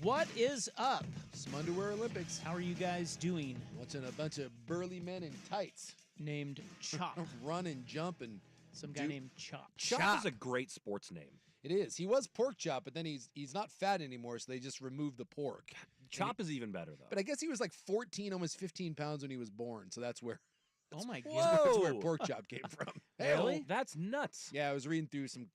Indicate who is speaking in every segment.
Speaker 1: What is up?
Speaker 2: Some underwear Olympics.
Speaker 1: How are you guys doing?
Speaker 2: Watching a bunch of burly men in tights.
Speaker 1: Named Chop.
Speaker 2: Run and jump and
Speaker 1: Some guy named Chop.
Speaker 3: Chop is a great sports name.
Speaker 2: It is. He was Pork Chop, but then he's not fat anymore, so they just removed the pork.
Speaker 3: Chop is even better, though.
Speaker 2: But I guess he was like 14, almost 15 pounds when he was born, so that's where
Speaker 1: Oh my god.
Speaker 2: that's where Pork Chop came from.
Speaker 1: Really?
Speaker 3: That's nuts.
Speaker 2: Yeah, I was reading through some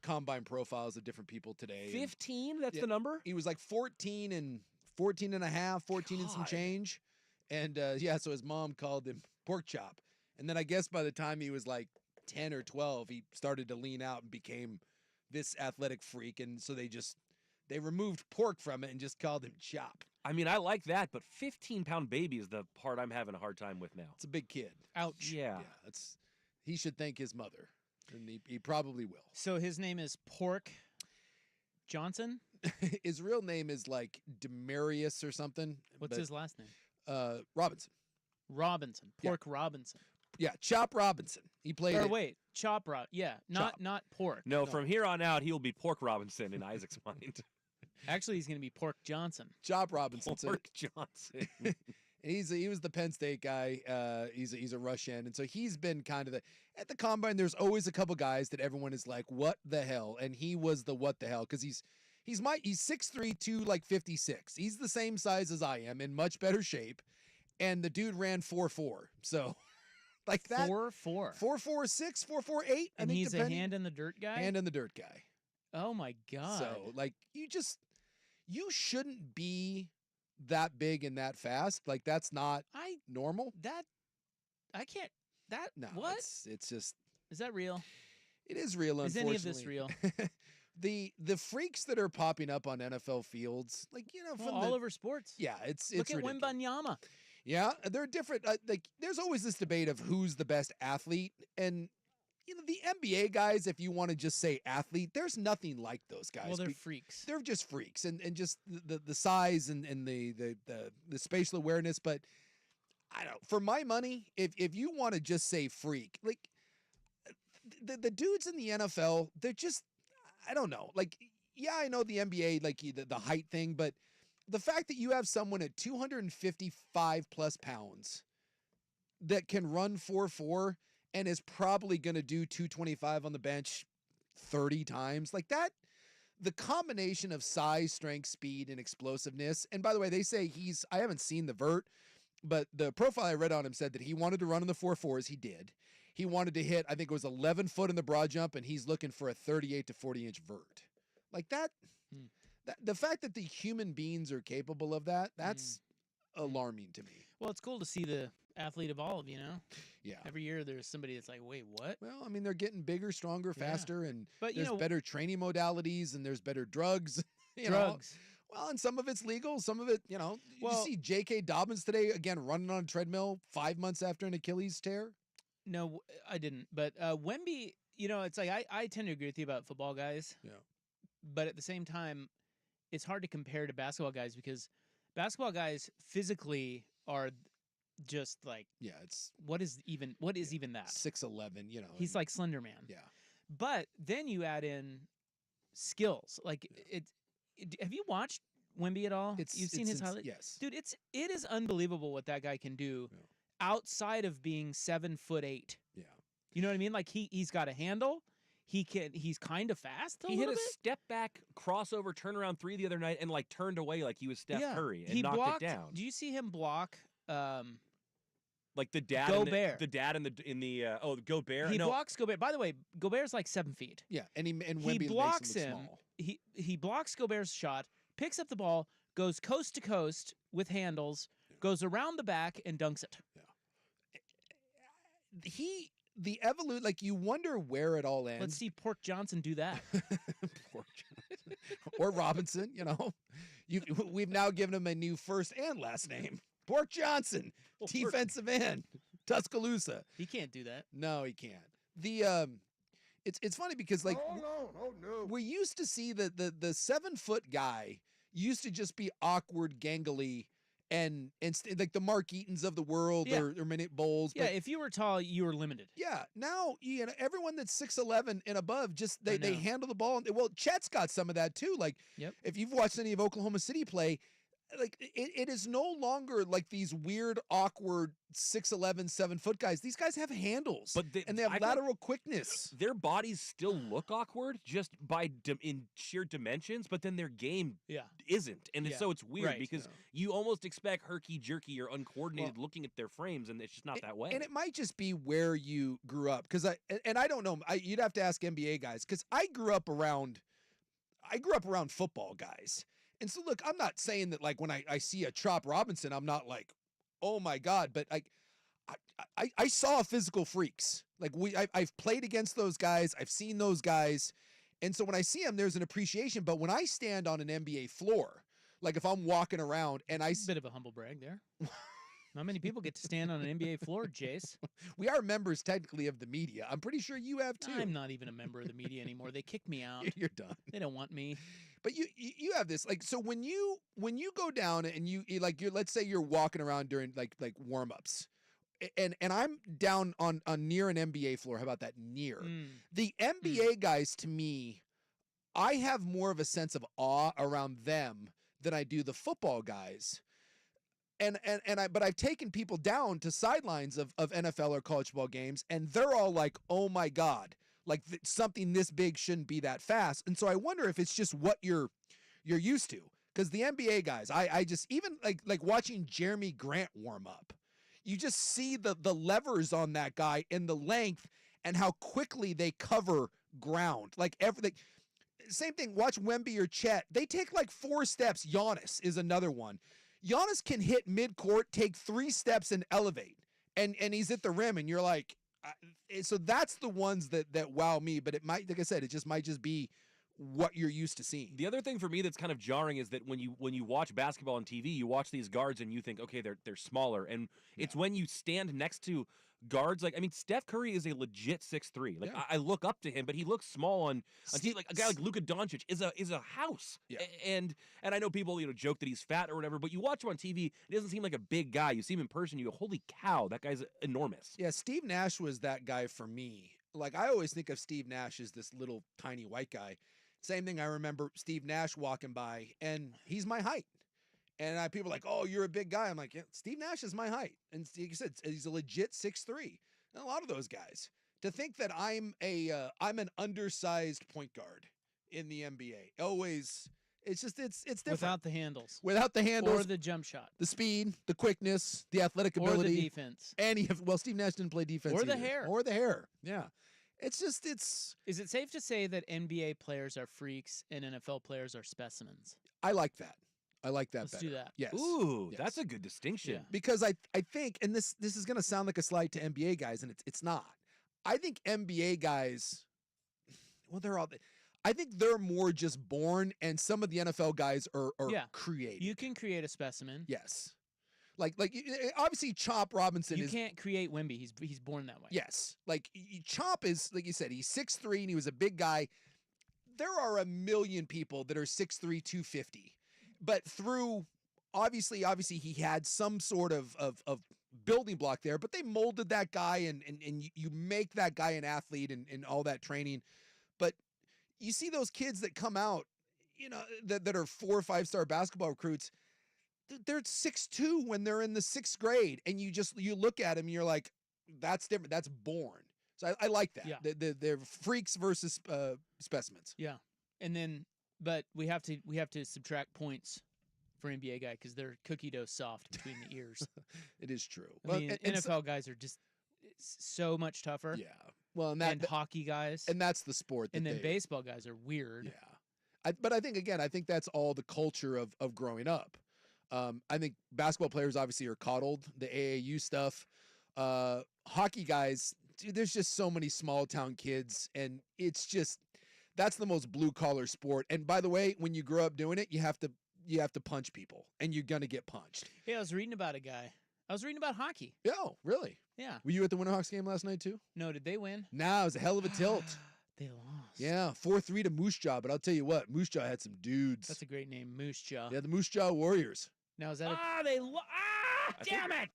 Speaker 2: combine profiles of different people today.
Speaker 3: 15? That's the number?
Speaker 2: He was like 14 and 14 and a half, 14 and some change. And so his mom called him Pork Chop. And then I guess by the time he was like 10 or 12, he started to lean out and became this athletic freak. And so they removed pork from it and just called him Chop.
Speaker 3: I mean, I like that, but 15-pound baby is the part I'm having a hard time with now.
Speaker 2: It's a big kid.
Speaker 1: Ouch.
Speaker 3: Yeah.
Speaker 2: He should thank his mother. And he probably will.
Speaker 1: So his name is Pork Johnson?
Speaker 2: His real name is like Demarius or something.
Speaker 1: What's his last name?
Speaker 2: Robinson.
Speaker 1: Robinson. Pork Robinson.
Speaker 2: Yeah, Chop Robinson. He played
Speaker 1: Chop Rob. Yeah, not Pork.
Speaker 3: No, from here on out, he'll be Pork Robinson in Isaac's mind.
Speaker 1: Actually, he's going to be Pork Johnson.
Speaker 2: Chop Robinson.
Speaker 3: Pork Johnson.
Speaker 2: He was the Penn State guy. He's a rush end, and so he's been kind of at the combine. There's always a couple guys that everyone is like, "What the hell?" And he was the what the hell because he's 6'3", 256. He's the same size as I am, in much better shape, and the dude ran 4.4. So like that
Speaker 1: 4.4,
Speaker 2: 4.46, 4.48.
Speaker 1: and he's a hand in the dirt guy.
Speaker 2: Hand in the dirt guy.
Speaker 1: Oh my god!
Speaker 2: So like you shouldn't be that big and that fast. Like that's not normal.
Speaker 1: I can't.
Speaker 2: No,
Speaker 1: what?
Speaker 2: It's just.
Speaker 1: Is that real?
Speaker 2: It is real.
Speaker 1: Is any of this real?
Speaker 2: The freaks that are popping up on NFL fields, like from
Speaker 1: all over sports.
Speaker 2: Yeah, it's
Speaker 1: look at
Speaker 2: ridiculous.
Speaker 1: Wembanyama.
Speaker 2: Yeah, they're different. Like there's always this debate of who's the best athlete, and the NBA guys, if you want to just say athlete, there's nothing like those guys.
Speaker 1: Well, they're freaks.
Speaker 2: They're just freaks, and just the size and the spatial awareness. But I don't. For my money, if you want to just say freak, like the dudes in the NFL, they're just, I don't know. Like, yeah, I know the NBA, like the height thing, but the fact that you have someone at 255 plus pounds that can run 4.4 and is probably going to do 225 on the bench 30 times, like that, the combination of size, strength, speed, and explosiveness. And by the way, they say I haven't seen the vert, but the profile I read on him said that he wanted to run in the 4.4s. He did. He wanted to hit, I think it was 11 foot in the broad jump, and he's looking for a 38 to 40 inch vert. Like that, the fact that the human beings are capable of that's alarming to me.
Speaker 1: Well, it's cool to see the athlete evolve,
Speaker 2: Yeah.
Speaker 1: Every year there's somebody that's like, wait, what?
Speaker 2: Well, I mean, they're getting bigger, stronger, faster, and
Speaker 1: but,
Speaker 2: there's better training modalities, and there's better drugs.
Speaker 1: Drugs.
Speaker 2: Well, and some of it's legal, some of it, you see J.K. Dobbins today, again, running on a treadmill 5 months after an Achilles tear?
Speaker 1: No, I didn't. But Wemby, it's like I tend to agree with you about football guys.
Speaker 2: Yeah.
Speaker 1: But at the same time, it's hard to compare to basketball guys because basketball guys physically are just like, what is even that?
Speaker 2: 6'11",
Speaker 1: He's like Slender Man.
Speaker 2: Yeah.
Speaker 1: But then you add in skills. Like have you watched Wemby at all? You've seen his highlights?
Speaker 2: Yes.
Speaker 1: Dude, it is unbelievable what that guy can do outside of being 7'8".
Speaker 2: Yeah.
Speaker 1: You know what I mean? Like he's got a handle. He's kind of fast.
Speaker 3: He hit a step back crossover turnaround three the other night and like turned away like he was Steph Curry and knocked it down.
Speaker 1: Do you see him block?
Speaker 3: Like the dad,
Speaker 1: Gobert.
Speaker 3: Gobert.
Speaker 1: He blocks Gobert. By the way, Gobert's like 7 feet.
Speaker 2: Yeah, and
Speaker 1: he blocks him. He blocks Gobert's shot, picks up the ball, goes coast to coast with handles, goes around the back and dunks it.
Speaker 2: Yeah. The evolution, like you wonder where it all ends.
Speaker 1: Let's see Pork Johnson do that.
Speaker 2: Pork Johnson. Or Robinson, We've now given him a new first and last name. Pork Johnson, defensive end, Tuscaloosa.
Speaker 1: He can't do that.
Speaker 2: No, he can't. It's funny because like we used to see the 7 foot guy used to just be awkward, gangly, like the Mark Eatons of the world or Minute Bowls.
Speaker 1: Yeah, if you were tall, you were limited.
Speaker 2: Yeah, now everyone that's 6'11" and above just they handle the ball. Well, Chet's got some of that too. Like if you've watched any of Oklahoma City play, like it is no longer like these weird, awkward 6'11", 7-foot guys. These guys have handles, and they have lateral quickness.
Speaker 3: Their bodies still look awkward just in sheer dimensions, but then their game isn't, and so it's weird because you almost expect herky jerky or uncoordinated looking at their frames, and it's just not that way.
Speaker 2: And it might just be where you grew up, because I don't know. You'd have to ask NBA guys, because I grew up around football guys. And so, look, I'm not saying that, like, when I see a Chop Robinson, I'm not like, oh, my God. But I saw physical freaks. Like, I've played against those guys. I've seen those guys. And so when I see them, there's an appreciation. But when I stand on an NBA floor, like if I'm walking around and I...
Speaker 1: Bit of a humble brag there. Not many people get to stand on an NBA floor, Jace.
Speaker 2: We are members, technically, of the media. I'm pretty sure you have, too.
Speaker 1: I'm not even a member of the media anymore. They kicked me out.
Speaker 2: You're done.
Speaker 1: They don't want me.
Speaker 2: But you have this, like, so when you go down and you like, let's say you're walking around during like warm-ups, and I'm down on near an NBA floor. How about that? Near the NBA guys, to me, I have more of a sense of awe around them than I do the football guys. But I've taken people down to sidelines of NFL or college football games, and they're all like, oh my God, like something this big shouldn't be that fast. And so I wonder if it's just what you're used to. Because the NBA guys, I just, even like watching Jeremy Grant warm up, you just see the levers on that guy and the length and how quickly they cover ground. Like everything. Same thing, watch Wemby or Chet. They take like 4 steps. Giannis is another one. Giannis can hit midcourt, take 3 steps and elevate, and he's at the rim, and you're like, so that's the ones that wow me. But it might, like I said, might just be what you're used to seeing.
Speaker 3: The other thing for me that's kind of jarring is that when you watch basketball on TV, you watch these guards and you think, okay, they're smaller, and it's when you stand next to guards, like, I mean, Steph Curry is a legit 6'3". Like, I look up to him, but he looks small on TV. Like a guy like Luka Doncic is a house. Yeah. And I know people, joke that he's fat or whatever, but you watch him on TV, it doesn't seem like a big guy. You see him in person, you go, holy cow, that guy's enormous.
Speaker 2: Yeah, Steve Nash was that guy for me. Like, I always think of Steve Nash as this little tiny white guy. Same thing, I remember Steve Nash walking by, and he's my height. And people are like, oh, you're a big guy. I'm like, yeah, Steve Nash is my height. And like you said, he's a legit 6'3". And a lot of those guys. To think that I'm an undersized point guard in the NBA. Always, it's different.
Speaker 1: Without the handles.
Speaker 2: Without the handles.
Speaker 1: Or the jump shot.
Speaker 2: The speed, the quickness, the athletic ability.
Speaker 1: Or the defense.
Speaker 2: And Steve Nash didn't play defense
Speaker 1: Or
Speaker 2: either.
Speaker 1: the hair.
Speaker 2: Or the hair, yeah. Is
Speaker 1: it safe to say that NBA players are freaks and NFL players are specimens?
Speaker 2: I like that. Let's better.
Speaker 1: Do that.
Speaker 2: Yes.
Speaker 3: Ooh,
Speaker 2: yes.
Speaker 3: That's a good distinction.
Speaker 2: Yeah. Because I think, and this is going to sound like a slight to NBA guys, and it's not. I think NBA guys, well, I think they're more just born, and some of the NFL guys are created.
Speaker 1: You can create a specimen.
Speaker 2: Yes. Like obviously Chop Robinson
Speaker 1: You can't create Wemby. He's born that way.
Speaker 2: Yes. Like Chop is, like you said, he's 6'3", and he was a big guy. There are a million people that are 6'3", 250. But through, obviously he had some sort of building block there, but they molded that guy and you make that guy an athlete and all that training. But you see those kids that come out, that are 4 or 5-star basketball recruits, they're 6'2" when they're in the 6th grade, and you look at them and you're like, that's different. That's born. So I like that.
Speaker 1: Yeah.
Speaker 2: They're freaks versus specimens.
Speaker 1: Yeah. And then, but we have to subtract points for NBA guy because they're cookie dough soft between the ears.
Speaker 2: It is true.
Speaker 1: I mean, NFL guys are just so much tougher.
Speaker 2: Yeah. Well,
Speaker 1: and hockey guys,
Speaker 2: and that's the sport.
Speaker 1: And then baseball guys are weird.
Speaker 2: Yeah. But I think that's all the culture of growing up. I think basketball players obviously are coddled, the AAU stuff. Hockey guys, dude, there's just so many small town kids, and that's the most blue collar sport. And by the way, when you grow up doing it, you have to punch people, and you're gonna get punched.
Speaker 1: Yeah, I was reading about a guy. I was reading about hockey.
Speaker 2: Oh, really?
Speaker 1: Yeah.
Speaker 2: Were you at the Winterhawks game last night too?
Speaker 1: No, did they win?
Speaker 2: No, it was a hell of a tilt.
Speaker 1: They lost.
Speaker 2: Yeah, 4-3 to Moose Jaw, but I'll tell you what, Moose Jaw had some dudes.
Speaker 1: That's a great name, Moose Jaw.
Speaker 2: Yeah, the Moose Jaw Warriors.
Speaker 1: Now is that
Speaker 3: damn it!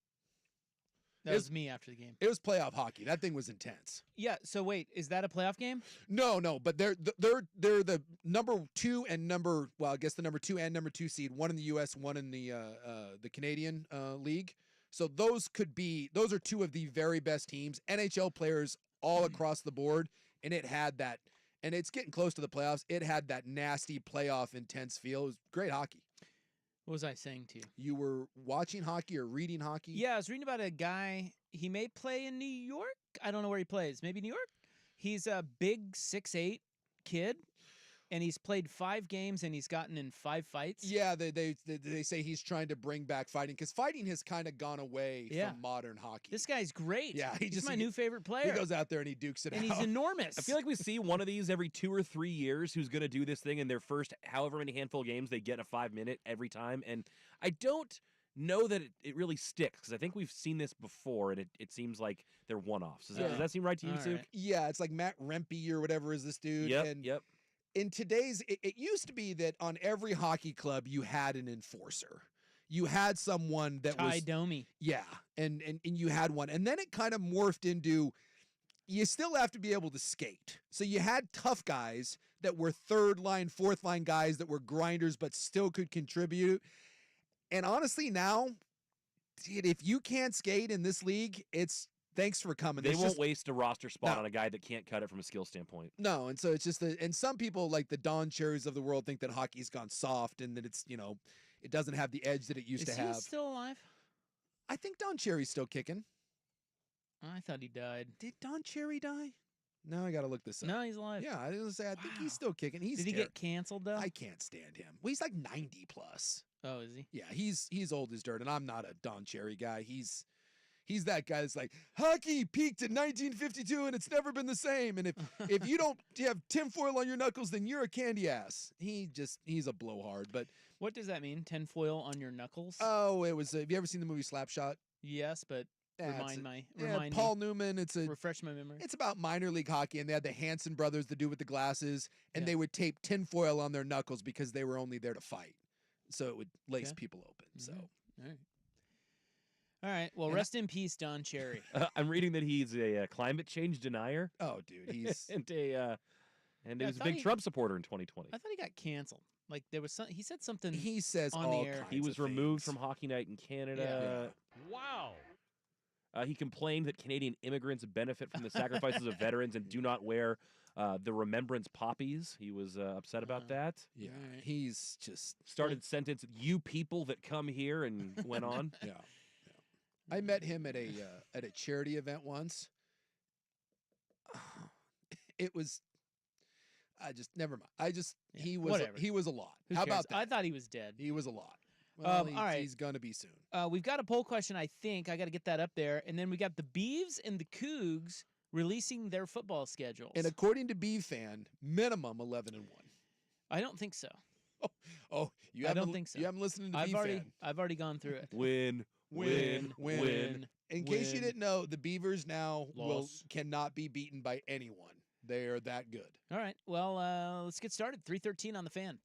Speaker 1: that was me after the game.
Speaker 2: It was playoff hockey. That thing was intense.
Speaker 1: Yeah. So wait, is that a playoff game?
Speaker 2: No, but they're the number 2 and number number 2 and number 2 seed. One in the U.S., one in the Canadian league. So those are two of the very best teams, NHL players all across the board, and it had that. And it's getting close to the playoffs. It had that nasty playoff intense feel. It was great hockey.
Speaker 1: What was I saying to you?
Speaker 2: You were watching hockey or reading hockey?
Speaker 1: Yeah, I was reading about a guy. He may play in New York. I don't know where he plays. Maybe New York? He's a big 6'8" kid, and he's played 5 games, and he's gotten in 5 fights.
Speaker 2: Yeah, they say he's trying to bring back fighting because fighting has kind of gone away from modern hockey.
Speaker 1: This guy's great.
Speaker 2: Yeah,
Speaker 1: he's my new favorite player.
Speaker 2: He goes out there and he dukes it out.
Speaker 1: And he's enormous.
Speaker 3: I feel like we see one of these every 2 or 3 years who's going to do this thing in their first however many handful of games. They get a 5-minute every time. And I don't know that it really sticks because I think we've seen this before, and it seems like they're one-offs. Does that seem right to you, Suk?
Speaker 1: Right.
Speaker 2: Yeah, it's like Matt Rempe or whatever is this dude.
Speaker 3: Yep.
Speaker 2: In today's, it used to be that on every hockey club you had an enforcer. You had someone that
Speaker 1: Ty
Speaker 2: was
Speaker 1: Domi.
Speaker 2: Yeah, and you had one, and then it kind of morphed into you still have to be able to skate. So you had tough guys that were 3rd line, 4th line guys that were grinders but still could contribute. And honestly, now, dude, if you can't skate in this league, it's thanks for coming.
Speaker 3: They won't waste a roster spot on a guy that can't cut it from a skill standpoint.
Speaker 2: No, and so it's just and some people like the Don Cherries of the world think that hockey's gone soft and that it's, it doesn't have the edge that it used to have.
Speaker 1: Is he still alive?
Speaker 2: I think Don Cherry's still kicking.
Speaker 1: I thought he died.
Speaker 2: Did Don Cherry die? No, I got to look this up.
Speaker 1: No, he's alive.
Speaker 2: Yeah, I was gonna say I think he's still kicking.
Speaker 1: Did he get canceled though?
Speaker 2: I can't stand him. Well, he's like 90 plus.
Speaker 1: Oh, is he?
Speaker 2: Yeah, he's old as dirt, and I'm not a Don Cherry guy. He's that guy that's like, hockey peaked in 1952 and it's never been the same. And if you don't have tinfoil on your knuckles, then you're a candy ass. He's a blowhard. But
Speaker 1: what does that mean? Tinfoil on your knuckles?
Speaker 2: Oh, it was. Have you ever seen the movie Slapshot?
Speaker 1: Yes, but remind
Speaker 2: Paul Newman.
Speaker 1: Refresh my memory.
Speaker 2: It's about minor league hockey, and they had the Hanson brothers, the dude with the glasses, and they would tape tinfoil on their knuckles because they were only there to fight, so it would lace people open. So,
Speaker 1: all right. Well, rest in peace, Don Cherry.
Speaker 3: I'm reading that he's a climate change denier.
Speaker 2: Oh, dude, he's
Speaker 3: and he was a big Trump supporter in 2020.
Speaker 1: I thought he got canceled. Like there was he said something.
Speaker 2: He says
Speaker 1: on
Speaker 2: all
Speaker 1: the air.
Speaker 2: kinds
Speaker 3: He was
Speaker 2: of
Speaker 3: removed
Speaker 2: things.
Speaker 3: from Hockey Night in Canada.
Speaker 2: Yeah.
Speaker 3: Wow. He complained that Canadian immigrants benefit from the sacrifices of veterans and do not wear the remembrance poppies. He was upset about that.
Speaker 2: Yeah, he's just
Speaker 3: started sentence "you people that come here" and went on.
Speaker 2: Yeah. I met him at a charity event once. It was. Never mind. He was
Speaker 1: whatever.
Speaker 2: he was a lot.
Speaker 1: Who
Speaker 2: How
Speaker 1: cares?
Speaker 2: about that?
Speaker 1: I thought he was dead.
Speaker 2: He was a lot. Well,
Speaker 1: all right.
Speaker 2: He's gonna be soon.
Speaker 1: We've got a poll question. I think I got to get that up there, and then we got the Beavs and the Cougs releasing their football schedules.
Speaker 2: And according to Beav fan, minimum 11-1.
Speaker 1: I don't think so.
Speaker 2: I
Speaker 1: don't think so.
Speaker 2: You haven't listened to Beav fan.
Speaker 1: I've already gone through it.
Speaker 3: Win.
Speaker 2: In case you didn't know, the Beavers now
Speaker 1: Loss.
Speaker 2: cannot be beaten by anyone. They are that good.
Speaker 1: All right. Well, let's get started. 3:13 on the Fan.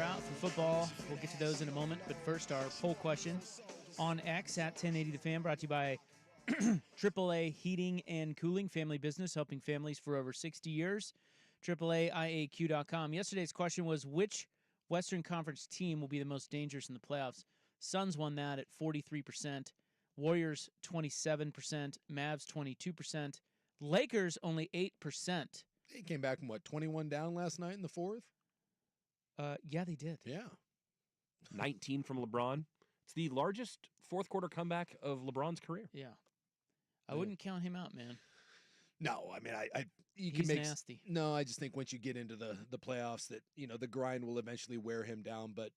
Speaker 1: Out for football. We'll get to those in a moment. But first, our poll question on X at 1080 The Fan, brought to you by AAA Heating and Cooling, family business helping families for over 60 years. AAAIAQ.com. Yesterday's question was, which Western Conference team will be the most dangerous in the playoffs? Suns won that at 43%. Warriors 27%. Mavs 22%. Lakers only 8%.
Speaker 2: They came back from, 21 down last night in the fourth?
Speaker 1: Yeah, they did.
Speaker 2: Yeah.
Speaker 3: 19 from LeBron. It's the largest fourth quarter comeback of LeBron's career.
Speaker 1: Yeah. I wouldn't count him out, man.
Speaker 2: No, I mean, you
Speaker 1: He's
Speaker 2: can make
Speaker 1: nasty.
Speaker 2: No, I just think once you get into the playoffs that, the grind will eventually wear him down. But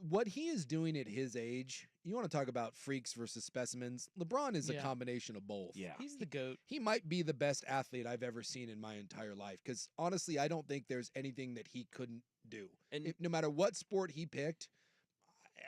Speaker 2: what he is doing at his age, you want to talk about freaks versus specimens. LeBron is a combination of both.
Speaker 3: Yeah.
Speaker 1: He's the GOAT.
Speaker 2: He might be the best athlete I've ever seen in my entire life. Because honestly, I don't think there's anything that he couldn't do. And no matter what sport he picked,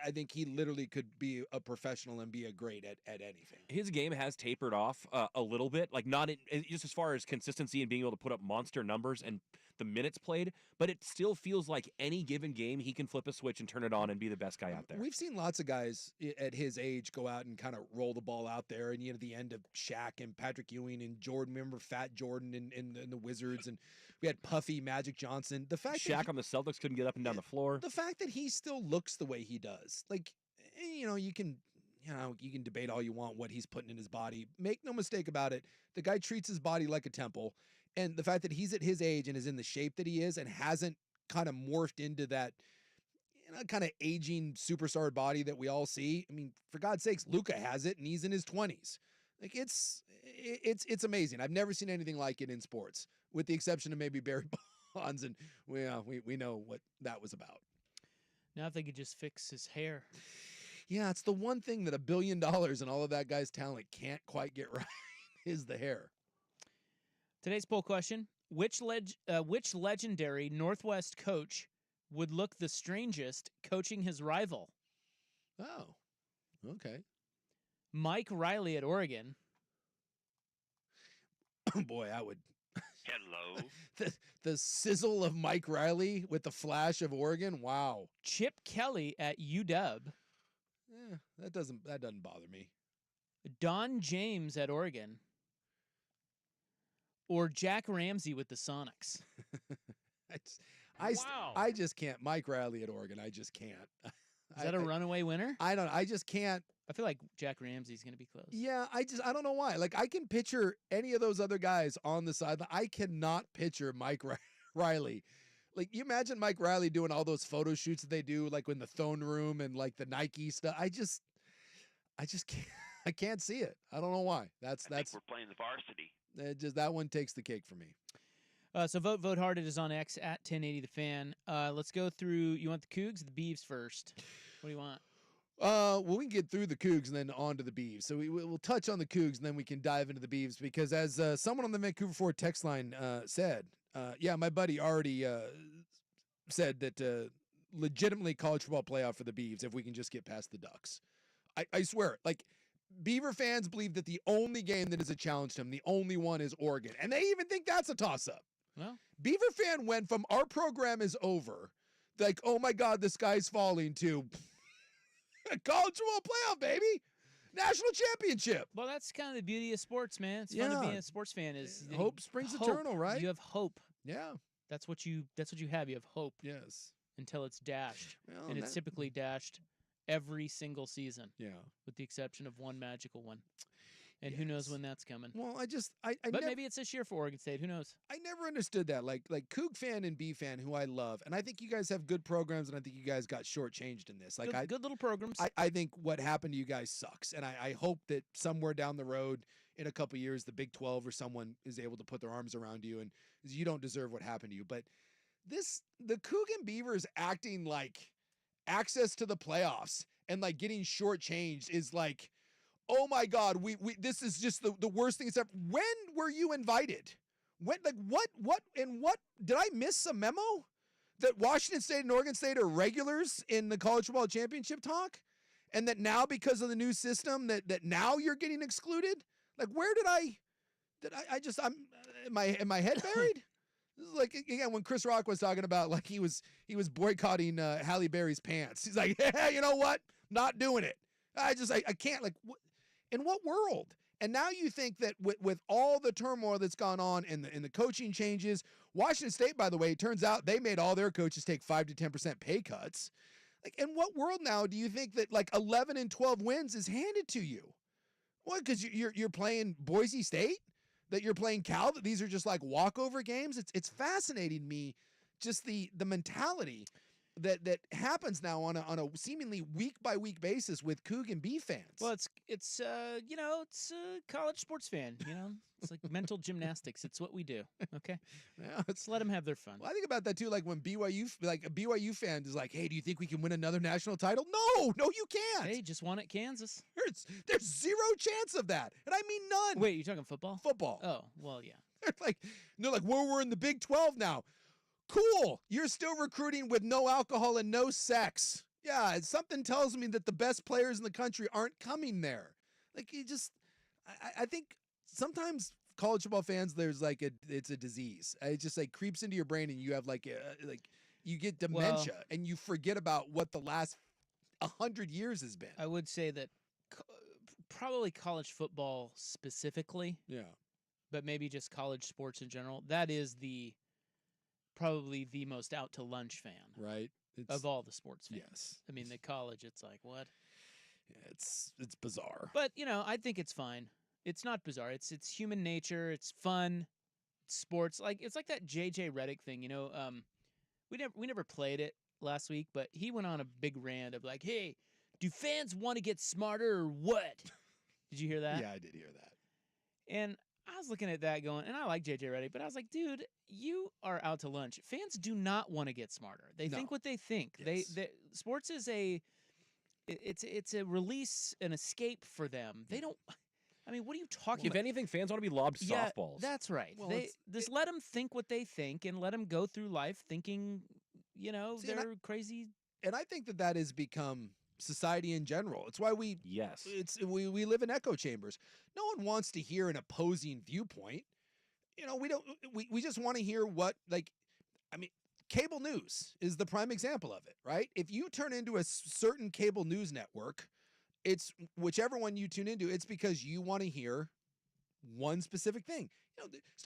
Speaker 2: I think he literally could be a professional and be a great at anything.
Speaker 3: His game has tapered off a little bit, like not just as far as consistency and being able to put up monster numbers and the minutes played, but it still feels like any given game he can flip a switch and turn it on and be the best guy out there.
Speaker 2: We've seen lots of guys at his age go out and kind of roll the ball out there, and the end of Shaq and Patrick Ewing and Jordan. Remember Fat Jordan in the Wizards, and we had Puffy Magic Johnson. The fact
Speaker 3: Shaq on the Celtics couldn't get up and down the floor.
Speaker 2: The fact that he still looks the way he does, like, you can debate all you want what he's putting in his body. Make no mistake about it, the guy treats his body like a temple. And the fact that he's at his age and is in the shape that he is and hasn't kind of morphed into that kind of aging superstar body that we all see. I mean, for God's sakes, Luka has it and he's in his 20s. Like it's amazing. I've never seen anything like it in sports, with the exception of maybe Barry Bonds, and we know what that was about.
Speaker 1: Now if they could just fix his hair.
Speaker 2: Yeah, it's the one thing that $1 billion and all of that guy's talent can't quite get right is the hair.
Speaker 1: Today's poll question, which legendary Northwest coach would look the strangest coaching his rival?
Speaker 2: Oh, okay.
Speaker 1: Mike Riley at Oregon.
Speaker 2: Oh, boy, I would.
Speaker 4: Hello.
Speaker 2: The sizzle of Mike Riley with the flash of Oregon. Wow.
Speaker 1: Chip Kelly at UW.
Speaker 2: Yeah, that doesn't bother me.
Speaker 1: Don James at Oregon. Or Jack Ramsey with the Sonics.
Speaker 2: I just can't. Mike Riley at Oregon, I just can't.
Speaker 1: Is that a runaway winner?
Speaker 2: I just can't.
Speaker 1: I feel like Jack Ramsey's going to be close.
Speaker 2: Yeah, I don't know why. Like, I can picture any of those other guys on the sideline. I cannot picture Mike Riley. Like, you imagine Mike Riley doing all those photo shoots that they do, like in the throne room and like the Nike stuff. I just can't. I can't see it. I don't know why.
Speaker 4: I think we're playing the varsity.
Speaker 2: That one takes the cake for me.
Speaker 1: So vote hard. It is on X at 1080 The Fan. Let's go through. You want the Cougs or the Beavs first? What do you want?
Speaker 2: Well, we can get through the Cougs and then on to the Beavs. So we'll touch on the Cougs and then we can dive into the Beavs, because as someone on the Vancouver Ford text line said, my buddy already said that legitimately college football playoff for the Beavs if we can just get past the Ducks. I swear, like, Beaver fans believe that the only game that is a challenge to them, the only one, is Oregon. And they even think that's a toss-up.
Speaker 1: Well,
Speaker 2: Beaver fan went from our program is over, like, oh my God, the sky's falling, to college football playoff, baby. National championship.
Speaker 1: well, that's kind of the beauty of sports, man. It's fun to be a sports fan. Is
Speaker 2: Hope springs eternal, right?
Speaker 1: You have hope.
Speaker 2: Yeah.
Speaker 1: That's what you have. You have hope
Speaker 2: Yes.
Speaker 1: until it's dashed.
Speaker 2: Well,
Speaker 1: And it's typically dashed every single season,
Speaker 2: Yeah.
Speaker 1: with the exception of one magical one. And who knows when that's coming.
Speaker 2: Well, I
Speaker 1: But maybe it's this year for Oregon State. Who knows?
Speaker 2: I never understood that. Like Coug fan and B fan, who I love, and I think you guys have good programs, and I think you guys got shortchanged in this. Like,
Speaker 1: Good little programs.
Speaker 2: I think what happened to you guys sucks, and I hope that somewhere down the road, in a couple years, the Big 12 or someone is able to put their arms around you, and you don't deserve what happened to you. But the Coug and Beavers acting like access to the playoffs and like getting shortchanged is like, oh my God, we this is just the worst thing ever. When were you invited? When, like, what did I miss a memo that Washington State and Oregon State are regulars in the college football championship talk, and that now because of the new system that now you're getting excluded? Like, where did I am my head buried? This is like, again, when Chris Rock was talking about, like, he was boycotting Halle Berry's pants. He's like, yeah, you know what? Not doing it. I can't, like, in what world? And now you think that with all the turmoil that's gone on and the coaching changes, Washington State, by the way, it turns out they made all their coaches take 5 to 10% pay cuts. Like, in what world now do you think that, like, 11 and 12 wins is handed to you? What, because you're playing Boise State? That you're playing Cal? That these are just like walkover games? It's fascinating me, just the mentality that happens now on a seemingly week by week basis with Cougs and Beavs fans.
Speaker 1: Well, it's a college sports fan. It's like mental gymnastics. It's what we do. Okay,
Speaker 2: yeah,
Speaker 1: let's let them have their fun.
Speaker 2: Well, I think about that too. Like when BYU, like a BYU fan is like, "Hey, do you think we can win another national title?" No, you can't.
Speaker 1: Hey, just won at Kansas.
Speaker 2: There's zero chance of that, and I mean none.
Speaker 1: Wait, you're talking football?
Speaker 2: Football.
Speaker 1: Oh, well, yeah.
Speaker 2: They're like, we're in the Big 12 now. Cool. You're still recruiting with no alcohol and no sex. Yeah, something tells me that the best players in the country aren't coming there. Like, I think sometimes college football fans, there's like it's a disease. It just like creeps into your brain and you have like you get dementia and you forget about what the last 100 years has been.
Speaker 1: I would say that probably college football specifically.
Speaker 2: Yeah.
Speaker 1: But maybe just college sports in general. That is probably the most out to lunch fan.
Speaker 2: Right.
Speaker 1: Of all the sports fans.
Speaker 2: Yes.
Speaker 1: I mean, the college, it's like, what?
Speaker 2: Yeah, it's bizarre.
Speaker 1: But, I think it's fine. It's not bizarre. It's human nature. It's fun. It's sports. Like, it's like that JJ Redick thing, we never played it last week, but he went on a big rant of like, hey, do fans want to get smarter or what? Did you hear that?
Speaker 2: Yeah, I did hear that.
Speaker 1: And I was looking at that going, and I like JJ Redick, but I was like, dude, you are out to lunch. Fans do not want to get smarter. They think what they think.
Speaker 2: Yes.
Speaker 1: Sports is it's a release, an escape for them. They don't. I mean, what are you talking about?
Speaker 3: If anything, fans want to be lobbed softballs.
Speaker 1: That's right.
Speaker 2: Well,
Speaker 1: just let them think what they think and let them go through life thinking, they're crazy.
Speaker 2: And I think that has become society in general. It's why we live in echo chambers. No one wants to hear an opposing viewpoint. We just want to hear cable news is the prime example of it, right? If you turn into a certain cable news network, it's whichever one you tune into, it's because you want to hear one specific thing.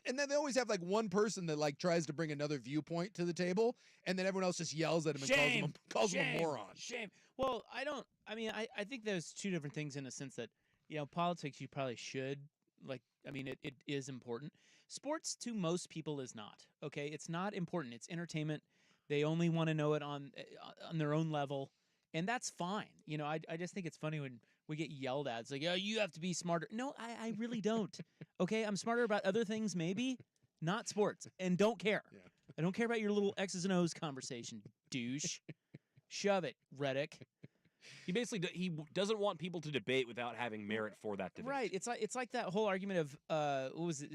Speaker 2: And then they always have like one person that like tries to bring another viewpoint to the table, and then everyone else just yells at him and calls him a moron.
Speaker 1: Shame. Well, I think there's two different things in a sense that, politics you probably should, it is important. Sports to most people is not, okay? It's not important. It's entertainment. They only want to know it on their own level, and that's fine. I just think it's funny when we get yelled at. It's like, oh, you have to be smarter. No, I really don't. Okay, I'm smarter about other things, maybe, not sports, and don't care.
Speaker 2: Yeah.
Speaker 1: I don't care about your little X's and O's conversation, douche. Shove it, Redick.
Speaker 3: He doesn't want people to debate without having merit for that debate.
Speaker 1: Right. It's like that whole argument of what was it?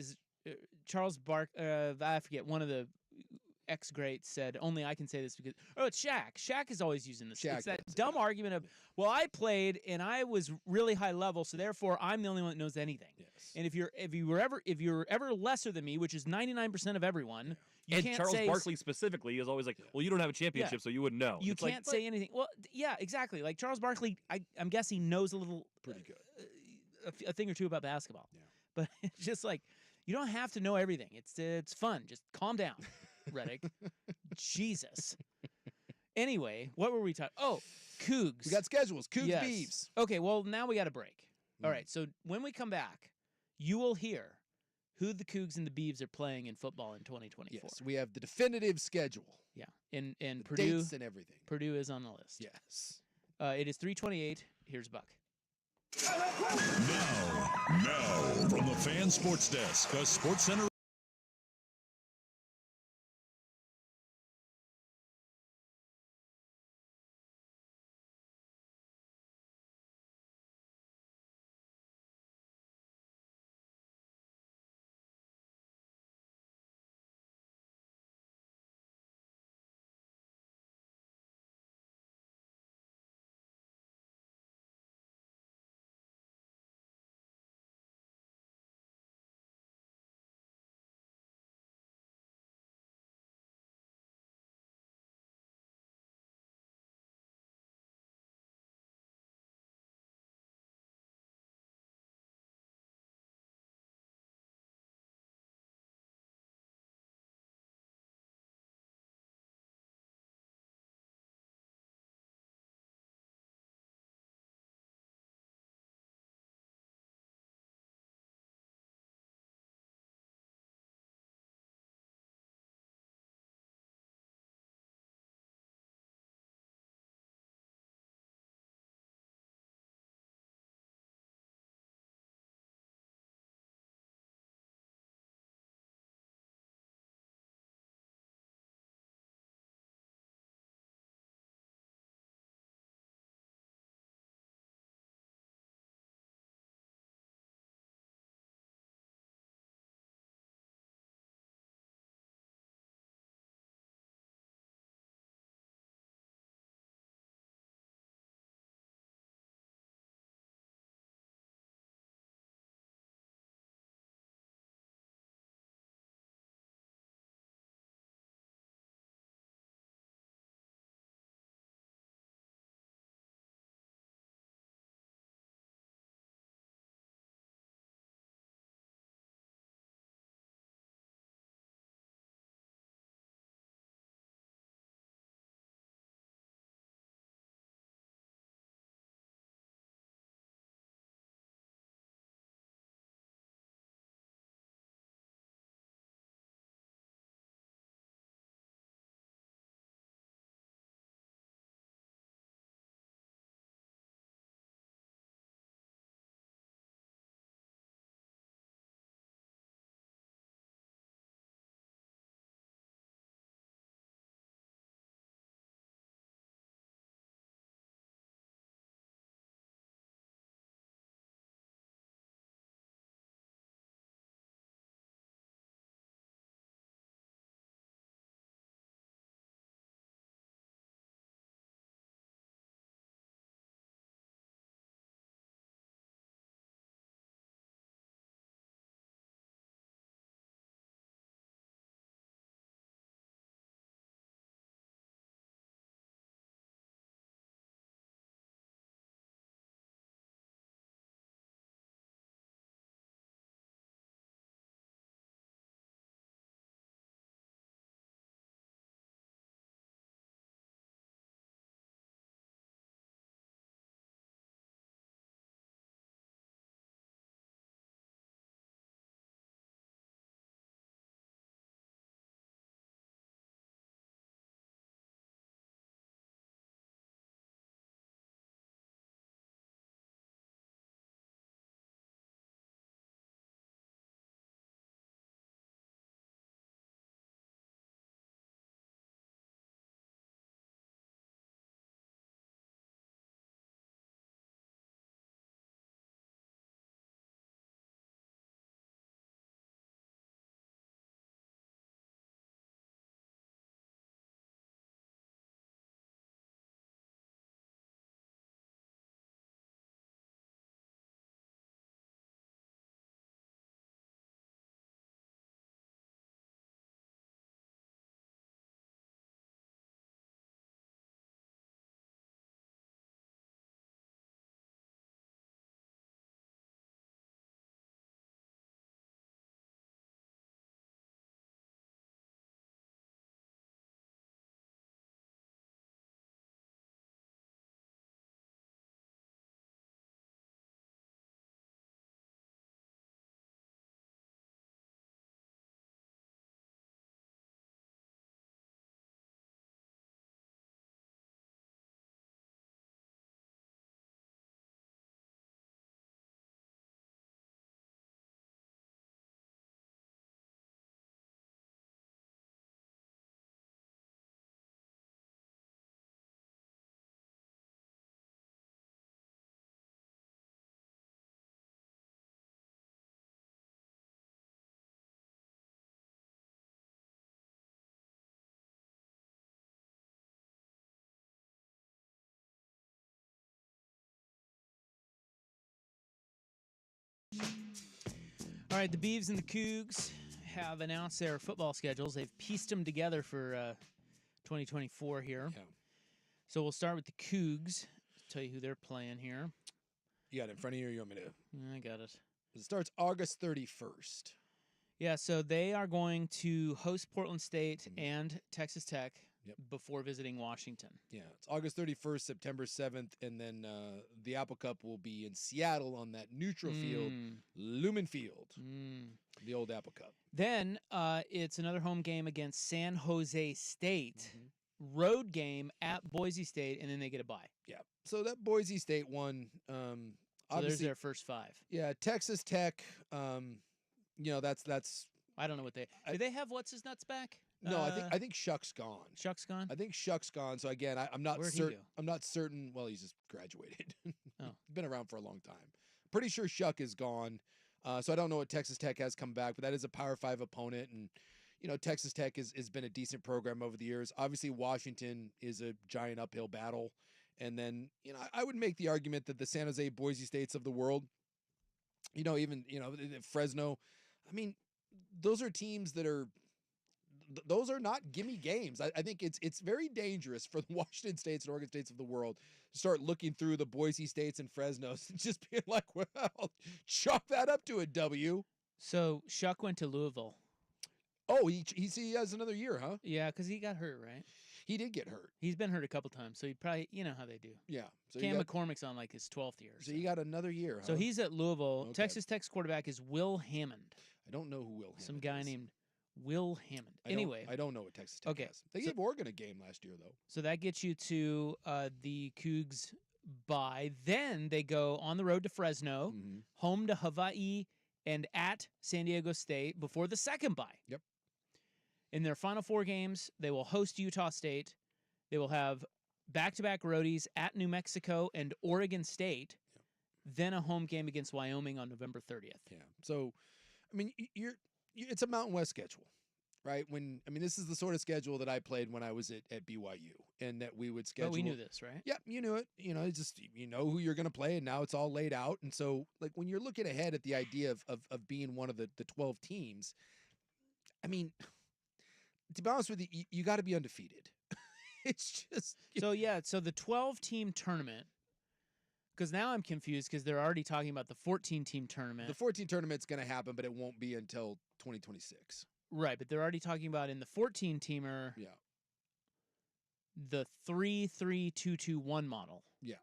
Speaker 1: Charles I forget, one of the ex-greats said, only I can say this because it's Shaq. Shaq is always using this. It's that dumb argument of, well, I played and I was really high level, so therefore I'm the only one that knows anything.
Speaker 2: Yes.
Speaker 1: And if you're ever lesser than me, which is 99% of everyone, you can't
Speaker 3: Charles
Speaker 1: say
Speaker 3: Barkley specifically is always like, well, you don't have a championship, so you wouldn't know.
Speaker 1: You can't say anything. Well, yeah, exactly. Like Charles Barkley, I'm guessing knows a little,
Speaker 2: pretty good,
Speaker 1: a thing or two about basketball.
Speaker 2: Yeah.
Speaker 1: But it's just like, you don't have to know everything. It's fun. Just calm down, Redick. Jesus. Anyway, what were we talking? Oh, Cougs.
Speaker 2: We got schedules. Cougs,
Speaker 1: yes.
Speaker 2: Beavs.
Speaker 1: Okay, well, now we got a break. All right, so when we come back, you will hear who the Cougs and the Beavs are playing in football in 2024.
Speaker 2: Yes, we have the definitive schedule.
Speaker 1: Yeah, and
Speaker 2: the
Speaker 1: Purdue
Speaker 2: dates and everything.
Speaker 1: Purdue is on the list.
Speaker 2: Yes.
Speaker 1: It is 3:28. Here's Buck.
Speaker 5: Now, from the Fan Sports Desk, a Sports Center
Speaker 1: All right, the Beavs and the Cougs have announced their football schedules. They've pieced them together for 2024 here.
Speaker 2: Yeah.
Speaker 1: So we'll start with the Cougs. Tell you who they're playing here.
Speaker 2: You got it in front of you, or you want me to?
Speaker 1: I got it.
Speaker 2: It starts August 31st.
Speaker 1: Yeah, so they are going to host Portland State and Texas Tech before visiting Washington.
Speaker 2: Yeah, it's August 31st, September 7th, and then the Apple Cup will be in Seattle on that neutral field, Lumen Field, the old Apple Cup.
Speaker 1: Then it's another home game against San Jose State, road game at Boise State, and then they get a bye.
Speaker 2: Yeah, so that Boise State one,
Speaker 1: So there's
Speaker 2: obviously,
Speaker 1: their first 5.
Speaker 2: yeah, Texas Tech, that's.
Speaker 1: I don't know what they do. They have what's his nuts back?
Speaker 2: No, I think Shuck's gone.
Speaker 1: Shuck's gone.
Speaker 2: I think Shuck's gone. So again, I'm not
Speaker 1: Where'd he
Speaker 2: certain.
Speaker 1: go?
Speaker 2: I'm not certain. Well, he's just graduated.
Speaker 1: Oh.
Speaker 2: Been around for a long time. Pretty sure Shuck is gone. So I don't know what Texas Tech has come back, but that is a Power 5 opponent, and Texas Tech has been a decent program over the years. Obviously, Washington is a giant uphill battle, and then I would make the argument that the San Jose, Boise States of the world, even Fresno, I mean, those are teams that are. Those are not gimme games. I think it's very dangerous for the Washington States and Oregon States of the world to start looking through the Boise States and Fresnos and just being like, well, chalk that up to a W.
Speaker 1: So Shuck went to Louisville.
Speaker 2: Oh, he has another year, huh?
Speaker 1: Yeah, because he got hurt, right?
Speaker 2: He did get hurt.
Speaker 1: He's been hurt a couple times, so he probably, how they do.
Speaker 2: Yeah. So
Speaker 1: Cam McCormick's on like his 12th year.
Speaker 2: So you got another year, huh?
Speaker 1: So he's at Louisville.
Speaker 2: Okay.
Speaker 1: Texas Tech's quarterback is Will Hammond.
Speaker 2: I don't know who Will Hammond
Speaker 1: Some guy
Speaker 2: is.
Speaker 1: named Will Hammond. Anyway.
Speaker 2: I don't know what Texas Tech has. They gave Oregon a game last year, though.
Speaker 1: So that gets you to the Cougs bye. Then they go on the road to Fresno, home to Hawaii, and at San Diego State before the second bye.
Speaker 2: Yep.
Speaker 1: In their final 4 games, they will host Utah State. They will have back-to-back roadies at New Mexico and Oregon State. Yep. Then a home game against Wyoming on November 30th.
Speaker 2: Yeah. So, I mean, it's a Mountain West schedule, right? This is the sort of schedule that I played when I was at BYU, and that we would schedule.
Speaker 1: But we knew this, right?
Speaker 2: Yeah, you knew it. It's just who you're going to play, and now it's all laid out. And so, like, when you're looking ahead at the idea of being one of the 12 teams, I mean, to be honest with you, you got to be undefeated. It's just
Speaker 1: so the 12-team tournament. Because now I'm confused because they're already talking about the 14-team tournament.
Speaker 2: The 14 tournament's going to happen, but it won't be until 2026.
Speaker 1: Right, but they're already talking about in the 14-teamer.
Speaker 2: Yeah.
Speaker 1: The 3-3-2-2-1 model.
Speaker 2: Yeah.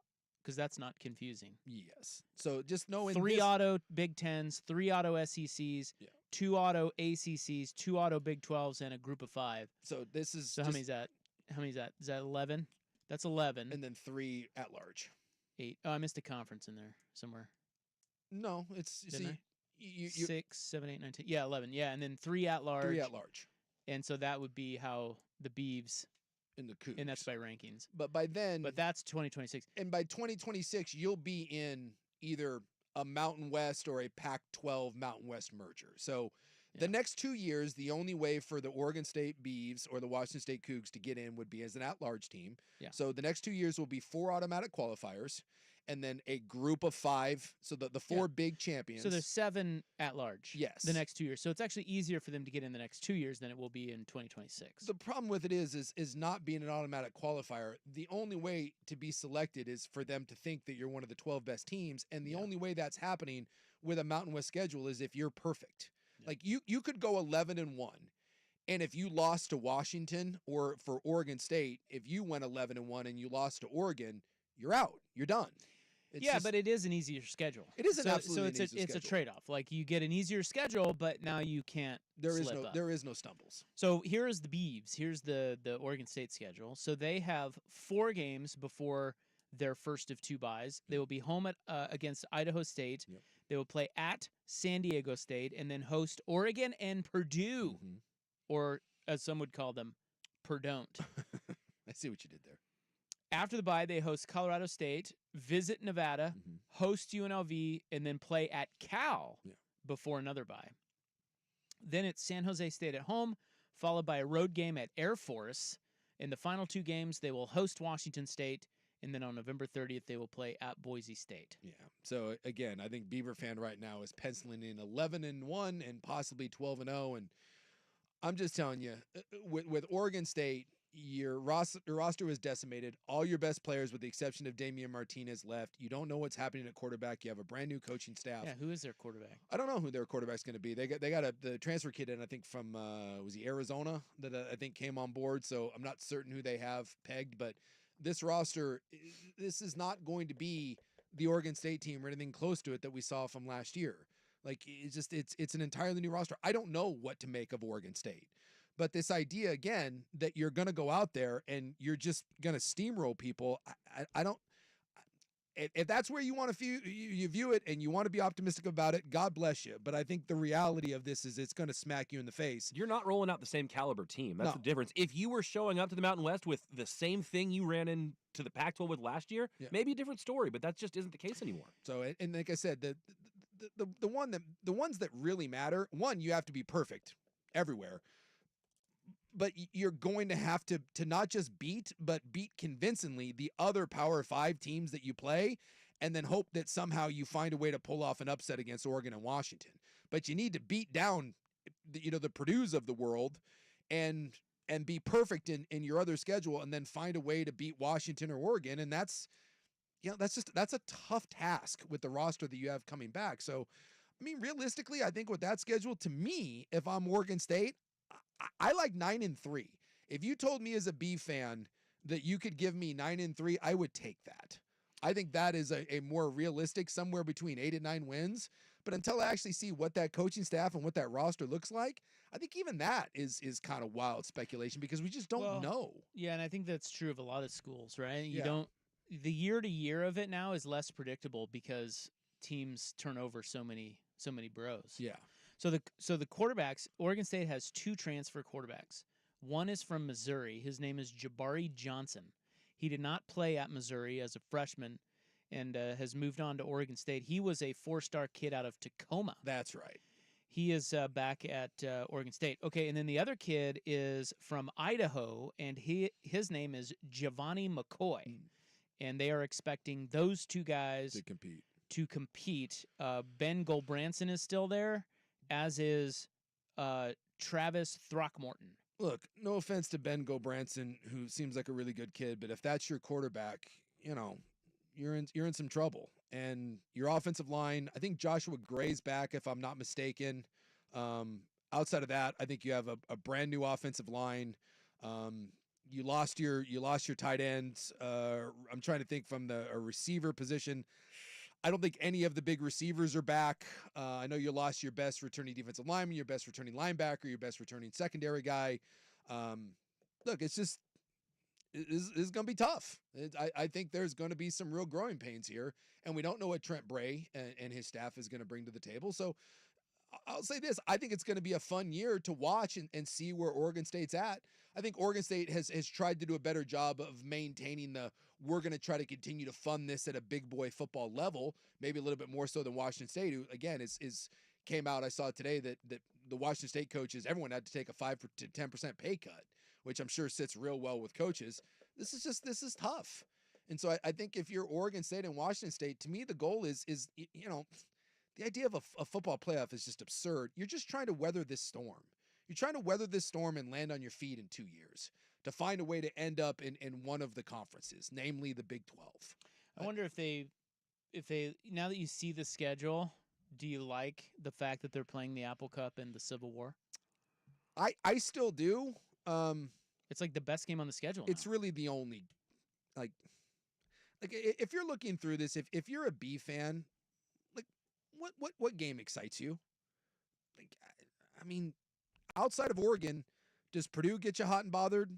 Speaker 1: Because that's not confusing.
Speaker 2: Yes. So just knowing
Speaker 1: 3 auto Big 10s, 3 auto SECs, 2 auto ACCs, 2 auto Big 12s, and a group of 5.
Speaker 2: So this is.
Speaker 1: So how many is that? Is that 11? That's 11.
Speaker 2: And then 3 at large.
Speaker 1: 8. Oh, I missed a conference in there somewhere.
Speaker 2: No, it's you
Speaker 1: 6, 7, 8, 9, 10. Yeah, 11. Yeah, and then 3 at large.
Speaker 2: 3 at large.
Speaker 1: And so that would be how the Beavs
Speaker 2: in the Cougs.
Speaker 1: And that's by rankings.
Speaker 2: But by then,
Speaker 1: but that's 2026.
Speaker 2: And by 2026, you'll be in either a Mountain West or a Pac-12 Mountain West merger. So the next 2 years, the only way for the Oregon State Beavs or the Washington State Cougs to get in would be as an at-large team.
Speaker 1: Yeah.
Speaker 2: So the next 2 years will be 4 automatic qualifiers and then a group of 5. So the 4 big champions.
Speaker 1: So there's 7 at-large.
Speaker 2: Yes.
Speaker 1: The next 2 years. So it's actually easier for them to get in the next 2 years than it will be in 2026.
Speaker 2: The problem with it is not being an automatic qualifier. The only way to be selected is for them to think that you're one of the 12 best teams. And the only way that's happening with a Mountain West schedule is if you're perfect. Like you could go 11-1, and if you lost to Washington or for Oregon State, if you went 11-1 and you lost to Oregon, you're out. You're done.
Speaker 1: But it is an easier schedule.
Speaker 2: It is absolutely
Speaker 1: so it's a trade-off. Like you get an easier schedule, but now you can't.
Speaker 2: There is no stumbles.
Speaker 1: So here's the Beavs. Here's the Oregon State schedule. So they have 4 games before their first of 2 byes. They will be home against Idaho State.
Speaker 2: Yep.
Speaker 1: They will play at San Diego State and then host Oregon and Purdue, or as some would call them, Purdon't.
Speaker 2: I see what you did there.
Speaker 1: After the bye, they host Colorado State, visit Nevada, host UNLV, and then play at Cal before another bye. Then it's San Jose State at home, followed by a road game at Air Force. In the final 2 games, they will host Washington State And then on November 30th, they will play at Boise State.
Speaker 2: Yeah. So again, I think Beaver fan right now is penciling in 11-1 and possibly 12-0. And I'm just telling you, with Oregon State, your roster was decimated. All your best players, with the exception of Damian Martinez, left. You don't know what's happening at quarterback. You have a brand new coaching staff.
Speaker 1: Yeah, who is their quarterback?
Speaker 2: I don't know who their quarterback's going to be. They got the transfer kid in, I think, from was he Arizona, that I think came on board. So I'm not certain who they have pegged, but this roster, this is not going to be the Oregon State team or anything close to it that we saw from last year. Like, it's an entirely new roster. I don't know what to make of Oregon State. But this idea, again, that you're going to go out there and you're just going to steamroll people, I don't. If that's where you want to view it and you want to be optimistic about it, God bless you. But I think the reality of this is it's going to smack you in the face.
Speaker 3: You're not rolling out the same caliber team. That's the difference. If you were showing up to the Mountain West with the same thing you ran into the Pac-12 with last year, maybe a different story. But that just isn't the case anymore.
Speaker 2: So, and like I said, the ones that really matter. One, you have to be perfect everywhere. But you're going to have to not just beat, but beat convincingly the other Power 5 teams that you play, and then hope that somehow you find a way to pull off an upset against Oregon and Washington. But you need to beat down, the Purdue's of the world, and be perfect in your other schedule, and then find a way to beat Washington or Oregon. And that's a tough task with the roster that you have coming back. So, I mean, realistically, I think with that schedule, to me, if I'm Oregon State, I like 9-3. If you told me as a B fan that you could give me 9-3, I would take that. I think that is a more realistic, somewhere between 8 and 9 wins. But until I actually see what that coaching staff and what that roster looks like, I think even that is kind of wild speculation because we just don't know.
Speaker 1: Yeah, and I think that's true of a lot of schools, right? The year to year of it now is less predictable because teams turn over so many bros.
Speaker 2: Yeah.
Speaker 1: So the quarterbacks, Oregon State has 2 transfer quarterbacks. One is from Missouri. His name is Jabari Johnson. He did not play at Missouri as a freshman and has moved on to Oregon State. He was a 4-star kid out of Tacoma.
Speaker 2: That's right.
Speaker 1: He is back at Oregon State. Okay, and then the other kid is from Idaho, and his name is Giovanni McCoy. And they are expecting those 2 guys to compete. Ben Gulbranson is still there, as is Travis Throckmorton.
Speaker 2: Look, no offense to Ben Gulbranson, who seems like a really good kid, but if that's your quarterback, you're in some trouble. And your offensive line, I think Joshua Gray's back, if I'm not mistaken. Outside of that, I think you have a brand new offensive line. You lost your tight ends. I'm trying to think from a receiver position. I don't think any of the big receivers are back. I know you lost your best returning defensive lineman, your best returning linebacker, your best returning secondary guy. Look, it's going to be tough. I think there's going to be some real growing pains here, and we don't know what Trent Bray and his staff is going to bring to the table. So I'll say this. I think it's going to be a fun year to watch and see where Oregon State's at. I think Oregon State has tried to do a better job of maintaining we're going to try to continue to fund this at a big boy football level, maybe a little bit more so than Washington State, who, again, came out. I saw today that the Washington State coaches, everyone had to take a 5 to 10% pay cut, which I'm sure sits real well with coaches. This is tough. And so I think if you're Oregon State and Washington State, to me, the goal is the idea of a football playoff is just absurd. You're just trying to weather this storm. You're trying to weather this storm and land on your feet in 2 years to find a way to end up in one of the conferences, namely the Big 12.
Speaker 1: I wonder if they, now that you see the schedule, do you like the fact that they're playing the Apple Cup and the Civil War?
Speaker 2: I still do.
Speaker 1: It's like the best game on the schedule.
Speaker 2: It's really the only, like if you're looking through this, if you're a B fan, like what game excites you? Like, I mean, outside of Oregon, does Purdue get you hot and bothered?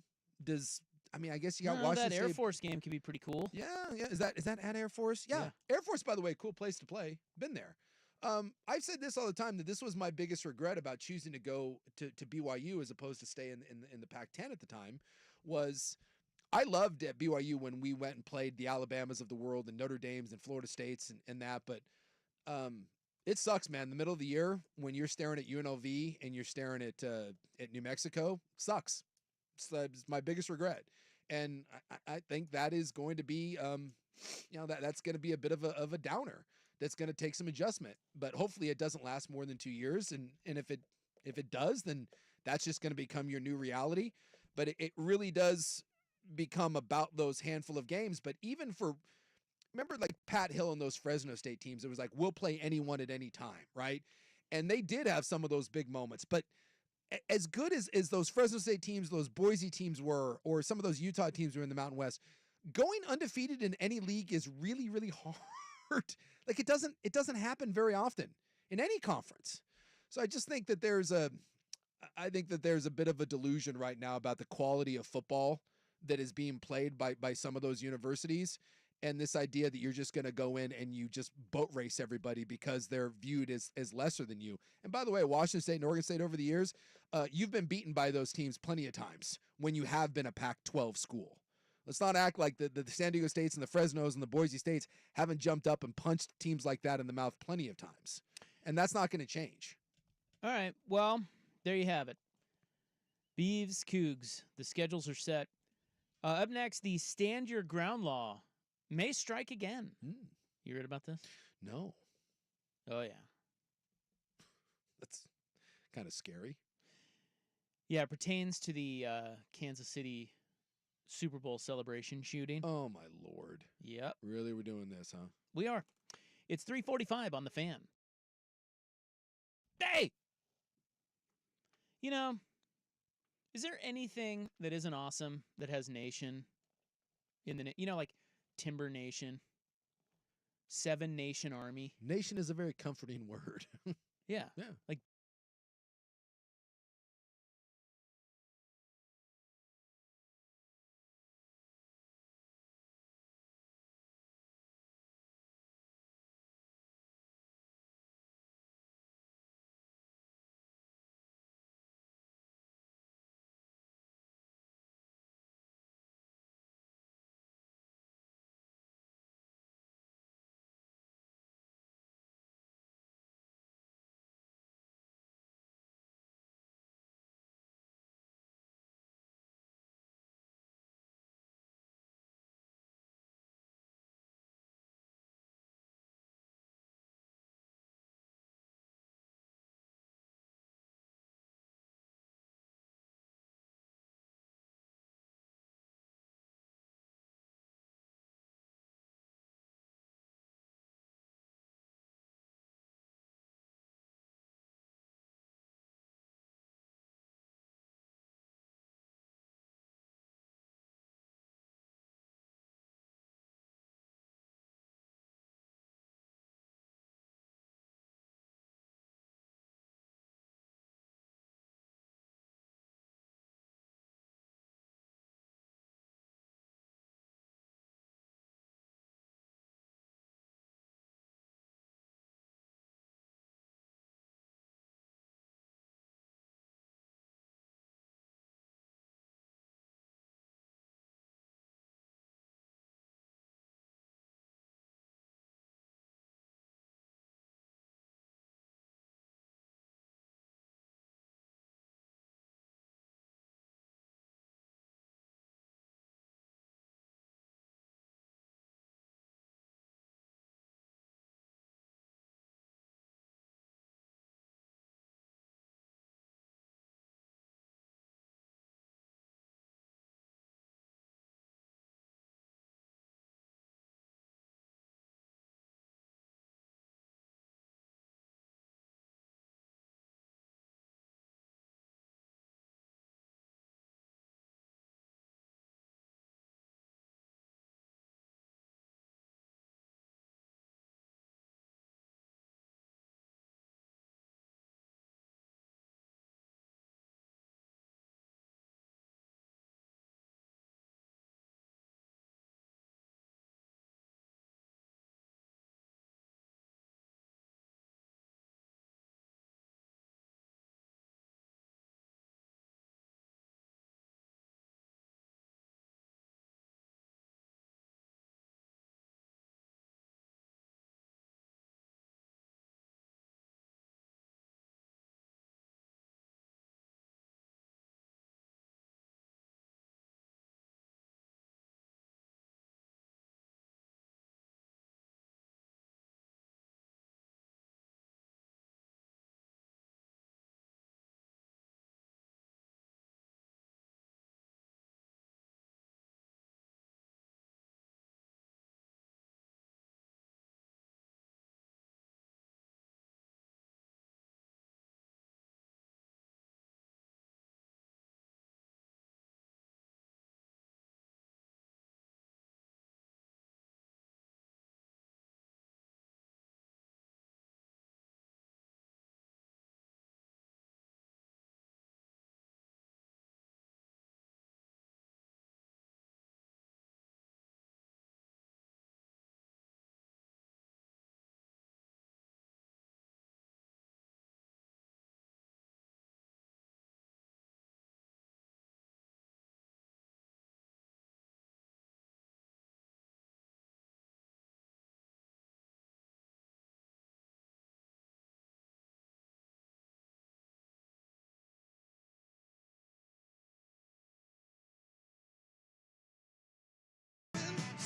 Speaker 2: I guess you got Washington
Speaker 1: that
Speaker 2: State.
Speaker 1: Air Force game could be pretty cool.
Speaker 2: Yeah. Is that at Air Force? Yeah. Air Force, by the way, cool place to play. Been there. I've said this all the time, that this was my biggest regret about choosing to go to BYU as opposed to stay in the Pac-10 at the time. Was I loved at BYU when we went and played the Alabamas of the world and Notre Dames and Florida States and that, but it sucks, man. The middle of the year when you're staring at UNLV and you're staring at New Mexico, sucks. It's my biggest regret. And I think that is going to be, that's going to be a bit of a downer. That's going to take some adjustment, but hopefully it doesn't last more than 2 years. And if it does, then that's just going to become your new reality. But it really does become about those handful of games. But even remember like Pat Hill and those Fresno State teams, it was like, we'll play anyone at any time, right? And they did have some of those big moments. But as good as those Fresno State teams, those Boise teams were, or some of those Utah teams were in the Mountain West, going undefeated in any league is really, really hard. Like it doesn't happen very often in any conference. So I just think that there's a bit of a delusion right now about the quality of football that is being played by some of those universities. And this idea that you're just going to go in and you just boat race everybody because they're viewed as lesser than you. And by the way, Washington State and Oregon State over the years, you've been beaten by those teams plenty of times when you have been a Pac-12 school. Let's not act like the San Diego States and the Fresnos and the Boise States haven't jumped up and punched teams like that in the mouth plenty of times. And that's not going to change.
Speaker 1: All right. Well, there you have it. Beavs, Cougs. The schedules are set. Up next, the Stand Your Ground law may strike again. You read about this?
Speaker 2: No.
Speaker 1: Oh, yeah.
Speaker 2: That's kind of scary.
Speaker 1: Yeah, it pertains to the Kansas City Super Bowl celebration shooting.
Speaker 2: Oh, my Lord.
Speaker 1: Yep.
Speaker 2: Really, we're doing this, huh?
Speaker 1: We are. It's 3:45 on the Fan. Hey! You know, is there anything that isn't awesome that has nation in the like Timber Nation, Seven Nation Army?
Speaker 2: Nation is a very comforting word.
Speaker 1: Yeah.
Speaker 2: Yeah.
Speaker 1: Like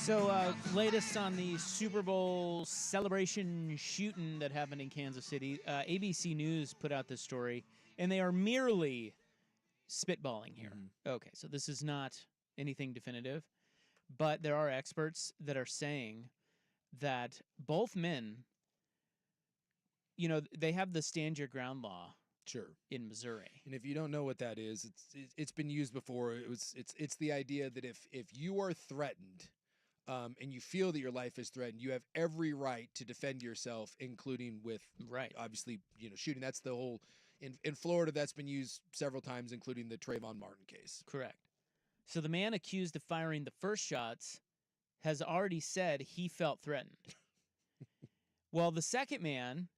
Speaker 1: So, latest on the Super Bowl celebration shooting that happened in Kansas City. ABC News put out this story, and they are merely spitballing here. Okay, so this is not anything definitive, but there are experts that are saying that both men, they have the stand your ground law.
Speaker 2: Sure.
Speaker 1: In Missouri.
Speaker 2: And if you don't know what that is, it's been used before. It's the idea that if you are threatened, and you feel that your life is threatened, you have every right to defend yourself, including with obviously shooting. That's the whole in Florida. That's been used several times, including the Trayvon Martin case.
Speaker 1: Correct. So the man accused of firing the first shots has already said he felt threatened. Well, the second man,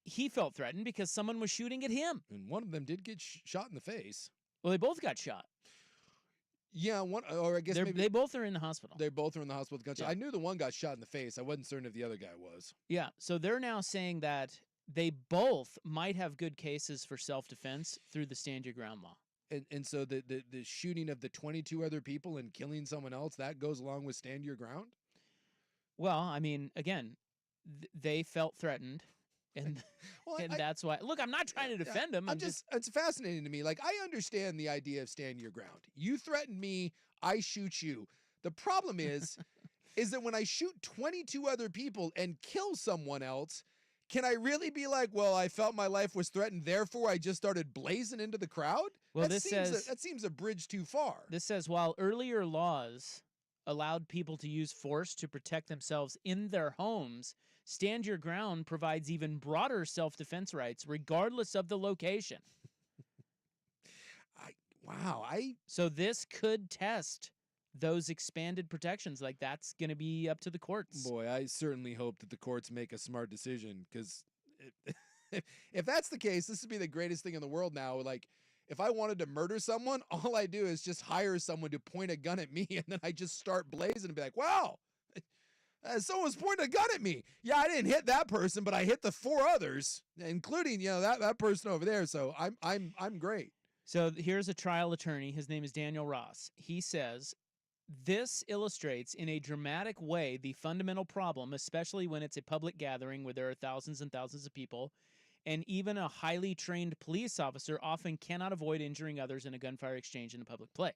Speaker 1: he felt threatened because someone was shooting at him.
Speaker 2: And one of them did get shot in the face.
Speaker 1: Well, they both got shot.
Speaker 2: Yeah, or I guess maybe
Speaker 1: they both are in the hospital.
Speaker 2: They both are in the hospital with gunshots.
Speaker 1: Yeah.
Speaker 2: I knew the one got shot in the face. I wasn't certain if the other guy was.
Speaker 1: Yeah, so they're now saying that they both might have good cases for self-defense through the stand your ground law.
Speaker 2: And so the shooting of the 22 other people and killing someone else, that goes along with stand your ground?
Speaker 1: Well, I mean, again, they felt threatened. And, that's why. Look, I'm not trying to defend him.
Speaker 2: It's fascinating to me. Like, I understand the idea of stand your ground. You threaten me, I shoot you. The problem is that when I shoot 22 other people and kill someone else, can I really be like, well, I felt my life was threatened, therefore I just started blazing into the crowd?
Speaker 1: Well,
Speaker 2: that seems a bridge too far.
Speaker 1: This says, while earlier laws allowed people to use force to protect themselves in their homes, stand your ground provides even broader self-defense rights, regardless of the location. So this could test those expanded protections. Like, that's going to be up to the courts.
Speaker 2: Boy, I certainly hope that the courts make a smart decision, because if that's the case, this would be the greatest thing in the world now. Like, if I wanted to murder someone, all I do is just hire someone to point a gun at me, and then I just start blazing and be like, wow, someone's pointing a gun at me. Yeah, I didn't hit that person, but I hit the 4 others, including that person over there. So I'm great.
Speaker 1: So here's a trial attorney. His name is Daniel Ross. He says, this illustrates in a dramatic way the fundamental problem, especially when it's a public gathering where there are thousands and thousands of people, and even a highly trained police officer often cannot avoid injuring others in a gunfire exchange in a public place.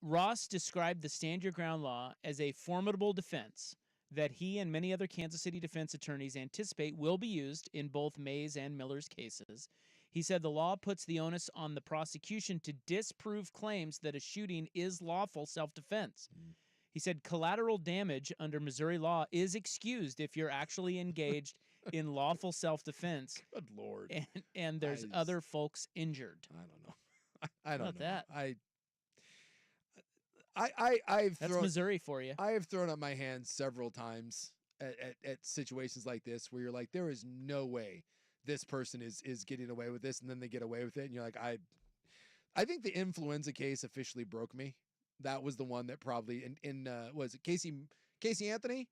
Speaker 1: Ross described the stand your ground law as a formidable defense that he and many other Kansas City defense attorneys anticipate will be used in both Mays and Miller's cases. He said the law puts the onus on the prosecution to disprove claims that a shooting is lawful self-defense. He said collateral damage under Missouri law is excused if you're actually engaged in lawful self-defense.
Speaker 2: Good Lord.
Speaker 1: And there's other folks injured.
Speaker 2: I don't know. I don't know.
Speaker 1: That?
Speaker 2: That's
Speaker 1: Missouri for you.
Speaker 2: I have thrown up my hands several times at situations like this where you're like, there is no way this person is getting away with this, and then they get away with it, and you're like, I think the influenza case officially broke me. That was the one that probably was it Casey Anthony?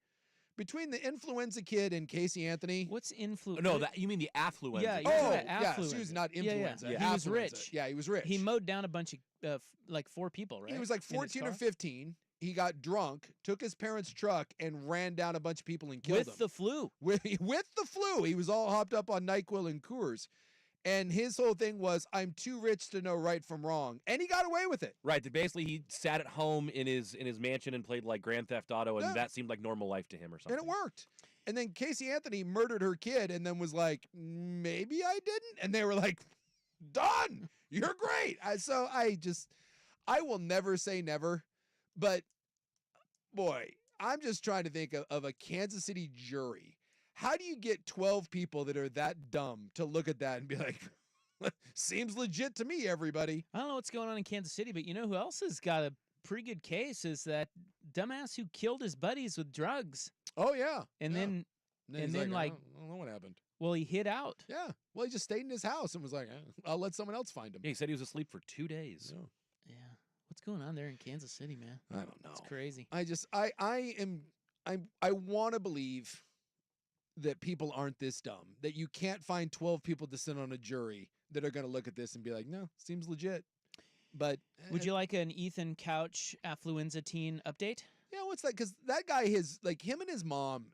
Speaker 2: Between the influenza kid and Casey Anthony.
Speaker 1: What's influenza?
Speaker 3: No, you mean the affluenza.
Speaker 1: Yeah,
Speaker 2: she was not influenza.
Speaker 1: Yeah. He was rich.
Speaker 2: Yeah, he was rich.
Speaker 1: He mowed down a bunch of like 4 people, right?
Speaker 2: He was like 14 or 15. He got drunk, took his parents' truck, and ran down a bunch of people and killed them.
Speaker 1: With the flu.
Speaker 2: With the flu. He was all hopped up on NyQuil and Coors. And his whole thing was, I'm too rich to know right from wrong. And he got away with it.
Speaker 3: Right. Basically, he sat at home in his mansion and played like Grand Theft Auto, and that seemed like normal life to him or something.
Speaker 2: And it worked. And then Casey Anthony murdered her kid and then was like, maybe I didn't. And they were like, done. You're great. So I will never say never. But, boy, I'm just trying to think of a Kansas City jury. How do you get 12 people that are that dumb to look at that and be like, seems legit to me, everybody?
Speaker 1: I don't know what's going on in Kansas City, but you know who else has got a pretty good case is that dumbass who killed his buddies with drugs.
Speaker 2: Oh, yeah.
Speaker 1: And then
Speaker 2: I don't know what happened.
Speaker 1: Well, he hid out.
Speaker 2: Yeah. Well, he just stayed in his house and was like, I'll let someone else find him.
Speaker 3: Yeah, he said he was asleep for 2 days.
Speaker 1: Yeah. What's going on there in Kansas City, man?
Speaker 2: I don't know.
Speaker 1: It's crazy.
Speaker 2: I want to believe that people aren't this dumb, that you can't find 12 people to sit on a jury that are going to look at this and be like, no, seems legit. But
Speaker 1: Would you like an Ethan Couch affluenza teen update?
Speaker 2: Yeah, what's that? Because that guy has like him and his mom.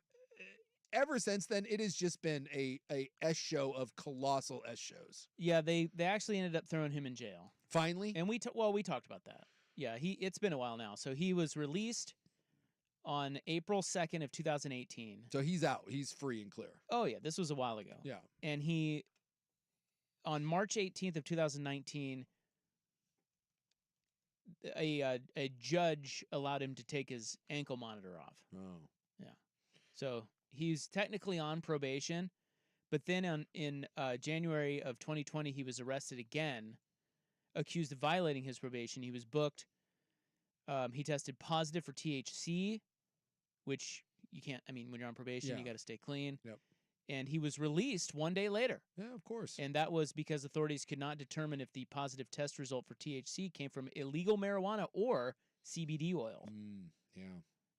Speaker 2: Ever since then, it has just been a S show of colossal S shows.
Speaker 1: Yeah, they actually ended up throwing him in jail.
Speaker 2: Finally,
Speaker 1: and we talked about that. Yeah, it's been a while now. So he was released on April 2nd of 2018.
Speaker 2: So he's out. He's free and clear.
Speaker 1: Oh yeah, this was a while ago.
Speaker 2: Yeah,
Speaker 1: and he on March 18th of 2019. A judge allowed him to take his ankle monitor off.
Speaker 2: Oh.
Speaker 1: Yeah. So he's technically on probation, but then in January of 2020, he was arrested again, accused of violating his probation. He was booked. He tested positive for THC, which you can't, I mean, when you're on probation, you got to stay clean.
Speaker 2: Yep.
Speaker 1: And he was released one day later.
Speaker 2: Yeah, of course.
Speaker 1: And that was because authorities could not determine if the positive test result for THC came from illegal marijuana or CBD oil.
Speaker 2: Yeah.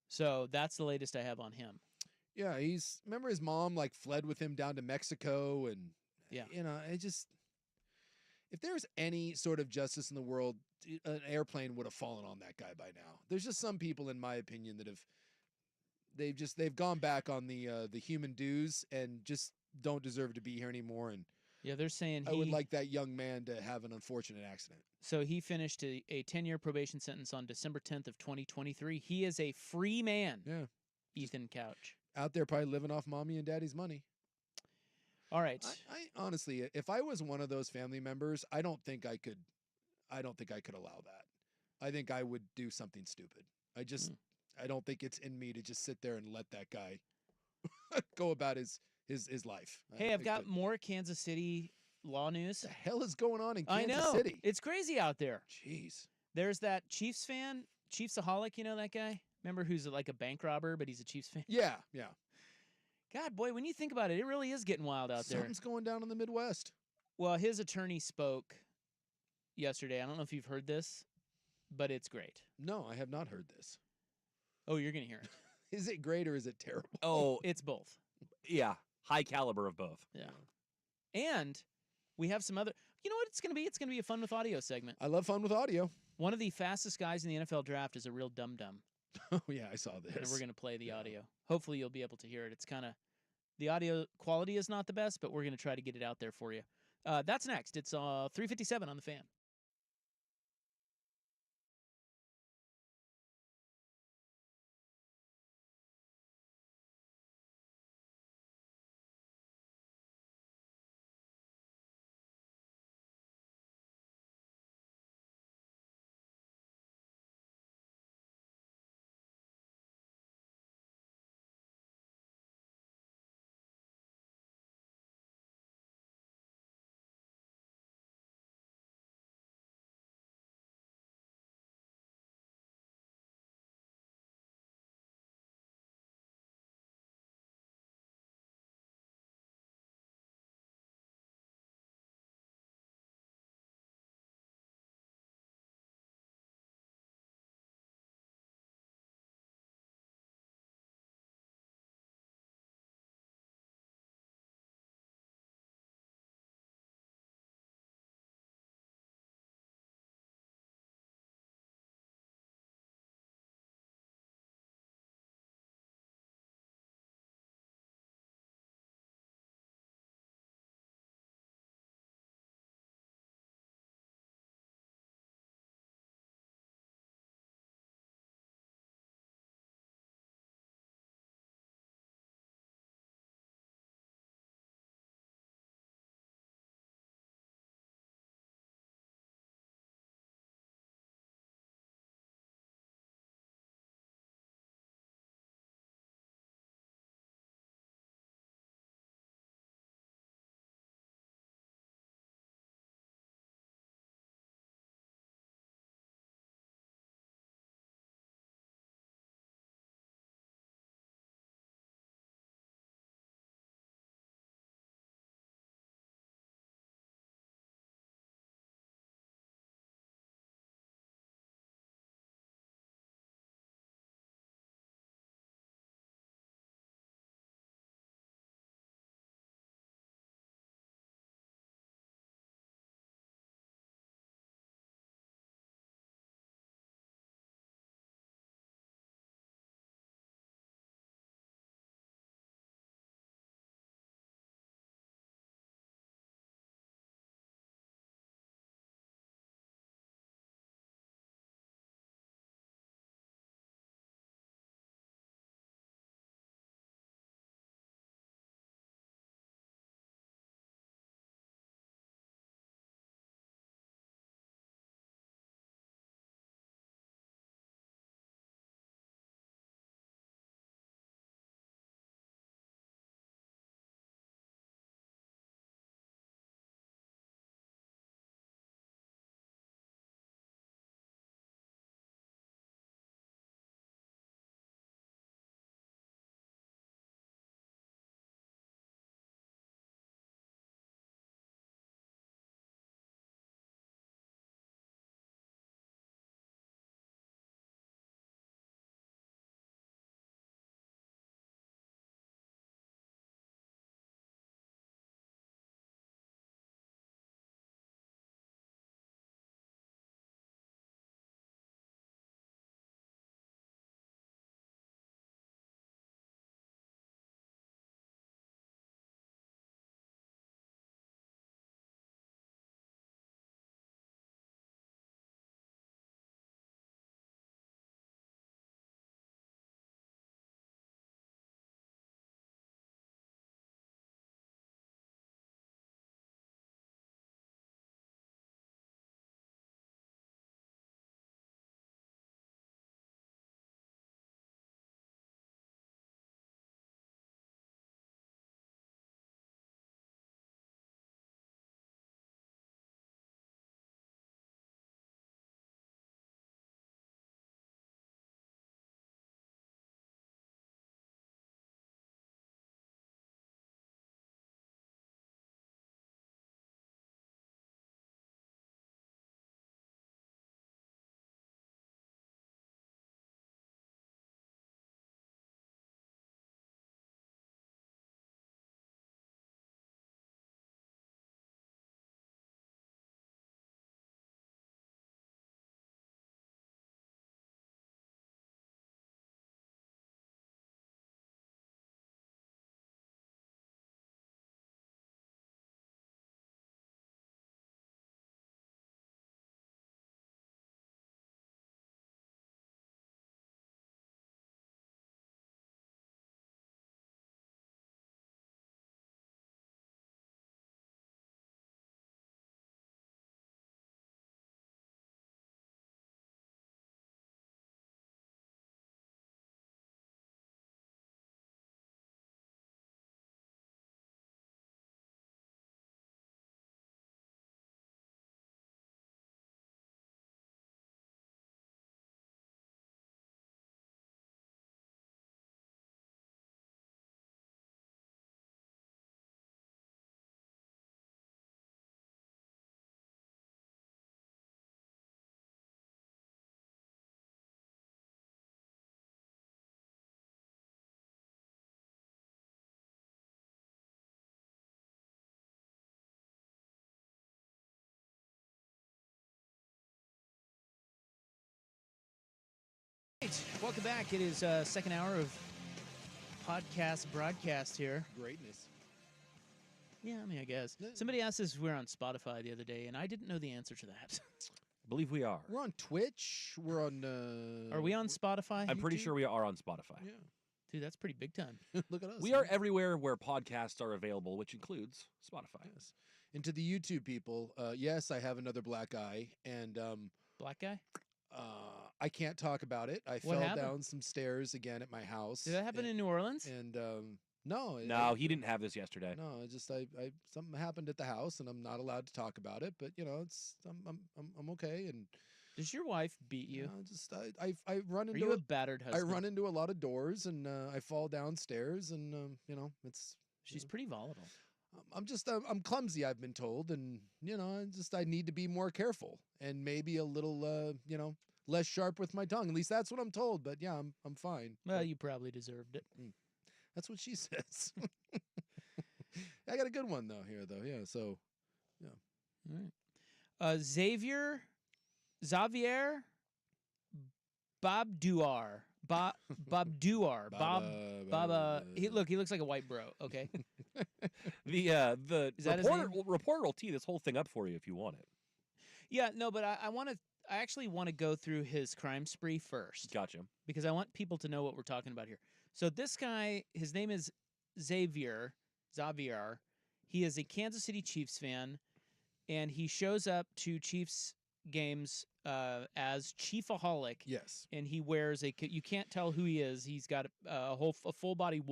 Speaker 1: So that's the latest I have on him.
Speaker 2: Yeah, remember his mom like fled with him down to Mexico, and if there's any sort of justice in the world, an airplane would have fallen on that guy by now. There's just some people, in my opinion, that they've gone back on the human dues and just don't deserve to be here anymore. And
Speaker 1: yeah, they're saying
Speaker 2: I would like that young man to have an unfortunate accident.
Speaker 1: So he finished a 10-year probation sentence on December 10th of 2023. He is a free man.
Speaker 2: Yeah,
Speaker 1: Ethan Couch
Speaker 2: out there probably living off mommy and daddy's money.
Speaker 1: All right.
Speaker 2: I honestly, if I was one of those family members, I don't think I could allow that. I think I would do something stupid. I don't think it's in me to just sit there and let that guy go about his life.
Speaker 1: Hey, I've got more Kansas City law news.
Speaker 2: What the hell is going on in Kansas
Speaker 1: I know.
Speaker 2: City?
Speaker 1: It's crazy out there.
Speaker 2: Jeez.
Speaker 1: There's that Chiefs fan, Chiefsaholic, you know that guy? Remember who's like a bank robber, but he's a Chiefs fan?
Speaker 2: Yeah.
Speaker 1: God, boy, when you think about it, it really is getting wild out there.
Speaker 2: Something's going down in the Midwest.
Speaker 1: Well, his attorney spoke yesterday. I don't know if you've heard this, but it's great.
Speaker 2: No, I have not heard this.
Speaker 1: Oh, you're going to hear it.
Speaker 2: Is it great or is it terrible?
Speaker 3: Oh,
Speaker 1: it's both.
Speaker 3: Yeah, high caliber of both.
Speaker 1: Yeah. And we have some other, you know what it's going to be? It's going to be a fun with audio segment.
Speaker 2: I love fun with audio.
Speaker 1: One of the fastest guys in the NFL draft is a real dum-dum.
Speaker 2: Oh, yeah, I saw this.
Speaker 1: And we're going to play the audio. Hopefully you'll be able to hear it. It's kind of, the audio quality is not the best, but we're going to try to get it out there for you. That's next. It's 3:57 on the Fan. right, welcome back. It is second hour of podcast broadcast here.
Speaker 2: Greatness.
Speaker 1: Yeah, I mean, I guess.
Speaker 2: Yeah.
Speaker 1: Somebody asked us if we were on Spotify the other day, and I didn't know the answer to that.
Speaker 3: I believe we are.
Speaker 2: We're on Twitch. We're on.
Speaker 1: Are we on Spotify?
Speaker 3: I'm pretty
Speaker 2: YouTube?
Speaker 3: sure we are on Spotify.
Speaker 2: Yeah.
Speaker 1: Dude, that's pretty big time.
Speaker 2: Look at us.
Speaker 3: We are everywhere where podcasts are available, which includes Spotify.
Speaker 2: Yes. And to the YouTube people, yes, I have another black eye, and
Speaker 1: Black guy?
Speaker 2: I can't talk about it. I
Speaker 1: What
Speaker 2: fell
Speaker 1: happened?
Speaker 2: down some stairs again at my house.
Speaker 1: Did that happen in New Orleans?
Speaker 2: And no,
Speaker 3: No, he didn't have this yesterday.
Speaker 2: No, I just I something happened at the house, and I'm not allowed to talk about it. But you know, it's I'm okay. And
Speaker 1: Does your wife beat you?
Speaker 2: just I run
Speaker 1: Are
Speaker 2: into
Speaker 1: you a battered
Speaker 2: I
Speaker 1: husband?
Speaker 2: run into a lot of doors, and I fall downstairs, and you know, it's
Speaker 1: She's pretty volatile.
Speaker 2: I'm clumsy, I've been told, and you know, I need to be more careful and maybe a little you know, less sharp with my tongue. At least that's what I'm told. But yeah, I'm fine.
Speaker 1: Well,
Speaker 2: But
Speaker 1: you probably deserved it.
Speaker 2: that's what she says. I got a good one though here though. Yeah, so
Speaker 1: All right. Xavier Bob Duar. Bob Duar. Bob he looks like a white bro, okay?
Speaker 3: The
Speaker 1: Is that his
Speaker 3: reporter will tee this whole thing up for you if you want it.
Speaker 1: Yeah, no, but I actually want to go through his crime spree first.
Speaker 3: Gotcha.
Speaker 1: Because I want people to know what we're talking about here. So this guy, his name is Xavier. He is a Kansas City Chiefs fan, and he shows up to Chiefs games as Chiefsaholic.
Speaker 2: yes.
Speaker 1: And he wears you can't tell who he is. He's got a full body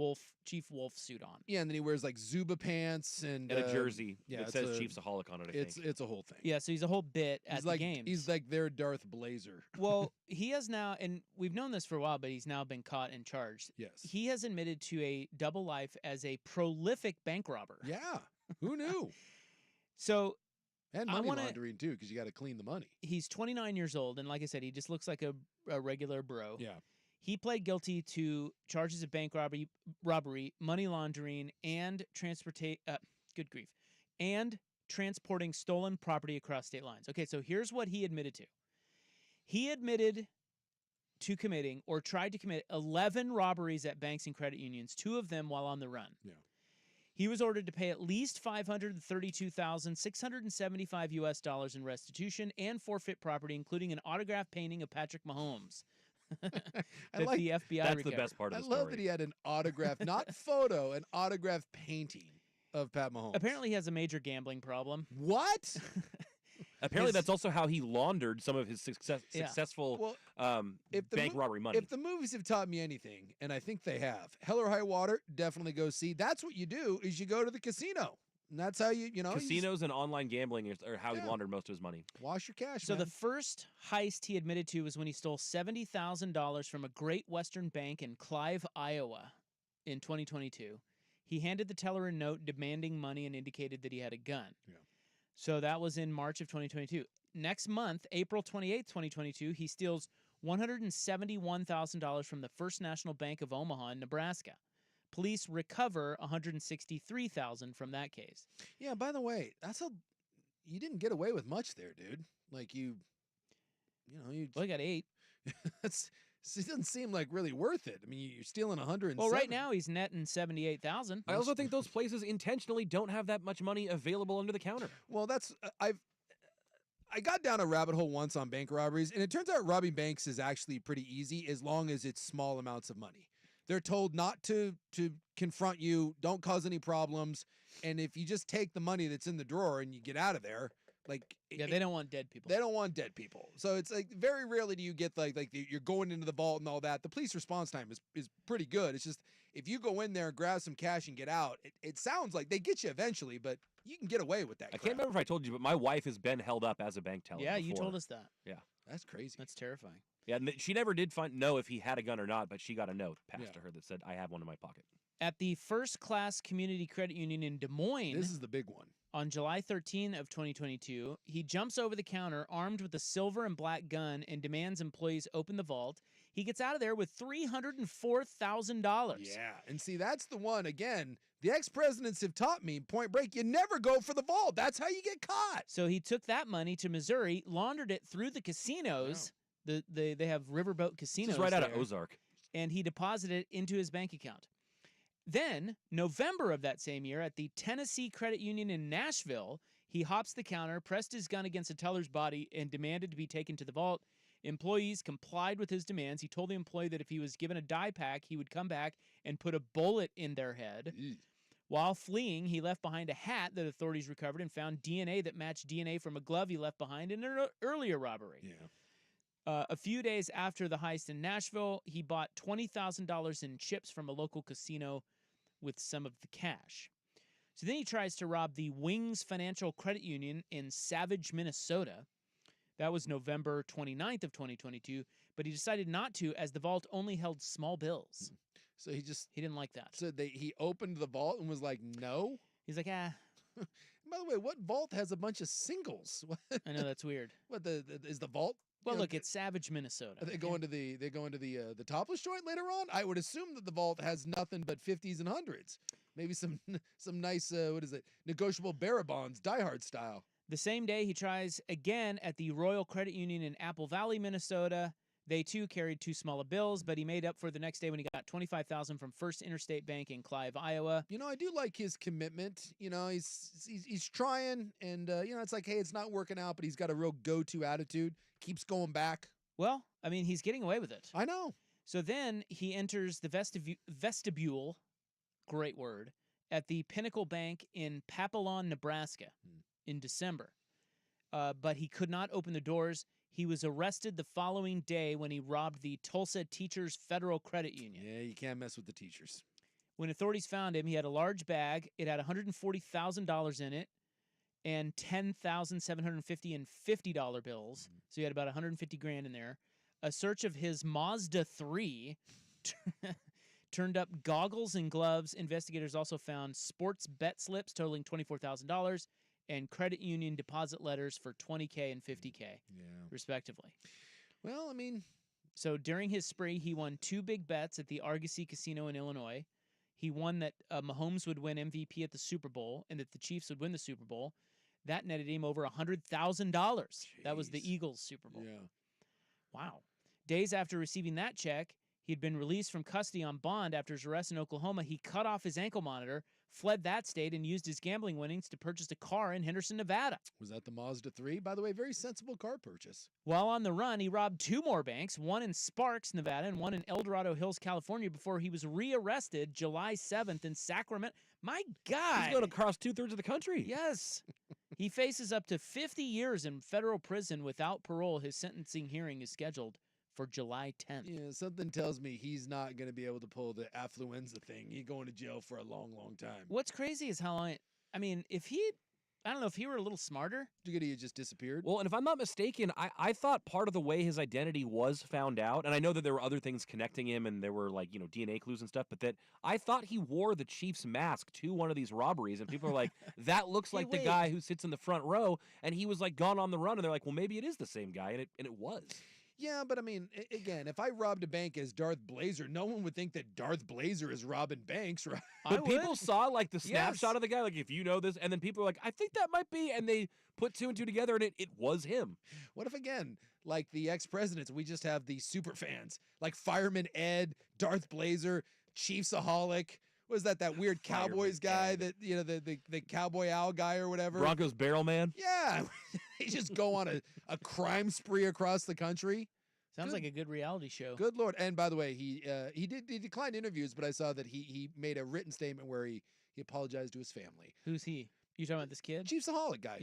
Speaker 1: Chief Wolf suit on.
Speaker 2: Yeah, and then he wears like Zuba pants and
Speaker 3: And a jersey
Speaker 2: yeah,
Speaker 3: that
Speaker 2: it's
Speaker 3: says
Speaker 2: a-
Speaker 3: Chiefsaholic on it, I think.
Speaker 2: It's a whole thing.
Speaker 1: Yeah, so he's a whole bit at
Speaker 2: He's
Speaker 1: the
Speaker 2: like
Speaker 1: games.
Speaker 2: he's like their Darth Blazer.
Speaker 1: Well, he has now, and we've known this for a while, but he's now been caught and charged.
Speaker 2: Yes.
Speaker 1: He has admitted to a double life as a prolific bank robber.
Speaker 2: Yeah. Who knew?
Speaker 1: So
Speaker 2: And
Speaker 1: I
Speaker 2: money
Speaker 1: wanna-
Speaker 2: laundering too, because you got to clean the money.
Speaker 1: he's 29 years old, and like I said, he just looks like a regular bro.
Speaker 2: Yeah.
Speaker 1: He pled guilty to charges of bank robbery, money laundering, and good grief, and transporting stolen property across state lines. Okay, so here's what he admitted to. He admitted to committing or tried to commit 11 robberies at banks and credit unions, 2 of them while on the run.
Speaker 2: Yeah.
Speaker 1: He was ordered to pay at least $532,675 US in restitution and forfeit property, including an autographed painting of Patrick Mahomes. that
Speaker 2: like-
Speaker 1: the FBI
Speaker 3: That's the
Speaker 1: recovered.
Speaker 3: best part of
Speaker 2: I
Speaker 3: the
Speaker 2: love
Speaker 3: story.
Speaker 2: that he had an autograph, not photo, an autograph painting of Pat Mahomes.
Speaker 1: Apparently, he has a major gambling problem.
Speaker 2: What?
Speaker 3: Apparently,
Speaker 1: his-
Speaker 3: that's also how he laundered some of his
Speaker 1: Yeah.
Speaker 3: successful
Speaker 2: Well, if the
Speaker 3: bank
Speaker 2: mo-
Speaker 3: robbery money.
Speaker 2: If the movies have taught me anything, and I think they have, Hell or High Water, definitely go see. That's what you do, is you go to the casino. And that's how you know. you just
Speaker 3: Casinos and online gambling are how
Speaker 2: Yeah.
Speaker 3: he laundered most of his money.
Speaker 2: wash your cash,
Speaker 1: So
Speaker 2: man.
Speaker 1: the first heist he admitted to was when he stole $70,000 from a Great Western Bank in Clive, Iowa in 2022. He handed the teller a note demanding money and indicated that he had a gun.
Speaker 2: Yeah.
Speaker 1: So that was in March of 2022. Next month, April 28th, 2022, he steals $171,000 from the First National Bank of Omaha in Nebraska. Police recover $163,000 from that case.
Speaker 2: Yeah, by the way, you didn't get away with much there, dude. Like you know,
Speaker 1: Well, he got 8.
Speaker 2: it doesn't seem like really worth it. I mean, you're stealing 100.
Speaker 1: Well, right now he's netting $78,000.
Speaker 3: I also think those places intentionally don't have that much money available under the counter.
Speaker 2: Well, that's I got down a rabbit hole once on bank robberies, and it turns out robbing banks is actually pretty easy as long as it's small amounts of money. They're told not to confront you, don't cause any problems, and if you just take the money that's in the drawer and you get out of there, like
Speaker 1: Yeah, they don't want dead people.
Speaker 2: They don't want dead people. So it's like very rarely do you get you're going into the vault and all that. The police response time is pretty good. It's just if you go in there and grab some cash and get out, it sounds like they get you eventually, but you can get away with that.
Speaker 3: I
Speaker 2: crap.
Speaker 3: can't remember if I told you, but my wife has been held up as a bank teller.
Speaker 1: Yeah, you
Speaker 3: before.
Speaker 1: told us that.
Speaker 2: That's crazy.
Speaker 1: That's terrifying.
Speaker 3: Yeah, and she never did know if he had a gun or not, but she got a note passed
Speaker 2: Yeah.
Speaker 3: to her that said, "I have one in my pocket."
Speaker 1: At the First Class Community Credit Union in Des Moines
Speaker 2: This is the big one.
Speaker 1: on July 13 of 2022, he jumps over the counter armed with a silver and black gun and demands employees open the vault. He gets out of there with $304,000.
Speaker 2: Yeah, and see, that's the one, again, the ex-presidents have taught me, point break, you never go for the vault. That's how you get caught.
Speaker 1: So he took that money to Missouri, laundered it through the casinos, They have riverboat casinos.
Speaker 3: This is right out of
Speaker 1: there,
Speaker 3: Ozark.
Speaker 1: and he deposited it into his bank account. Then, November of that same year, at the Tennessee Credit Union in Nashville, he hops the counter, pressed his gun against a teller's body, and demanded to be taken to the vault. Employees complied with his demands. He told the employee that if he was given a die pack, he would come back and put a bullet in their head. While fleeing, he left behind a hat that authorities recovered and found DNA that matched DNA from a glove he left behind in an earlier robbery.
Speaker 2: Yeah.
Speaker 1: A few days after the heist in Nashville, he bought $20,000 in chips from a local casino with some of the cash. So then he tries to rob the Wings Financial Credit Union in Savage, Minnesota. That was November 29th of 2022, but he decided not to as the vault only held small bills.
Speaker 2: So he
Speaker 1: didn't like that.
Speaker 2: So he opened the vault and was like, no.
Speaker 1: He's like,
Speaker 2: By the way, what vault has a bunch of singles?
Speaker 1: I know that's weird.
Speaker 2: What is the vault?
Speaker 1: Well, look, it's Savage, Minnesota.
Speaker 2: They go into the topless joint later on. I would assume that the vault has nothing but 50s and 100s. Maybe some nice negotiable bearer bonds, Die Hard style.
Speaker 1: The same day, he tries again at the Royal Credit Union in Apple Valley, Minnesota. They, too, carried too small of bills, but he made up for the next day when he got $25,000 from First Interstate Bank in Clive, Iowa.
Speaker 2: I do like his commitment. He's trying, and, it's like, hey, it's not working out, but he's got a real go-to attitude. Keeps going back.
Speaker 1: Well, I mean, he's getting away with it.
Speaker 2: I know.
Speaker 1: So then he enters the vestibule, great word, at the Pinnacle Bank in Papillon, Nebraska in December. But he could not open the doors. He was arrested the following day when he robbed the Tulsa Teachers Federal Credit Union.
Speaker 2: Yeah, you can't mess with the teachers.
Speaker 1: When authorities found him, he had a large bag. It had $140,000 in it and $10,750 in $50 bills. So he had about $150,000 in there. A search of his Mazda 3 turned up goggles and gloves. Investigators also found sports bet slips totaling $24,000 and credit union deposit letters for $20,000 and $50,000, respectively.
Speaker 2: Well, I mean,
Speaker 1: so during his spree, he won 2 big bets at the Argosy Casino in Illinois. He won that Mahomes would win MVP at the Super Bowl and that the Chiefs would win the Super Bowl. That netted him over $100,000. That was the Eagles' Super Bowl.
Speaker 2: Yeah.
Speaker 1: Wow. Days after receiving that check, he had been released from custody on bond after his arrest in Oklahoma. He cut off his ankle monitor, fled that state, and used his gambling winnings to purchase a car in Henderson, Nevada.
Speaker 2: Was that the Mazda 3? By the way, very sensible car purchase.
Speaker 1: While on the run, he robbed 2 more banks, one in Sparks, Nevada, and one in El Dorado Hills, California, before he was rearrested July 7th in Sacramento. My God!
Speaker 3: He's going across 2/3 of the country.
Speaker 1: Yes. He faces up to 50 years in federal prison without parole. His sentencing hearing is scheduled for July 10th.
Speaker 2: Yeah, something tells me he's not going to be able to pull the affluenza thing. He's going to jail for a long, long time.
Speaker 1: What's crazy is how long if he were a little smarter.
Speaker 2: He had just disappeared.
Speaker 3: Well, and if I'm not mistaken, I thought part of the way his identity was found out, and I know that there were other things connecting him, and there were DNA clues and stuff, but that I thought he wore the Chiefs mask to one of these robberies, and people are like, that looks like the guy who sits in the front row, and he was like gone on the run, and they're like, well, maybe it is the same guy, and it was.
Speaker 2: Yeah, but I mean, again, if I robbed a bank as Darth Blazer, no one would think that Darth Blazer is robbing banks, right?
Speaker 3: But people saw like the snapshot of the guy, like if you know this, and then people are like, I think that might be, and they put 2 and 2 together, and it was him.
Speaker 2: What if, again, like the ex-presidents, we just have the super fans, like Fireman Ed, Darth Blazer, Chiefsaholic. Was that weird Cowboys guy that, the Cowboy Owl guy or whatever?
Speaker 3: Broncos Barrel Man?
Speaker 2: Yeah. They just go on a crime spree across the country.
Speaker 1: Sounds like a good reality show.
Speaker 2: Good Lord. And by the way, he declined interviews, but I saw that he made a written statement where he apologized to his family.
Speaker 1: Who's he? You talking about this kid?
Speaker 2: Chiefsaholic guy.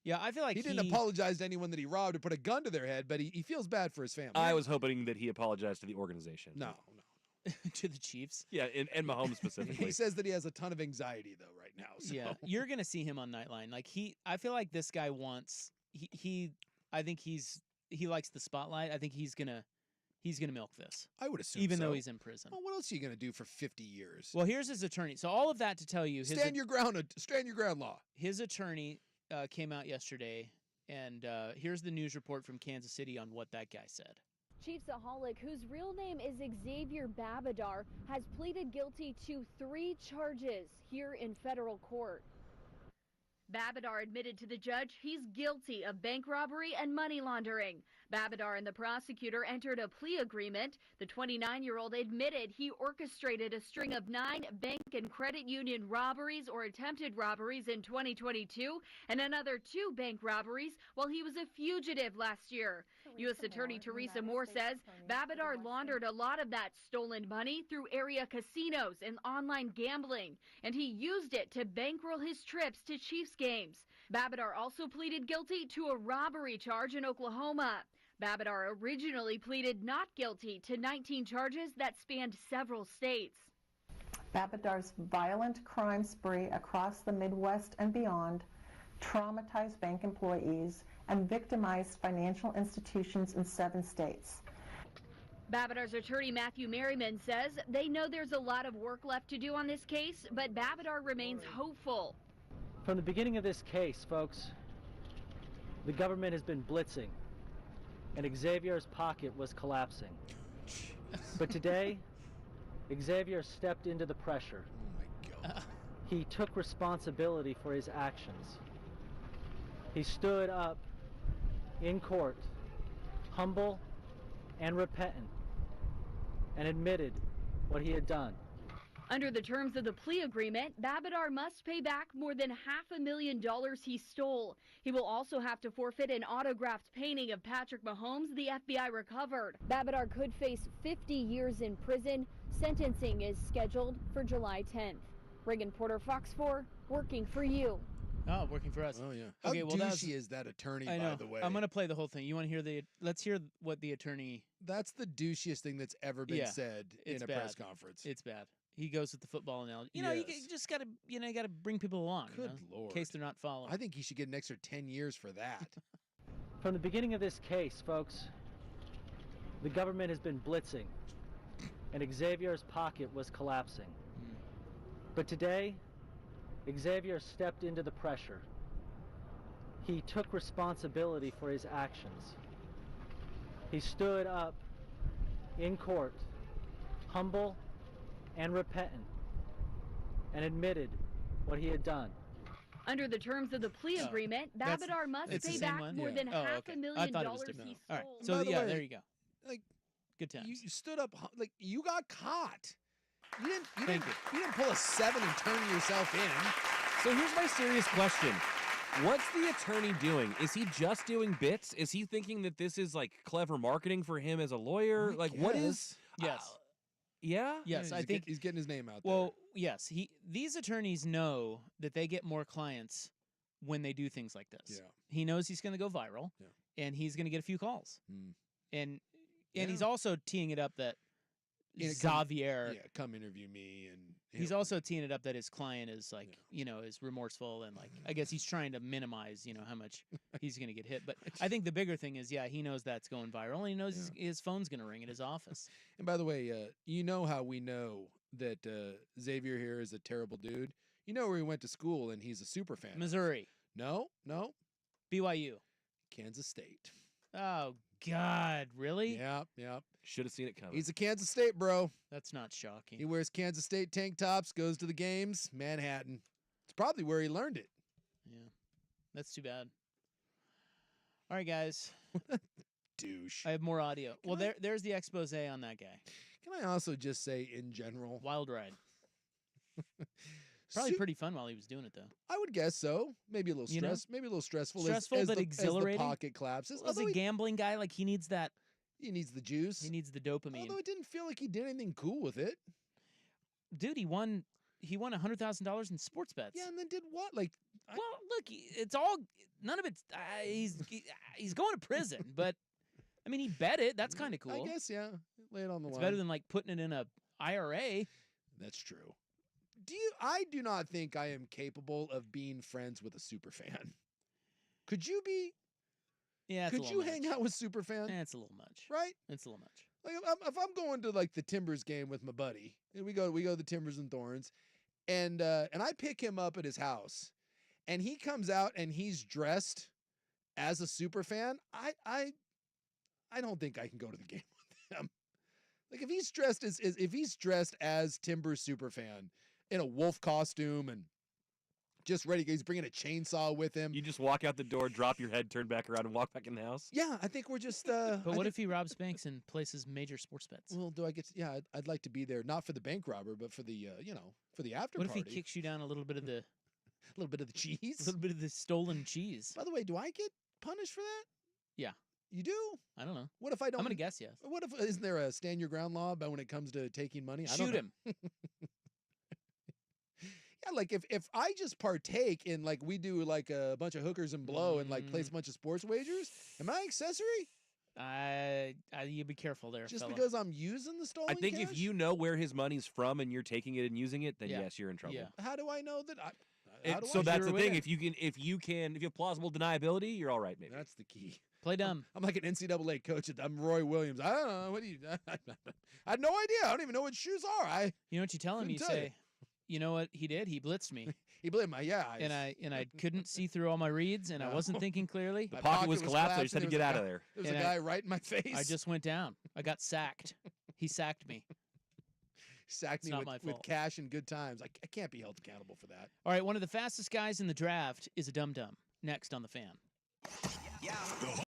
Speaker 1: Yeah, I feel like
Speaker 2: he didn't apologize to anyone that he robbed or put a gun to their head, but he feels bad for his family.
Speaker 3: I was hoping that he apologized to the organization.
Speaker 2: No.
Speaker 1: To the Chiefs.
Speaker 3: Yeah, and Mahomes specifically.
Speaker 2: He says that he has a ton of anxiety though right now. So.
Speaker 1: Yeah, you're gonna see him on Nightline. Like I feel like this guy wants. I think he likes the spotlight. I think he's gonna milk this.
Speaker 2: I would assume,
Speaker 1: even though he's in prison.
Speaker 2: Well, what else are you gonna do for 50 years?
Speaker 1: Well, here's his attorney. So all of that to tell you,
Speaker 2: stand your ground law.
Speaker 1: His attorney came out yesterday, and here's the news report from Kansas City on what that guy said.
Speaker 6: Chiefsaholic, whose real name is Xavier Babadar, has pleaded guilty to 3 charges here in federal court.
Speaker 7: Babadar admitted to the judge he's guilty of bank robbery and money laundering. Babadar and the prosecutor entered a plea agreement. The 29-year-old admitted he orchestrated a string of 9 bank and credit union robberies or attempted robberies in 2022 and another 2 bank robberies while he was a fugitive last year. U.S. Attorney Teresa Moore says Babadar laundered a lot of that stolen money through area casinos and online gambling, and he used it to bankroll his trips to Chiefs games. Babadar also pleaded guilty to a robbery charge in Oklahoma. Babadar originally pleaded not guilty to 19 charges that spanned several states.
Speaker 8: Babadar's violent crime spree across the Midwest and beyond traumatized bank employees and victimized financial institutions in 7 states.
Speaker 7: Babadar's attorney Matthew Merriman says they know there's a lot of work left to do on this case, but Babadar remains hopeful.
Speaker 9: From the beginning of this case, folks, the government has been blitzing, and Xavier's pocket was collapsing. But today, Xavier stepped into the pressure.
Speaker 2: Oh my God.
Speaker 9: He took responsibility for his actions. He stood up in court, humble and repentant, and admitted what he had done.
Speaker 7: Under the terms of the plea agreement, Babadar must pay back more than $500,000 he stole. He will also have to forfeit an autographed painting of Patrick Mahomes the FBI recovered.
Speaker 6: Babadar could face 50 years in prison. Sentencing is scheduled for July 10th. Reagan Porter, Fox 4, working for you.
Speaker 1: Oh, working for us.
Speaker 2: Oh, yeah.
Speaker 1: Okay,
Speaker 2: How
Speaker 1: well,
Speaker 2: douchey is that attorney,
Speaker 1: I know.
Speaker 2: by the way?
Speaker 1: I'm going to play the whole thing. You want to hear let's hear what the attorney...
Speaker 2: That's the douchiest thing that's ever been said in a press conference.
Speaker 1: It's bad. He goes with the football analogy. You know, you just got to, you got to bring people along.
Speaker 2: Good Lord.
Speaker 1: In case they're not following.
Speaker 2: I think he should get an extra 10 years for that.
Speaker 9: From the beginning of this case, folks, the government has been blitzing, and Xavier's pocket was collapsing. But today, Xavier stepped into the pressure. He took responsibility for his actions. He stood up in court, humble and repentant, and admitted what he had done.
Speaker 7: Under the terms of the plea agreement, Babadar must pay back more than $500,000
Speaker 1: I thought it was different.
Speaker 7: he
Speaker 1: All right,
Speaker 7: stole.
Speaker 1: so
Speaker 2: By the way,
Speaker 1: there you go.
Speaker 2: Like,
Speaker 1: Good times.
Speaker 2: you stood up, like, you got caught. You
Speaker 1: Thank
Speaker 2: didn't pull a 7 and turn yourself in.
Speaker 3: So here's my serious question. What's the attorney doing? Is he just doing bits? Is he thinking that this is like clever marketing for him as a lawyer? What is?
Speaker 1: Yes.
Speaker 3: Yeah?
Speaker 1: Yes,
Speaker 2: Yeah,
Speaker 1: I think
Speaker 2: he's getting his name out there.
Speaker 1: Well, yes, these attorneys know that they get more clients when they do things like this.
Speaker 2: Yeah.
Speaker 1: He knows he's going to go viral, and he's going to get a few calls. And he's also teeing it up that Xavier.
Speaker 2: Come interview me, and
Speaker 1: he's also teeing it up that his client is like, is remorseful, and like I guess he's trying to minimize, how much he's going to get hit. But I think the bigger thing is, he knows that's going viral, and he knows his phone's going to ring at his office.
Speaker 2: And by the way, you know how we know that Xavier here is a terrible dude? You know where he went to school, and he's a super fan.
Speaker 1: Missouri.
Speaker 2: No.
Speaker 1: BYU.
Speaker 2: Kansas State.
Speaker 1: Oh, God, really?
Speaker 2: Yep.
Speaker 3: Should have seen it coming.
Speaker 2: He's a Kansas State bro.
Speaker 1: That's not shocking.
Speaker 2: He wears Kansas State tank tops, goes to the games, Manhattan. It's probably where he learned it.
Speaker 1: Yeah, that's too bad. All right, guys.
Speaker 2: Douche.
Speaker 1: I have more audio. There's the expose on that guy.
Speaker 2: Can I also just say, in general,
Speaker 1: Wild ride. Probably pretty fun while he was doing it, though.
Speaker 2: I would guess so. Maybe a little stress. Maybe a little stressful.
Speaker 1: Stressful,
Speaker 2: as
Speaker 1: but exhilarating.
Speaker 2: As the pocket collapses.
Speaker 1: As a gambling guy, like he needs that.
Speaker 2: He needs the juice.
Speaker 1: He needs the dopamine.
Speaker 2: Although it didn't feel like he did anything cool with it.
Speaker 1: Dude, he won $100,000 in sports bets.
Speaker 2: Yeah, and then did what? Like,
Speaker 1: well, look, it's all none of it's. He's going to prison, but I mean, he bet it. That's kind of cool.
Speaker 2: I guess, yeah. Lay it on the line.
Speaker 1: It's better than like putting it in a IRA.
Speaker 2: That's true. I do not think I am capable of being friends with a super fan. Could you be?
Speaker 1: Yeah.
Speaker 2: Could you hang out with super fan?
Speaker 1: It's a little much,
Speaker 2: right?
Speaker 1: It's a little much.
Speaker 2: Like if I'm going to like the Timbers game with my buddy, and we go to the Timbers and Thorns, and I pick him up at his house, and he comes out and he's dressed as a super fan. I don't think I can go to the game with him. Like if he's dressed as Timbers super fan in a wolf costume and just ready. He's bringing a chainsaw with him.
Speaker 3: You just walk out the door, drop your head, turn back around, and walk back in the house?
Speaker 2: Yeah, I think we're just.
Speaker 1: But what if he robs banks and places major sports bets?
Speaker 2: Well, do I get? Yeah, I'd like to be there, not for the bank robber, but for the for the after
Speaker 1: What
Speaker 2: party.
Speaker 1: if he kicks you down a little bit of the
Speaker 2: a little bit of the cheese?
Speaker 1: A little bit of the stolen cheese.
Speaker 2: By the way, do I get punished for that?
Speaker 1: Yeah.
Speaker 2: You do?
Speaker 1: I don't know.
Speaker 2: What if I don't?
Speaker 1: I'm gonna guess yes.
Speaker 2: What if isn't there a stand your ground law when it comes to taking money? I
Speaker 1: Shoot
Speaker 2: don't
Speaker 1: him.
Speaker 2: Yeah, like if I just partake in like we do like a bunch of hookers and blow and like place a bunch of sports wagers, am I accessory?
Speaker 1: You be careful there,
Speaker 2: Just
Speaker 1: fella.
Speaker 2: because I'm using the stolen
Speaker 3: I think
Speaker 2: cash?
Speaker 3: if you know where his money's from and you're taking it and using it, then yes, you're in trouble.
Speaker 1: Yeah.
Speaker 2: How do I know that?
Speaker 3: So that's the thing. If you have plausible deniability, you're all right. Maybe
Speaker 2: that's the key.
Speaker 1: Play dumb.
Speaker 2: I'm like an NCAA coach. I'm Roy Williams. I don't know. What do you? I had no idea. I don't even know what shoes are.
Speaker 1: You know what you tell him? You
Speaker 2: couldn't tell
Speaker 1: say, you know what he did? He blitzed me.
Speaker 2: He blitzed my
Speaker 1: And I couldn't see through all my reads, and I wasn't thinking clearly.
Speaker 3: The pocket was collapsed. I just had to get out of there.
Speaker 2: There was a guy right in my face.
Speaker 1: I just went down. I got sacked. He sacked me.
Speaker 2: Sacked
Speaker 1: It's
Speaker 2: me
Speaker 1: not my
Speaker 2: with
Speaker 1: fault.
Speaker 2: cash and good times. I can't be held accountable for that.
Speaker 1: All right, one of the fastest guys in the draft is a dum-dum. Next on The Fan.
Speaker 5: The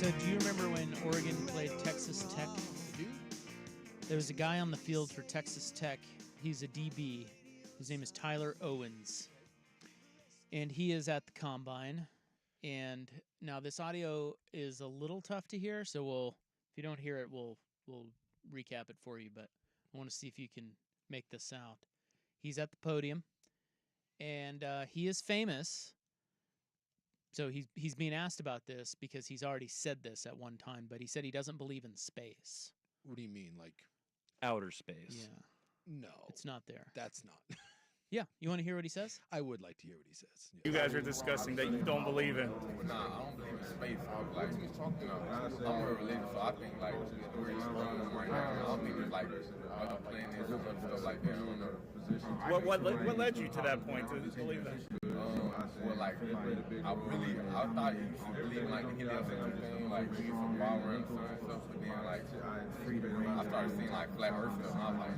Speaker 1: So do you remember when Oregon played Texas Tech? There was a guy on the field for Texas Tech. He's a DB. His name is Tyler Owens. And he is at the Combine. And now this audio is a little tough to hear, so if you don't hear it, we'll recap it for you, but I want to see if you can make this out. He's at the podium, and he is famous. So he's being asked about this because he's already said this at one time, but he said he doesn't believe in space.
Speaker 2: What do you mean, like
Speaker 3: outer space?
Speaker 1: Yeah.
Speaker 2: No.
Speaker 1: It's not there.
Speaker 2: That's not.
Speaker 1: Yeah. You want to hear what he says?
Speaker 2: I would like to hear what he says. Yeah.
Speaker 10: You guys are discussing that you don't believe in.
Speaker 11: Nah, I don't believe in space. I'm more religious, so I think like where you're from right now, I don't think there's like other planets and stuff like that. I don't know.
Speaker 10: What led you to that point to believe that?
Speaker 11: Well, like I thought you should believe in like the heliocentric thing, like we get some power around the sun and stuff, but then like I started seeing like flat Earth stuff, and I was like,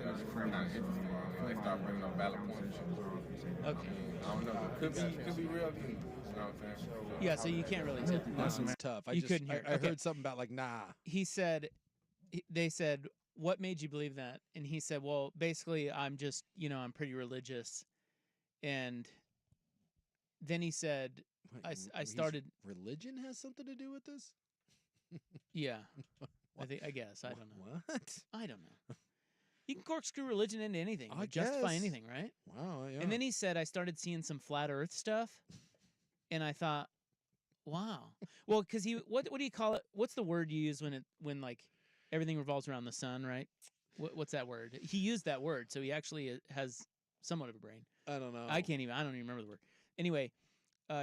Speaker 11: it's kind of interesting. And they start bringing up valid points.
Speaker 1: Okay.
Speaker 11: I don't know. Could be real. You know what I'm saying?
Speaker 1: Yeah, so you can't really tell.
Speaker 2: This is tough. I
Speaker 1: couldn't hear.
Speaker 2: I heard something about like, nah.
Speaker 1: He said, they said, what made you believe that? And he said, well, basically, I'm just, I'm pretty religious. And then he said, I started.
Speaker 2: Religion has something to do with this?
Speaker 1: Yeah. I guess. I don't know.
Speaker 2: What?
Speaker 1: I don't know. You can corkscrew religion into anything.
Speaker 2: I
Speaker 1: justify
Speaker 2: guess.
Speaker 1: anything, right?
Speaker 2: Wow, yeah.
Speaker 1: And then he said, I started seeing some flat Earth stuff, and I thought, wow. Well, because what do you call it? What's the word you use when like everything revolves around the sun, right? What's that word? He used that word, so he actually has somewhat of a brain.
Speaker 2: I don't know.
Speaker 1: I don't even remember the word. Anyway,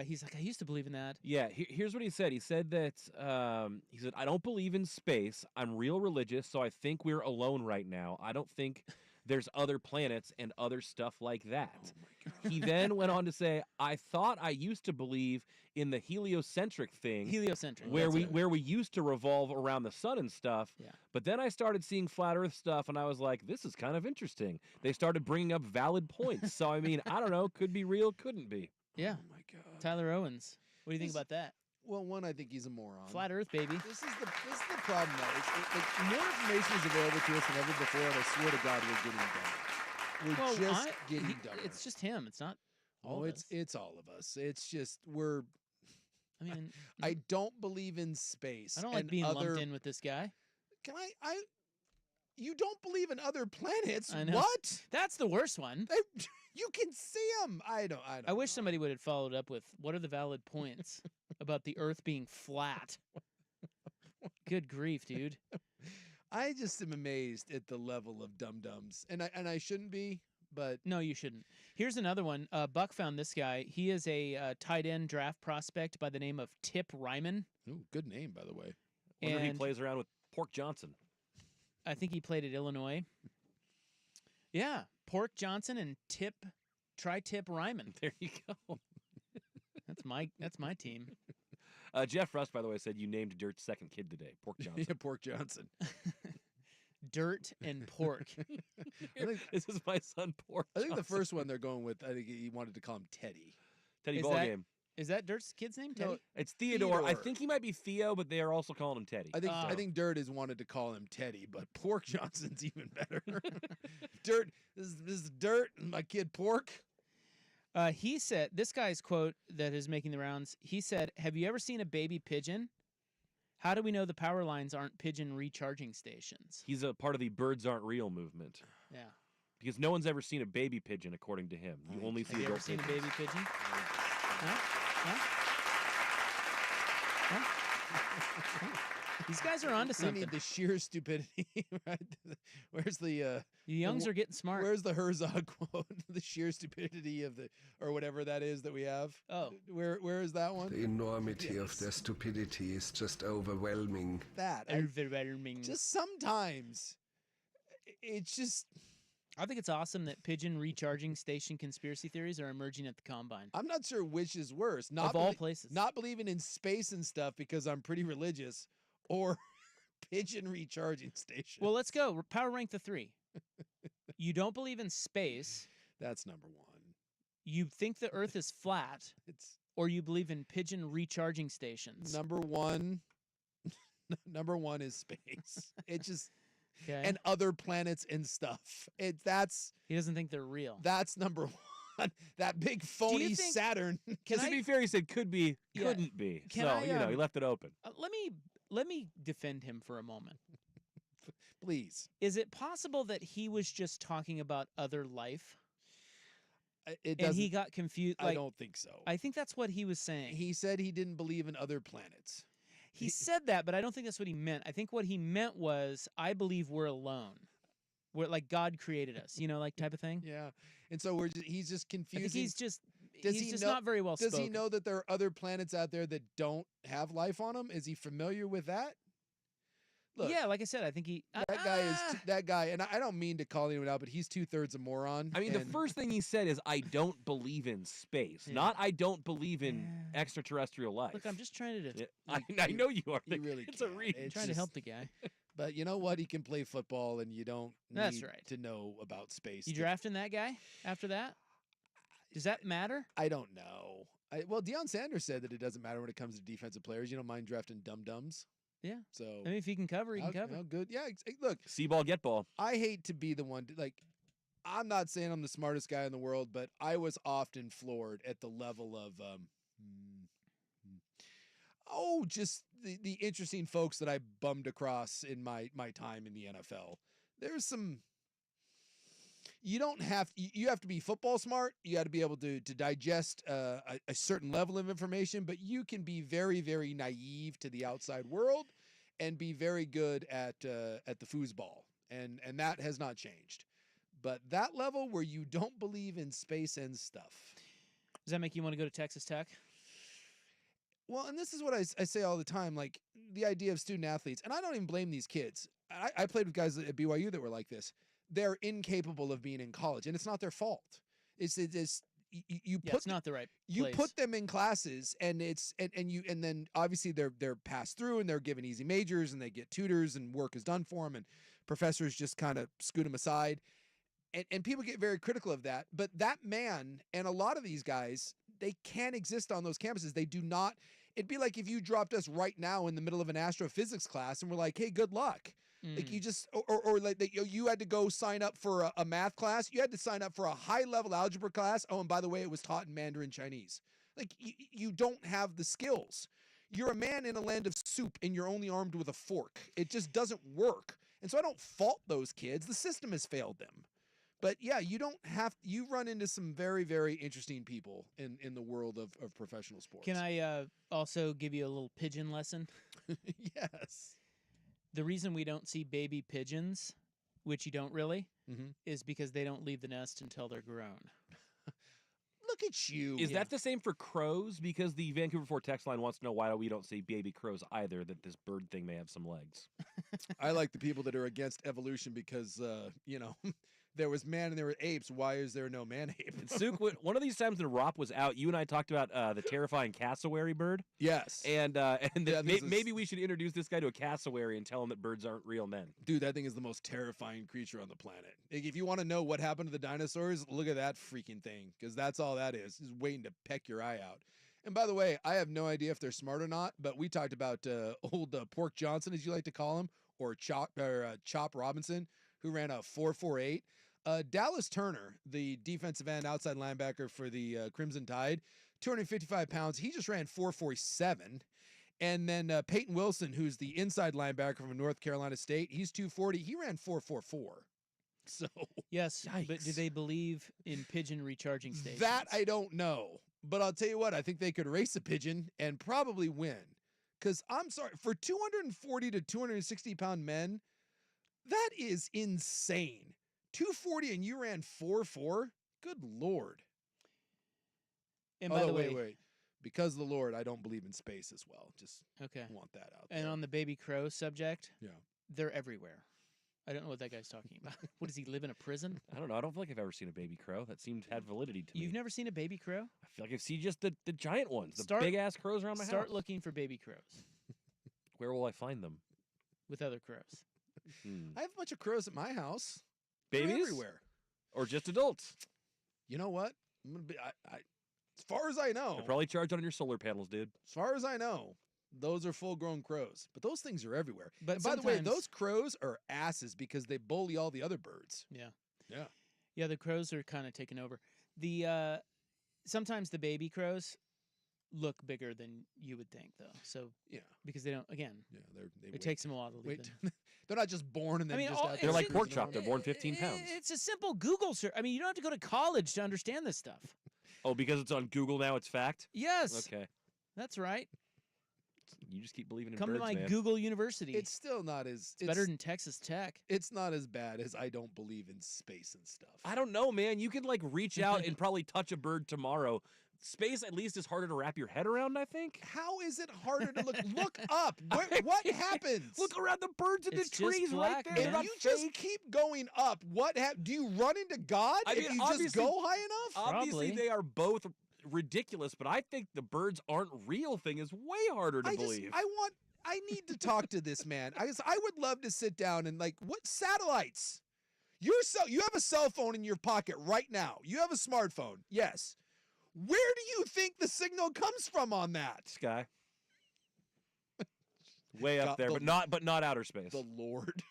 Speaker 1: he's like, I used to believe in that.
Speaker 3: Yeah, here's what he said. He said that I don't believe in space. I'm real religious, so I think we're alone right now. I don't think there's other planets and other stuff like that.
Speaker 2: Oh my God.
Speaker 3: He then went on to say, I thought I used to believe in the heliocentric thing.
Speaker 1: Heliocentric.
Speaker 3: Where we used to revolve around the sun and stuff.
Speaker 1: Yeah.
Speaker 3: But then I started seeing flat Earth stuff, and I was like, this is kind of interesting. They started bringing up valid points. So, I mean, I don't know. Could be real, couldn't be.
Speaker 1: Yeah.
Speaker 2: Oh my God.
Speaker 1: Tyler Owens. What do you think about that?
Speaker 2: Well, one, I think he's a moron.
Speaker 1: Flat Earth, baby.
Speaker 2: This is the problem, though. More information is available to us than ever before, and I swear to God, we're getting dumber. We're just getting dumber.
Speaker 1: It's just him. It's not all of us.
Speaker 2: It's all of us. It's just we're.
Speaker 1: I mean,
Speaker 2: I don't believe in space.
Speaker 1: I don't like being lumped in with this guy.
Speaker 2: Can I? You don't believe in other planets?
Speaker 1: I know.
Speaker 2: What?
Speaker 1: That's the worst one.
Speaker 2: You can see them. I don't.
Speaker 1: I wish somebody would have followed up with, what are the valid points about the Earth being flat? Good grief, dude.
Speaker 2: I just am amazed at the level of dum-dums. And I shouldn't be, but...
Speaker 1: No, you shouldn't. Here's another one. Buck found this guy. He is a tight end draft prospect by the name of Tip Ryman.
Speaker 2: Ooh, good name, by the way.
Speaker 3: Wonder if he plays around with Pork Johnson.
Speaker 1: I think he played at Illinois. Yeah, Pork Johnson and Tip Ryman.
Speaker 3: There you go.
Speaker 1: That's my team.
Speaker 3: Jeff Rust, by the way, said you named Dirt's second kid today, Pork Johnson.
Speaker 2: Yeah, Pork Johnson.
Speaker 1: Dirt and pork.
Speaker 2: I think,
Speaker 3: this is my son, Pork
Speaker 2: I think
Speaker 3: Johnson.
Speaker 2: the first one they're going with, I think he wanted to call him Teddy.
Speaker 3: Teddy Ballgame.
Speaker 1: Is that Dirt's kid's name, Teddy?
Speaker 2: No,
Speaker 3: it's Theodore. I think he might be Theo, but they are also calling him Teddy.
Speaker 2: I think Dirt has wanted to call him Teddy, but Pork Johnson's even better. Dirt, this is Dirt and my kid Pork.
Speaker 1: He said, this guy's quote that is making the rounds, he said, have you ever seen a baby pigeon? How do we know the power lines aren't pigeon recharging stations?
Speaker 3: He's a part of the Birds Aren't Real movement.
Speaker 1: Yeah.
Speaker 3: Because no one's ever seen a baby pigeon, according to him. You only see
Speaker 1: Have you ever
Speaker 3: adult
Speaker 1: seen a
Speaker 3: pigeons.
Speaker 1: baby pigeon? Huh? These guys are onto something.
Speaker 2: We need the sheer stupidity, right? Where's the
Speaker 1: youngs are getting smart.
Speaker 2: Where's the Herzog quote? The sheer stupidity of or whatever that is that we have.
Speaker 1: Oh,
Speaker 2: where is that one?
Speaker 12: The enormity of their stupidity is just overwhelming.
Speaker 1: Overwhelming.
Speaker 2: Just sometimes, it's just.
Speaker 1: I think it's awesome that pigeon recharging station conspiracy theories are emerging at the Combine.
Speaker 2: I'm not sure which is worse.
Speaker 1: Of all places.
Speaker 2: Not believing in space and stuff because I'm pretty religious, or pigeon recharging station.
Speaker 1: Well, let's go. Power rank the three. You don't believe in space.
Speaker 2: That's number one.
Speaker 1: You think the Earth is flat. or you believe in pigeon recharging stations?
Speaker 2: Number one is space. It just
Speaker 1: Okay.
Speaker 2: and other planets and stuff. That's
Speaker 1: He doesn't think they're real.
Speaker 2: That's number one. That big phony
Speaker 1: think-
Speaker 2: Saturn.
Speaker 3: To be fair, he said could be,
Speaker 1: Yeah.
Speaker 3: couldn't be.
Speaker 1: Can
Speaker 3: So,
Speaker 1: I,
Speaker 3: he left it open.
Speaker 1: Let me defend him for a moment.
Speaker 2: Please.
Speaker 1: Is it possible that he was just talking about other life?
Speaker 2: It
Speaker 1: And he
Speaker 2: doesn't-
Speaker 1: got confused.
Speaker 2: I don't think so.
Speaker 1: I think that's what he was saying.
Speaker 2: He said he didn't believe in other planets.
Speaker 1: He said that, but I don't think that's what he meant. I think what he meant was, I believe we're alone. We're like God created us, like type of thing.
Speaker 2: Yeah. And so he's just confusing.
Speaker 1: I think he's just
Speaker 2: Does
Speaker 1: he's
Speaker 2: he
Speaker 1: just
Speaker 2: know-
Speaker 1: not very well
Speaker 2: Does
Speaker 1: spoken.
Speaker 2: he know that there are other planets out there that don't have life on them? Is he familiar with that? Look,
Speaker 1: yeah, like I said, I think he
Speaker 2: that guy, and I don't mean to call anyone out, but he's 2/3 a moron.
Speaker 3: I mean, the first thing he said is, I don't believe in space,
Speaker 1: Yeah.
Speaker 3: not I don't believe in extraterrestrial life.
Speaker 1: Look, I'm just trying to.
Speaker 3: Yeah, I know you are.
Speaker 2: You really
Speaker 3: it's a
Speaker 2: can't.
Speaker 3: read.
Speaker 2: It's
Speaker 1: trying to
Speaker 2: just-
Speaker 1: help the guy.
Speaker 2: But you know what? He can play football, and you don't need
Speaker 1: That's right.
Speaker 2: to know about space.
Speaker 1: You
Speaker 2: to-
Speaker 1: drafting that guy after that? Does that matter?
Speaker 2: I don't know. Well, Deion Sanders said that it doesn't matter when it comes to defensive players. You don't mind drafting dum-dums.
Speaker 1: Yeah.
Speaker 2: So
Speaker 1: I mean, if he can cover, he can cover.
Speaker 2: How good? Yeah. Look,
Speaker 3: See ball, get ball.
Speaker 2: I hate to be the one to, I'm not saying I'm the smartest guy in the world, but I was often floored at the level of just the interesting folks that I bummed across in my time in the NFL. There's some. You have to be football smart. You got to be able to digest a certain level of information, but you can be very, very naive to the outside world and be very good at the foosball. And that has not changed. But that level where you don't believe in space and stuff.
Speaker 1: Does that make you want to go to Texas Tech?
Speaker 2: Well, and this is what I say all the time, like the idea of student athletes, and I don't even blame these kids. I played with guys at BYU that were like this. They're incapable of being in college, and it's not their fault. It's
Speaker 1: not the right
Speaker 2: you
Speaker 1: place.
Speaker 2: put them in classes, and then obviously they're passed through, and they're given easy majors, and they get tutors, and work is done for them, and professors just kind of scoot them aside, and people get very critical of that. But that man and a lot of these guys, they can't exist on those campuses. They do not. It'd be like if you dropped us right now in the middle of an astrophysics class, and we're like, "Hey, good luck." Like you just, or like you had to go sign up for a math class. You had to sign up for a high level algebra class. Oh, and by the way, it was taught in Mandarin Chinese. Like you don't have the skills. You're a man in a land of soup, and you're only armed with a fork. It just doesn't work. And so I don't fault those kids. The system has failed them. But yeah, you run into some very, very interesting people in the world of professional sports.
Speaker 1: Can I also give you a little pigeon lesson?
Speaker 2: Yes.
Speaker 1: The reason we don't see baby pigeons, which you don't really, is because they don't leave the nest until they're grown.
Speaker 2: Look at you.
Speaker 3: Is that the same for crows? Because the Vancouver 4 text line wants to know why we don't see baby crows either, that this bird thing may have some legs.
Speaker 2: I like the people that are against evolution because, there was man and there were apes. Why is there no man ape?
Speaker 3: Suk, one of these times when Rop was out, you and I talked about the terrifying cassowary bird.
Speaker 2: Yes.
Speaker 3: And maybe we should introduce this guy to a cassowary and tell him that birds aren't real men.
Speaker 2: Dude, that thing is the most terrifying creature on the planet. Like, if you want to know what happened to the dinosaurs, look at that freaking thing, because that's all that is waiting to peck your eye out. And by the way, I have no idea if they're smart or not, but we talked about old Pork Johnson, as you like to call him, or Chop Robinson, who ran a 4.48. Dallas Turner, the defensive end outside linebacker for the Crimson Tide, 255 pounds. He just ran 4.47. And then Peyton Wilson, who's the inside linebacker from North Carolina State, he's 240. He ran 4.44. So
Speaker 1: yes,
Speaker 2: yikes.
Speaker 1: But do they believe in pigeon recharging stations?
Speaker 2: That I don't know. But I'll tell you what, I think they could race a pigeon and probably win. Because I'm sorry, for 240 to 260 pound men, that is insane. 240 and you ran 4.4? Good Lord.
Speaker 1: And by the way,
Speaker 2: wait. Because of the Lord, I don't believe in space as well. Just want that out there.
Speaker 1: And on the baby crow subject,
Speaker 2: yeah,
Speaker 1: they're everywhere. I don't know what that guy's talking about. What, does he live in a prison?
Speaker 3: I don't know. I don't feel like I've ever seen a baby crow. That seemed to have validity to me.
Speaker 1: You've never seen a baby crow?
Speaker 3: I feel like I've seen just the giant ones, the big-ass crows around my house.
Speaker 1: Start looking for baby crows.
Speaker 3: Where will I find them?
Speaker 1: With other crows.
Speaker 2: I have a bunch of crows at my house.
Speaker 3: Babies?
Speaker 2: They're everywhere.
Speaker 3: Or just adults?
Speaker 2: You know what? I'm gonna be. As far as I know.
Speaker 3: They're probably charged on your solar panels, dude.
Speaker 2: As far as I know, those are full-grown crows. But those things are everywhere.
Speaker 1: But
Speaker 2: and by the way, those crows are asses because they bully all the other birds.
Speaker 1: Yeah.
Speaker 2: Yeah.
Speaker 1: Yeah, the crows are kind of taking over. The sometimes the baby crows look bigger than you would think, though. So
Speaker 2: yeah,
Speaker 1: because they don't. Again, it takes them a while to leave.
Speaker 2: They're not just born and then
Speaker 3: they're like pork chop. They're born 15 pounds.
Speaker 1: It's a simple Google search. I mean, you don't have to go to college to understand this stuff.
Speaker 3: Oh, because it's on Google now, it's fact?
Speaker 1: Yes.
Speaker 3: Okay.
Speaker 1: That's right.
Speaker 3: You just keep believing in
Speaker 1: Come
Speaker 3: birds,
Speaker 1: to my
Speaker 3: man.
Speaker 1: Google University.
Speaker 2: It's still not as...
Speaker 1: It's better than Texas Tech.
Speaker 2: It's not as bad as I don't believe in space and stuff.
Speaker 3: I don't know, man. You can, like, reach out and probably touch a bird tomorrow. Space, at least, is harder to wrap your head around, I think.
Speaker 2: How is it harder to look? Look up. What happens?
Speaker 3: Look around the birds in the trees right there.
Speaker 2: If you just keep going up, do you run into God if you just go high enough?
Speaker 3: Obviously, they are both ridiculous, but I think the birds aren't real thing is way harder to believe.
Speaker 2: I need to talk to this man. I would love to sit down and what satellites? You have a cell phone in your pocket right now. You have a smartphone. Yes. Where do you think the signal comes from on that?
Speaker 3: Sky. Way up there, but not outer space.
Speaker 2: The Lord.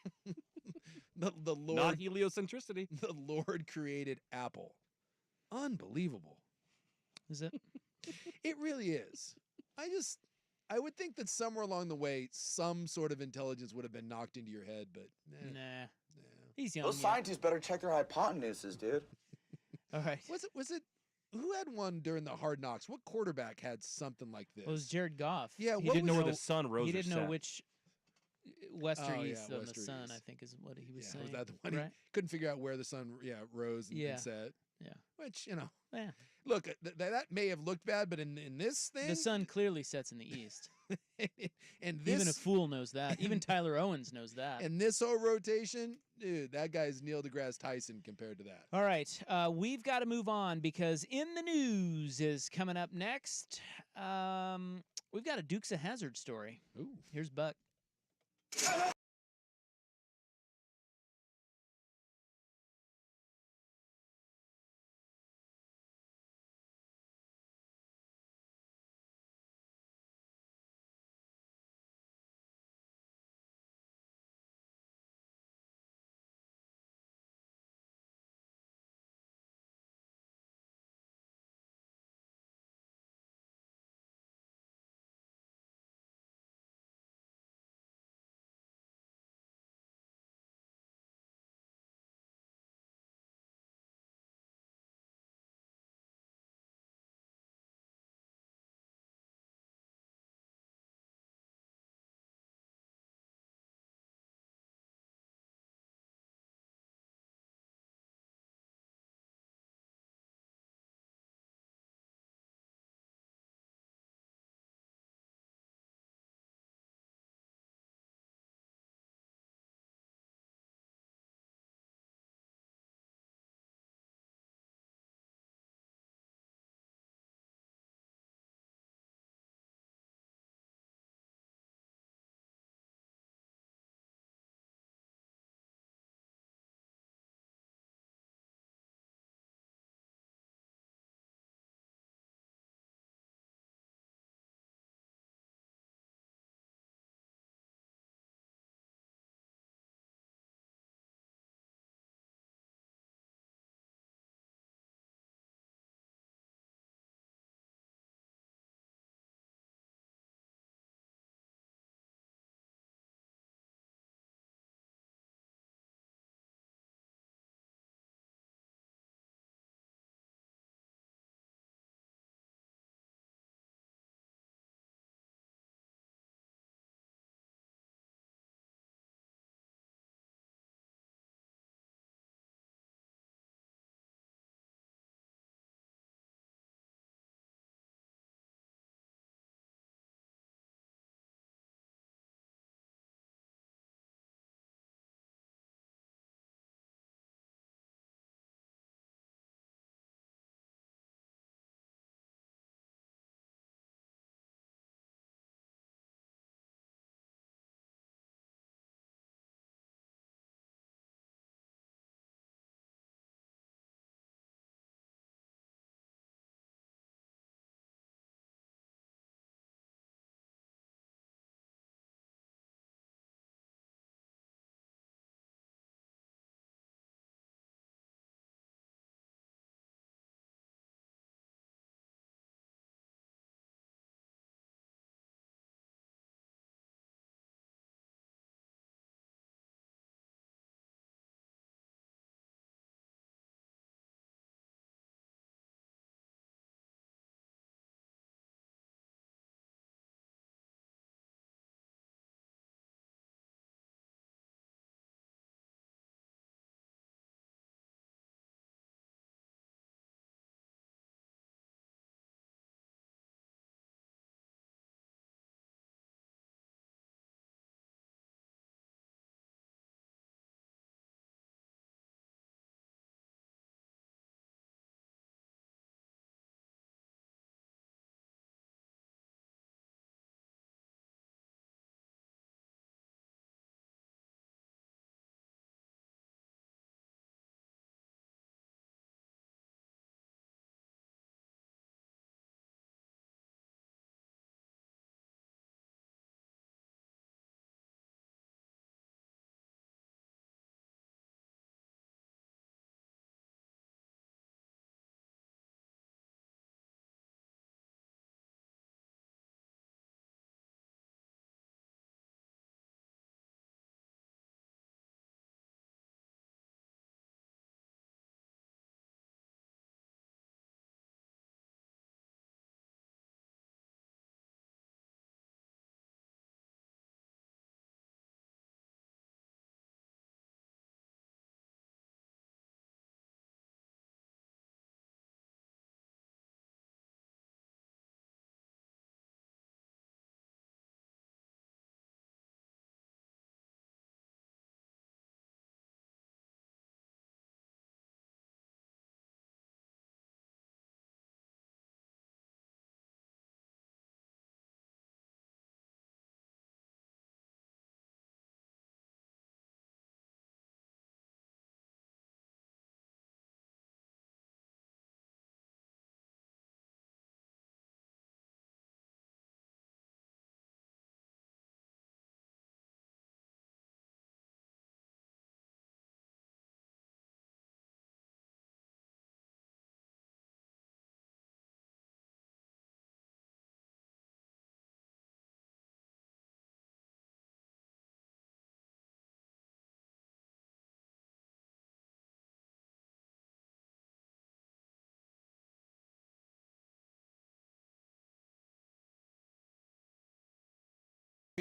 Speaker 2: the Lord.
Speaker 3: Not heliocentricity.
Speaker 2: The Lord created Apple. Unbelievable.
Speaker 1: Is it?
Speaker 2: It really is. I would think that somewhere along the way, some sort of intelligence would have been knocked into your head, but
Speaker 1: nah. He's young.
Speaker 13: Those scientists better check their hypotenuses, dude.
Speaker 1: All right.
Speaker 2: Was it? Who had one during the Hard Knocks? What quarterback had something like this?
Speaker 1: Well, it was Jared Goff.
Speaker 2: Yeah,
Speaker 3: he didn't know where the sun rose.
Speaker 1: He didn't
Speaker 3: or
Speaker 1: know
Speaker 3: set.
Speaker 1: which west or east on
Speaker 2: west
Speaker 1: the
Speaker 2: or
Speaker 1: sun.
Speaker 2: east.
Speaker 1: I think is what he was saying.
Speaker 2: Was that the one?
Speaker 1: Right?
Speaker 2: He couldn't figure out where the sun, rose and set.
Speaker 1: Yeah.
Speaker 2: Which
Speaker 1: Yeah.
Speaker 2: Look, that may have looked bad, but in this thing,
Speaker 1: the sun clearly sets in the east.
Speaker 2: And this,
Speaker 1: even a fool knows that. Even Tyler Owens knows that.
Speaker 2: And this whole rotation, dude, that guy's Neil deGrasse Tyson compared to that.
Speaker 1: All right, we've got to move on because In the News is coming up next. We've got a Dukes of Hazzard story.
Speaker 2: Ooh.
Speaker 1: Here's Buck.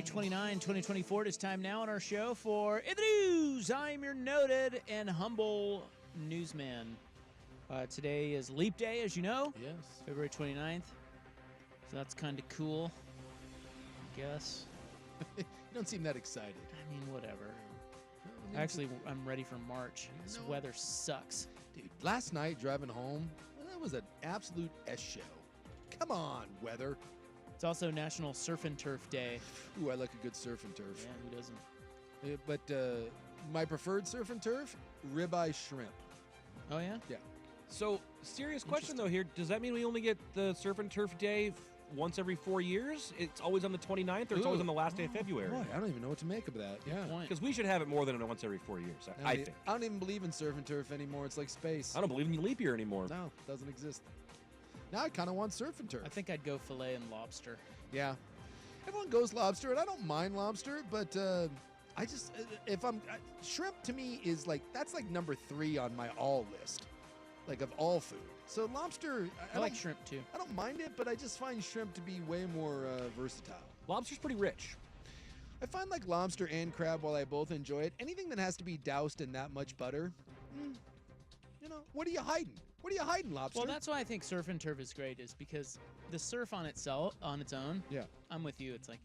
Speaker 1: 29, 2024. It is time now on our show for In the News. I'm your noted and humble newsman. Today is Leap Day, as you know.
Speaker 2: Yes.
Speaker 1: February 29th. So that's kind of cool, I guess.
Speaker 2: You don't seem that excited.
Speaker 1: I mean, whatever. Actually, I'm ready for March. This weather sucks.
Speaker 2: Dude, last night driving home, that was an absolute S show. Come on, weather.
Speaker 1: It's also National Surf and Turf Day.
Speaker 2: Ooh, I like a good surf and turf.
Speaker 1: Yeah, who doesn't?
Speaker 2: But my preferred surf and turf, ribeye shrimp.
Speaker 1: Oh, yeah?
Speaker 2: Yeah.
Speaker 3: So, serious question, though, here. Does that mean we only get the Surf and Turf Day once every 4 years? It's always on the 29th, or it's always on the last day of February?
Speaker 2: Boy, I don't even know what to make of that. Yeah.
Speaker 3: Because we should have it more than once every 4 years, I think.
Speaker 2: I don't even believe in surf and turf anymore. It's like space.
Speaker 3: I don't believe in leap year anymore.
Speaker 2: No, it doesn't exist. Now I kind of want surf and turf.
Speaker 1: I think I'd go filet and lobster.
Speaker 2: Yeah. Everyone goes lobster, and I don't mind lobster, but I just, shrimp to me is like, that's like number 3 on my all list, like of all food. So lobster,
Speaker 1: I like shrimp too.
Speaker 2: I don't mind it, but I just find shrimp to be way more versatile.
Speaker 3: Lobster's pretty rich.
Speaker 2: I find like lobster and crab, while I both enjoy it, anything that has to be doused in that much butter, what are you hiding? What are you hiding, lobster?
Speaker 1: Well, that's why I think surf and turf is great, is because the surf on its own,
Speaker 2: yeah,
Speaker 1: I'm with you. It's like,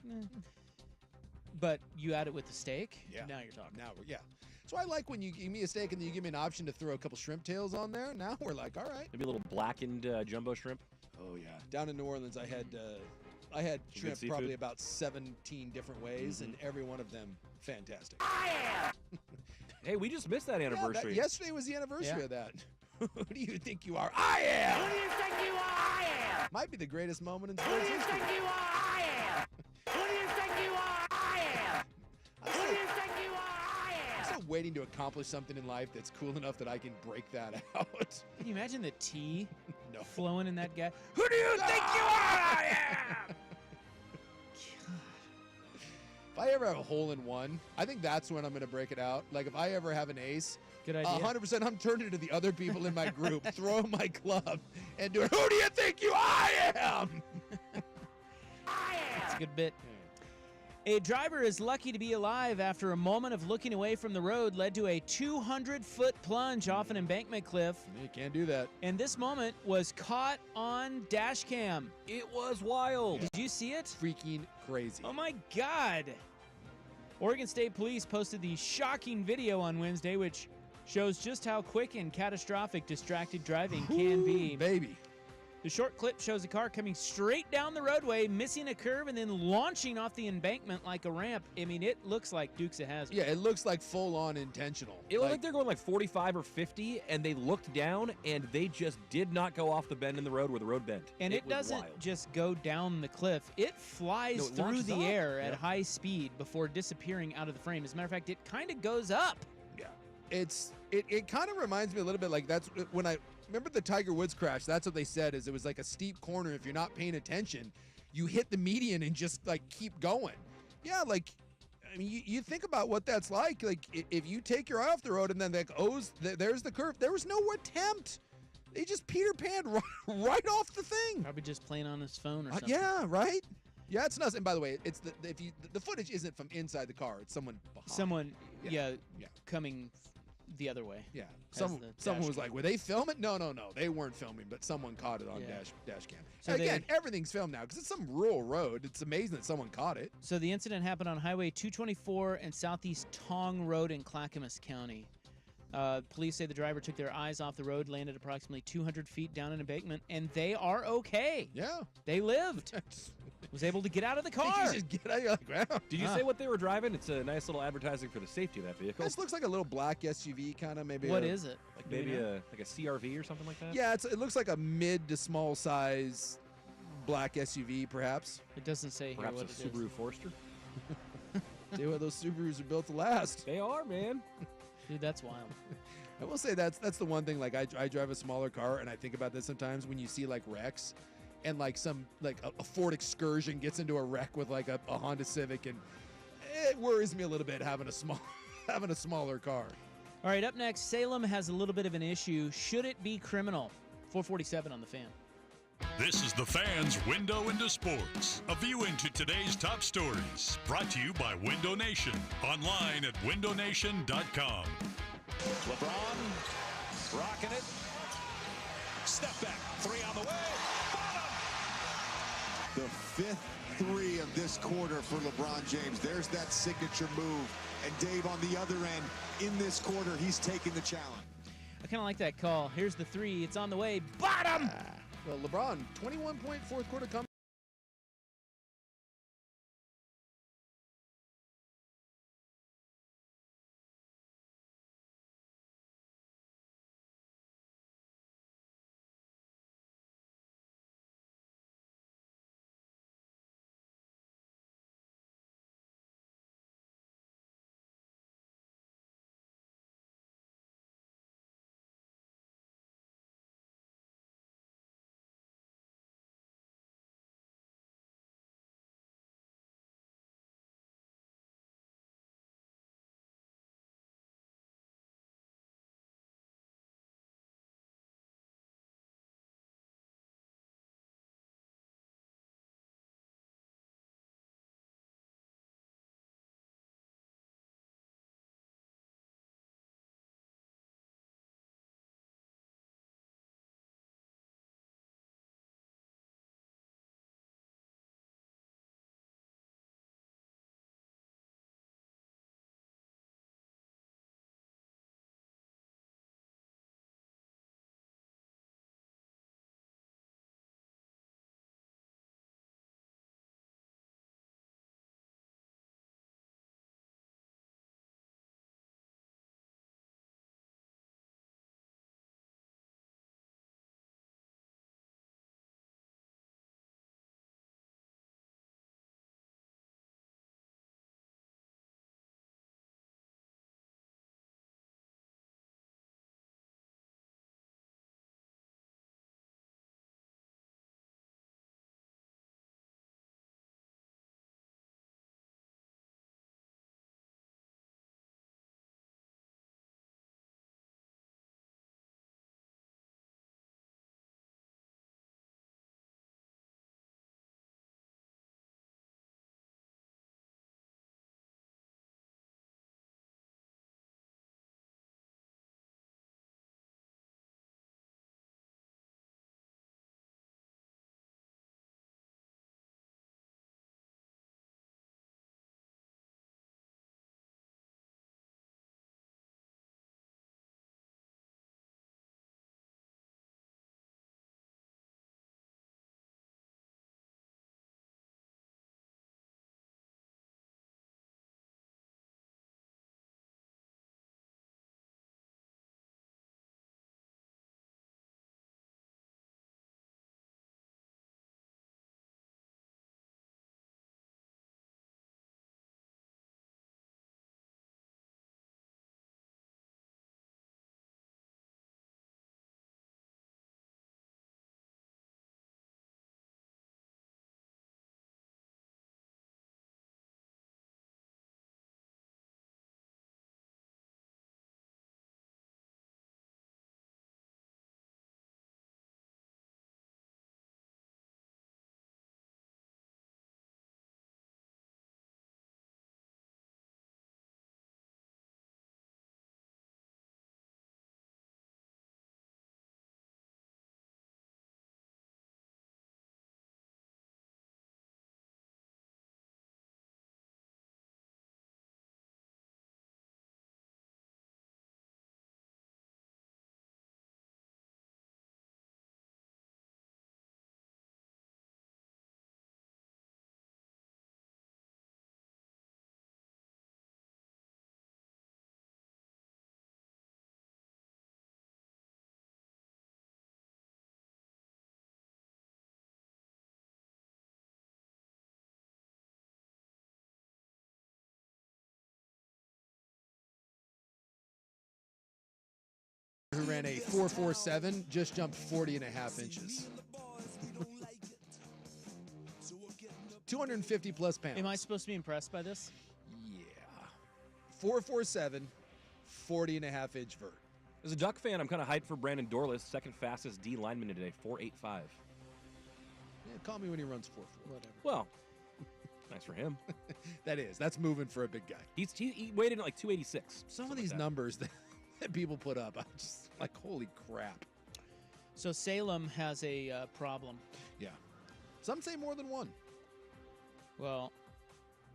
Speaker 1: but you add it with the steak,
Speaker 2: yeah.
Speaker 1: Now you're talking.
Speaker 2: Yeah. So I like when you give me a steak and then you give me an option to throw a couple shrimp tails on there. Now we're like, all right.
Speaker 3: Maybe a little blackened jumbo shrimp.
Speaker 2: Oh yeah. Down in New Orleans, I had shrimp probably about 17 different ways, and every one of them fantastic.
Speaker 3: Hey, we just missed that anniversary.
Speaker 2: Yesterday was the anniversary of that. Who do you think you are? I am!
Speaker 14: Who do you think you are? I am!
Speaker 2: Might be the greatest moment in
Speaker 14: Who
Speaker 2: sports
Speaker 14: do you
Speaker 2: history.
Speaker 14: think you are? I am! Who do you think you are? I am! Who do you think you are? I am!
Speaker 2: I'm still waiting to accomplish something in life that's cool enough that I can break that out.
Speaker 1: Can you imagine the tea
Speaker 2: No.
Speaker 1: flowing in that guy? Who do you think you are? I am!
Speaker 2: If I ever have a hole in one, I think that's when I'm going to break it out. Like if I ever have an ace,
Speaker 1: good idea.
Speaker 2: 100%, I'm turning to the other people in my group, throw my club, and doing, who do you think you I am?
Speaker 1: That's a good bit. A driver is lucky to be alive after a moment of looking away from the road led to a 200-foot plunge off an embankment cliff.
Speaker 2: You can't do that.
Speaker 1: And this moment was caught on dash cam.
Speaker 3: It was wild.
Speaker 1: Did you see it?
Speaker 2: Freaking crazy.
Speaker 1: Oh my God. Oregon State Police posted the shocking video on Wednesday, which shows just how quick and catastrophic distracted driving can be.
Speaker 2: Baby.
Speaker 1: The short clip shows a car coming straight down the roadway, missing a curve, and then launching off the embankment like a ramp. I mean, it looks like Dukes of Hazzard.
Speaker 2: Yeah, it looks like full-on intentional.
Speaker 3: It looked like they're going like 45 or 50, and they looked down, and they just did not go off the bend in the road where the road bent.
Speaker 1: And it doesn't just go down the cliff. It flies through the air at high speed before disappearing out of the frame. As a matter of fact, it kind of goes up.
Speaker 2: Yeah. It kind of reminds me a little bit like that's when I remember the Tiger Woods crash. That's what they said, is it was like a steep corner. If you're not paying attention, you hit the median and just like keep going. Yeah, like I mean, you think about what that's like. Like if you take your eye off the road and then like there's the curve. There was no attempt. They just Peter Pan right off the thing.
Speaker 1: Probably just playing on his phone or something.
Speaker 2: Yeah, right. Yeah, it's nuts. And by the way, it's the footage isn't from inside the car. It's someone behind.
Speaker 1: Someone, coming the other way.
Speaker 2: Yeah. Someone was like, were they filming? No. They weren't filming, but someone caught it on dash cam.
Speaker 1: So
Speaker 2: again, everything's filmed now because it's some rural road. It's amazing that someone caught it.
Speaker 1: So the incident happened on Highway 224 and Southeast Tong Road in Clackamas County. Police say the driver took their eyes off the road, landed approximately 200 feet down an embankment, and they are okay.
Speaker 2: Yeah.
Speaker 1: They lived. Was able to get out of the car.
Speaker 2: You just get out. You're like, wow.
Speaker 3: Did you say what they were driving? It's a nice little advertising for the safety of that vehicle.
Speaker 2: This looks like a little black SUV kind of, maybe.
Speaker 1: What is it?
Speaker 3: Like maybe a CRV or something like that?
Speaker 2: Yeah, it looks like a mid to small size black SUV, perhaps.
Speaker 1: It doesn't say here
Speaker 3: perhaps
Speaker 1: what
Speaker 3: a
Speaker 1: it
Speaker 3: Subaru
Speaker 1: is.
Speaker 3: Forester.
Speaker 2: Tell you what, those Subarus are built to last.
Speaker 3: They are, man.
Speaker 1: Dude, that's wild.
Speaker 2: I will say that's the one thing. Like I drive a smaller car, and I think about this sometimes when you see like wrecks, and like a Ford Excursion gets into a wreck with like a Honda Civic, and it worries me a little bit having a smaller car.
Speaker 1: All right, up next, Salem has a little bit of an issue. Should it be criminal? 447 on the Fan.
Speaker 5: This is the Fans' Window into Sports, a view into today's top stories. Brought to you by Window Nation, online at windownation.com.
Speaker 15: LeBron rocking it. Step back, three on the way. Bottom.
Speaker 16: The fifth three of this quarter for LeBron James. There's that signature move. And Dave, on the other end, in this quarter, he's taking the challenge.
Speaker 1: I kind of like that call. Here's the three. It's on the way. Bottom!
Speaker 2: Well, LeBron, 21-point fourth quarter comeback. Who ran a 4.47, just jumped 40.5 inches. 250 plus pounds.
Speaker 1: Am I supposed to be impressed by this?
Speaker 2: Yeah. 4.47, 40.5 inch vert.
Speaker 3: As a Duck fan, I'm kind of hyped for Brandon Dorless, second fastest D lineman today, 4.85.
Speaker 2: call me when he runs 4.4.
Speaker 1: Whatever.
Speaker 3: Well, nice for him.
Speaker 2: That's moving for a big guy.
Speaker 3: He weighed in at like 286.
Speaker 2: Some of these numbers that people put up, I'm just like, holy crap.
Speaker 1: So Salem has a problem.
Speaker 2: Yeah. Some say more than one.
Speaker 1: Well,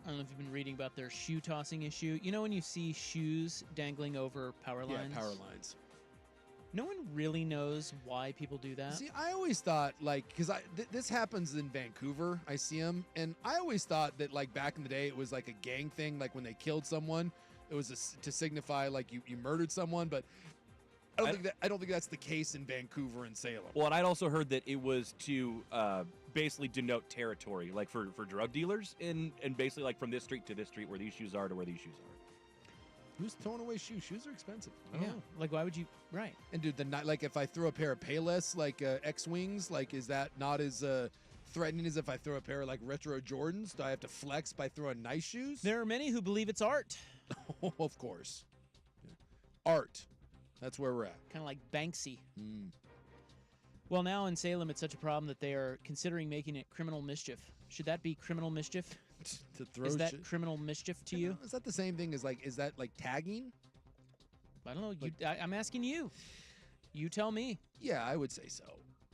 Speaker 1: I don't know if you've been reading about their shoe tossing issue. You know when you see shoes dangling over power lines?
Speaker 2: Yeah, power lines.
Speaker 1: No one really knows why people do that.
Speaker 2: See, I always thought, like, because this happens in Vancouver, I see them, and I always thought that, like, back in the day, it was like a gang thing, like when they killed someone, it was to signify, like, you murdered someone, but I don't think that's the case in Vancouver and Salem.
Speaker 3: Well, and I'd also heard that it was to basically denote territory, like for drug dealers, and basically like from this street to this street where these shoes are to where these shoes are.
Speaker 2: Who's throwing away shoes? Shoes are expensive. I don't know.
Speaker 1: Like, why would you? Right.
Speaker 2: And dude, like if I throw a pair of Payless, like X-Wings, like is that not as threatening as if I throw a pair of like retro Jordans? Do I have to flex by throwing nice shoes?
Speaker 1: There are many who believe it's art.
Speaker 2: Of course. Yeah. Art. That's where we're at.
Speaker 1: Kind of like Banksy. Well, now in Salem, it's such a problem that they are considering making it criminal mischief. Should that be criminal mischief?
Speaker 2: To throw
Speaker 1: is that criminal mischief to you?
Speaker 2: Is that the same thing as is that like tagging?
Speaker 1: I don't know. I'm asking you. You tell me.
Speaker 2: Yeah, I would say so.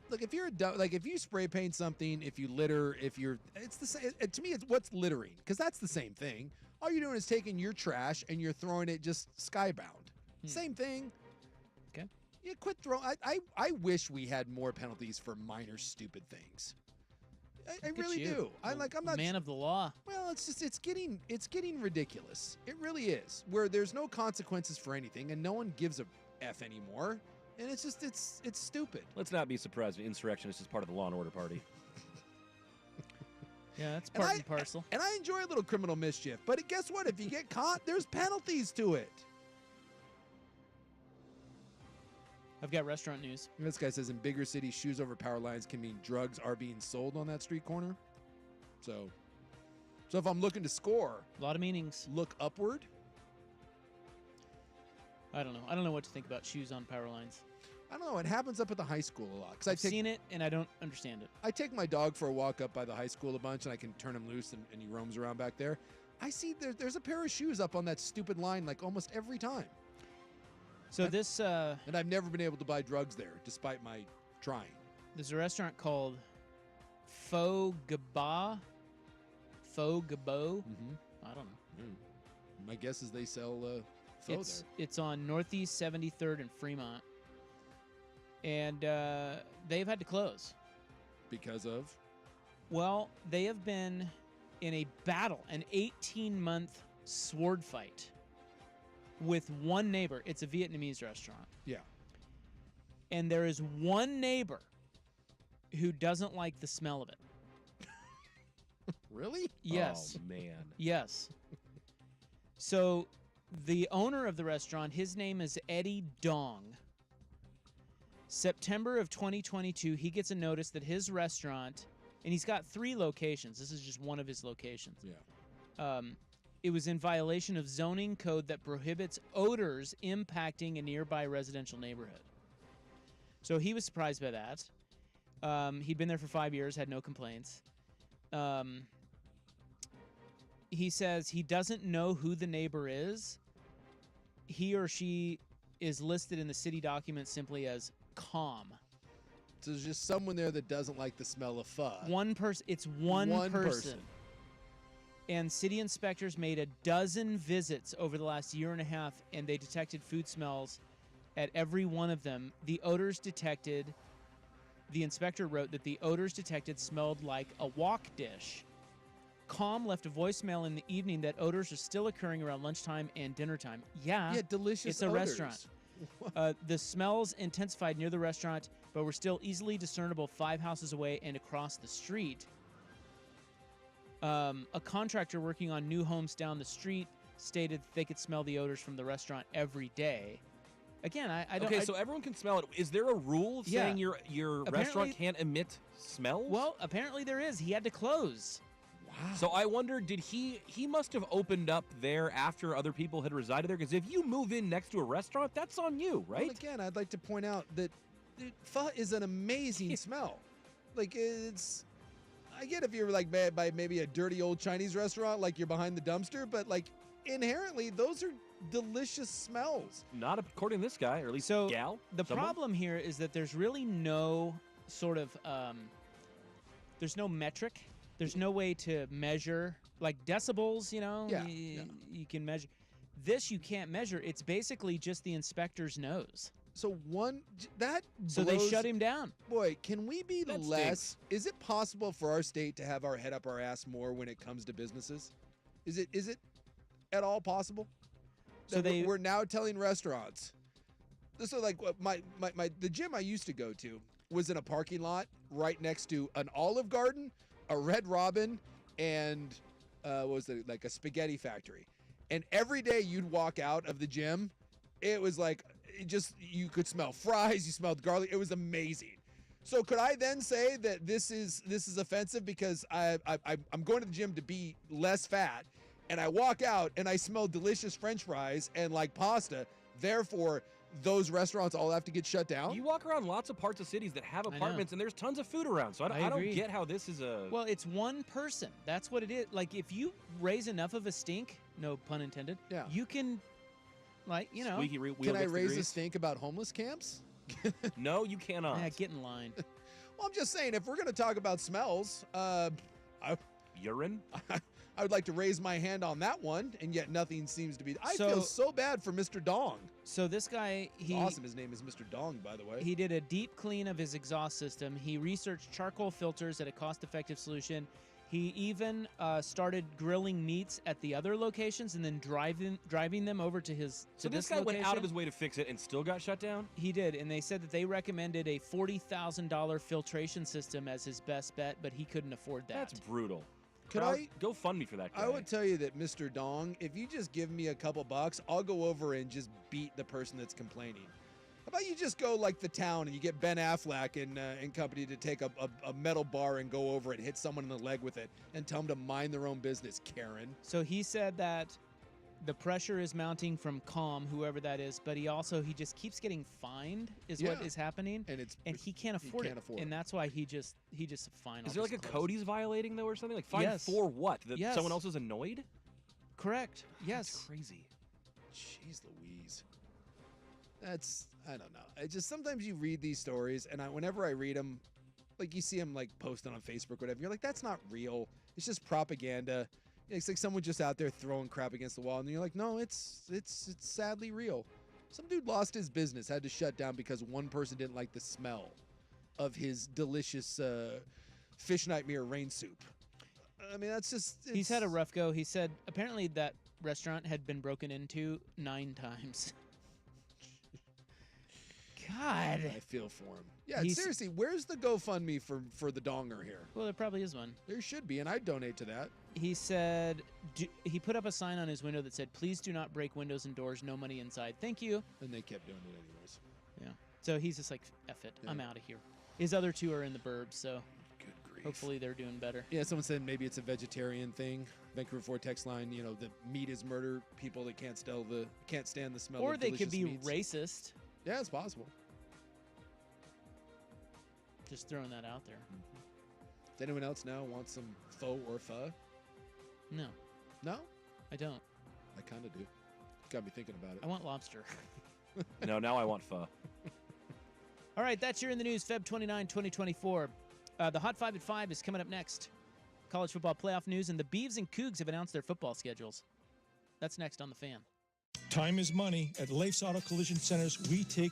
Speaker 2: Look, if you're if you spray paint something, if you litter, it's the same. To me, it's what's littering, because that's the same thing. All you're doing is taking your trash and you're throwing it just skybound. Same thing.
Speaker 1: Okay.
Speaker 2: Yeah, quit throwing. I wish we had more penalties for minor stupid things. I really do. I'm not
Speaker 1: man of the law.
Speaker 2: Well, it's getting ridiculous. It really is. Where there's no consequences for anything and no one gives a F anymore. And it's just it's stupid.
Speaker 3: Let's not be surprised if insurrectionists is part of the Law and Order Party.
Speaker 1: Yeah, that's part and parcel.
Speaker 2: And I enjoy a little criminal mischief. But guess what? If you get caught, there's penalties to it.
Speaker 1: I've got restaurant news.
Speaker 2: This guy says in bigger cities, shoes over power lines can mean drugs are being sold on that street corner. So if I'm looking to score,
Speaker 1: a lot of meanings.
Speaker 2: Look upward.
Speaker 1: I don't know. I don't know what to think about shoes on power lines.
Speaker 2: I don't know. It happens up at the high school a lot.
Speaker 1: I've seen it, and I don't understand it.
Speaker 2: I take my dog for a walk up by the high school a bunch, and I can turn him loose, and he roams around back there. I see there's a pair of shoes up on that stupid line like almost every time.
Speaker 1: So
Speaker 2: and I've never been able to buy drugs there, despite my trying.
Speaker 1: There's a restaurant called Faux Gabo. I don't know.
Speaker 2: My guess is they sell faux there.
Speaker 1: It's on Northeast 73rd and Fremont, and they've had to close
Speaker 2: because of.
Speaker 1: Well, they have been in a battle, an 18-month sword fight with one neighbor. It's a Vietnamese restaurant.
Speaker 2: Yeah.
Speaker 1: And there is one neighbor who doesn't like the smell of it.
Speaker 2: Really?
Speaker 1: Yes.
Speaker 3: Oh, man.
Speaker 1: Yes. So the owner of the restaurant, his name is Eddie Dong. September of 2022, he gets a notice that his restaurant, and he's got 3 locations. This is just one of his locations.
Speaker 2: Yeah.
Speaker 1: It was in violation of zoning code that prohibits odors impacting a nearby residential neighborhood. So he was surprised by that. He'd been there for 5 years, had no complaints. He says he doesn't know who the neighbor is. He or she is listed in the city document simply as calm.
Speaker 2: So there's just someone there that doesn't like the smell of pho.
Speaker 1: One person. It's one person. And city inspectors made a dozen visits over the last year and a half, and they detected food smells at every one of them. The odors detected, the inspector wrote that the odors detected smelled like a wok dish. Calm left a voicemail in the evening that odors are still occurring around lunchtime and dinner time. Yeah,
Speaker 2: delicious
Speaker 1: it's a
Speaker 2: odors.
Speaker 1: restaurant. The smells intensified near the restaurant, but were still easily discernible 5 houses away and across the street. A contractor working on new homes down the street stated they could smell the odors from the restaurant every day. Again, I don't...
Speaker 3: Okay, so everyone can smell it. Is there a rule saying your restaurant can't emit smells?
Speaker 1: Well, apparently there is. He had to close.
Speaker 2: Wow.
Speaker 3: So I wonder, did he must have opened up there after other people had resided there? Because if you move in next to a restaurant, that's on you, right?
Speaker 2: Well, again, I'd like to point out that pho is an amazing smell. Like, it's... I get if you're like by maybe a dirty old Chinese restaurant, like you're behind the dumpster, but like inherently those are delicious smells.
Speaker 3: Not according to this guy, or at least gal.
Speaker 1: The problem here is that there's really no sort of there's no metric. There's no way to measure like decibels. You can measure. This you can't measure. It's basically just the inspector's nose.
Speaker 2: So
Speaker 1: So they shut him down.
Speaker 2: Boy, can we be
Speaker 3: That
Speaker 2: less?
Speaker 3: stinks.
Speaker 2: Is it possible for our state to have our head up our ass more when it comes to businesses? Is it at all possible?
Speaker 1: So
Speaker 2: We're now telling restaurants. So like the gym I used to go to was in a parking lot right next to an Olive Garden, a Red Robin, and what was it, like a spaghetti factory. And every day you'd walk out of the gym, it was like you could smell fries, you smelled garlic. It was amazing. So could I then say that this is offensive because I'm going to the gym to be less fat, and I walk out and I smell delicious French fries and like pasta, therefore those restaurants all have to get shut down?
Speaker 3: You walk around lots of parts of cities that have
Speaker 1: I know.
Speaker 3: apartments, and there's tons of food around. So I don't
Speaker 1: agree.
Speaker 3: get how this is a.
Speaker 1: Well, it's one person. That's what it is. Like if you raise enough of a stink, no pun intended.
Speaker 2: Yeah.
Speaker 1: You can, like
Speaker 3: Squeaky wheel
Speaker 2: Can I
Speaker 3: gets the
Speaker 2: raise a
Speaker 3: grease.
Speaker 2: stink about homeless camps?
Speaker 3: No, you cannot.
Speaker 1: Yeah, get in line.
Speaker 2: Well, I'm just saying, if we're going to talk about smells,
Speaker 3: Urine?
Speaker 2: I would like to raise my hand on that one, and yet nothing seems to be. I
Speaker 1: So-
Speaker 2: feel so bad for Mr. Dong.
Speaker 1: So this guy,
Speaker 2: It's awesome. His name is Mr. Dong, by the way.
Speaker 1: He did a deep clean of his exhaust system. He researched charcoal filters at a cost-effective solution. He even started grilling meats at the other locations and then driving them over to his.
Speaker 3: So
Speaker 1: to
Speaker 3: this guy went out
Speaker 1: location.
Speaker 3: of his way to fix it and still got shut down?
Speaker 1: He did, and they said that they recommended a $40,000 filtration system as his best bet, but he couldn't afford that.
Speaker 3: That's brutal.
Speaker 2: Could I
Speaker 3: go fund me for that guy?
Speaker 2: I would tell you that Mr. Dong, if you just give me a couple bucks, I'll go over and just beat the person that's complaining. How about you just go like the town and you get Ben Affleck and company to take a metal bar and go over it, hit someone in the leg with it, and tell them to mind their own business, Karen.
Speaker 1: So he said that the pressure is mounting from COM, whoever that is, but he just keeps getting fined is what is happening, and he can't afford it. And that's why he just fined.
Speaker 3: Is there like a code he's violating though, or something? Like fine for what? That someone else is annoyed?
Speaker 1: Correct. Yes.
Speaker 3: That's crazy.
Speaker 2: Jeez Louise. I don't know. I just sometimes you read these stories, and whenever I read them, like you see them like posted on Facebook, whatever. You're like, that's not real. It's just propaganda. It's like someone just out there throwing crap against the wall, and you're like, no, it's sadly real. Some dude lost his business, had to shut down because one person didn't like the smell of his delicious fish nightmare rain soup. I mean, that's just.
Speaker 1: He's had a rough go. He said apparently that restaurant had been broken into 9 times. God.
Speaker 2: I feel for him. Yeah, seriously, where's the GoFundMe for the donger here?
Speaker 1: Well, there probably is one.
Speaker 2: There should be, and I'd donate to that.
Speaker 1: He said he put up a sign on his window that said, "Please do not break windows and doors. No money inside. Thank you."
Speaker 2: And they kept doing it anyways.
Speaker 1: Yeah. So he's just like, "F it.
Speaker 2: Yeah.
Speaker 1: I'm out of here." His other 2 are in the burbs, so
Speaker 2: good grief.
Speaker 1: Hopefully they're doing better.
Speaker 2: Yeah, someone said maybe it's a vegetarian thing. Vancouver 4 text line, the meat is murder. People that can't stand the smell.
Speaker 1: Or
Speaker 2: of
Speaker 1: they could be
Speaker 2: delicious meats.
Speaker 1: racist.
Speaker 2: Yeah, it's possible.
Speaker 1: Just throwing that out there.
Speaker 2: Does anyone else now want some pho or pho?
Speaker 1: No.
Speaker 2: No?
Speaker 1: I don't.
Speaker 2: I kind of do. Got me thinking about it.
Speaker 1: I want lobster.
Speaker 3: No, now I want pho.
Speaker 1: All right, that's your In the News, Feb 29, 2024. The Hot 5 at 5 is coming up next. College football playoff news, and the Beavs and Cougs have announced their football schedules. That's next on The Fan.
Speaker 17: Time is money. At Lafe's Auto Collision Centers, we take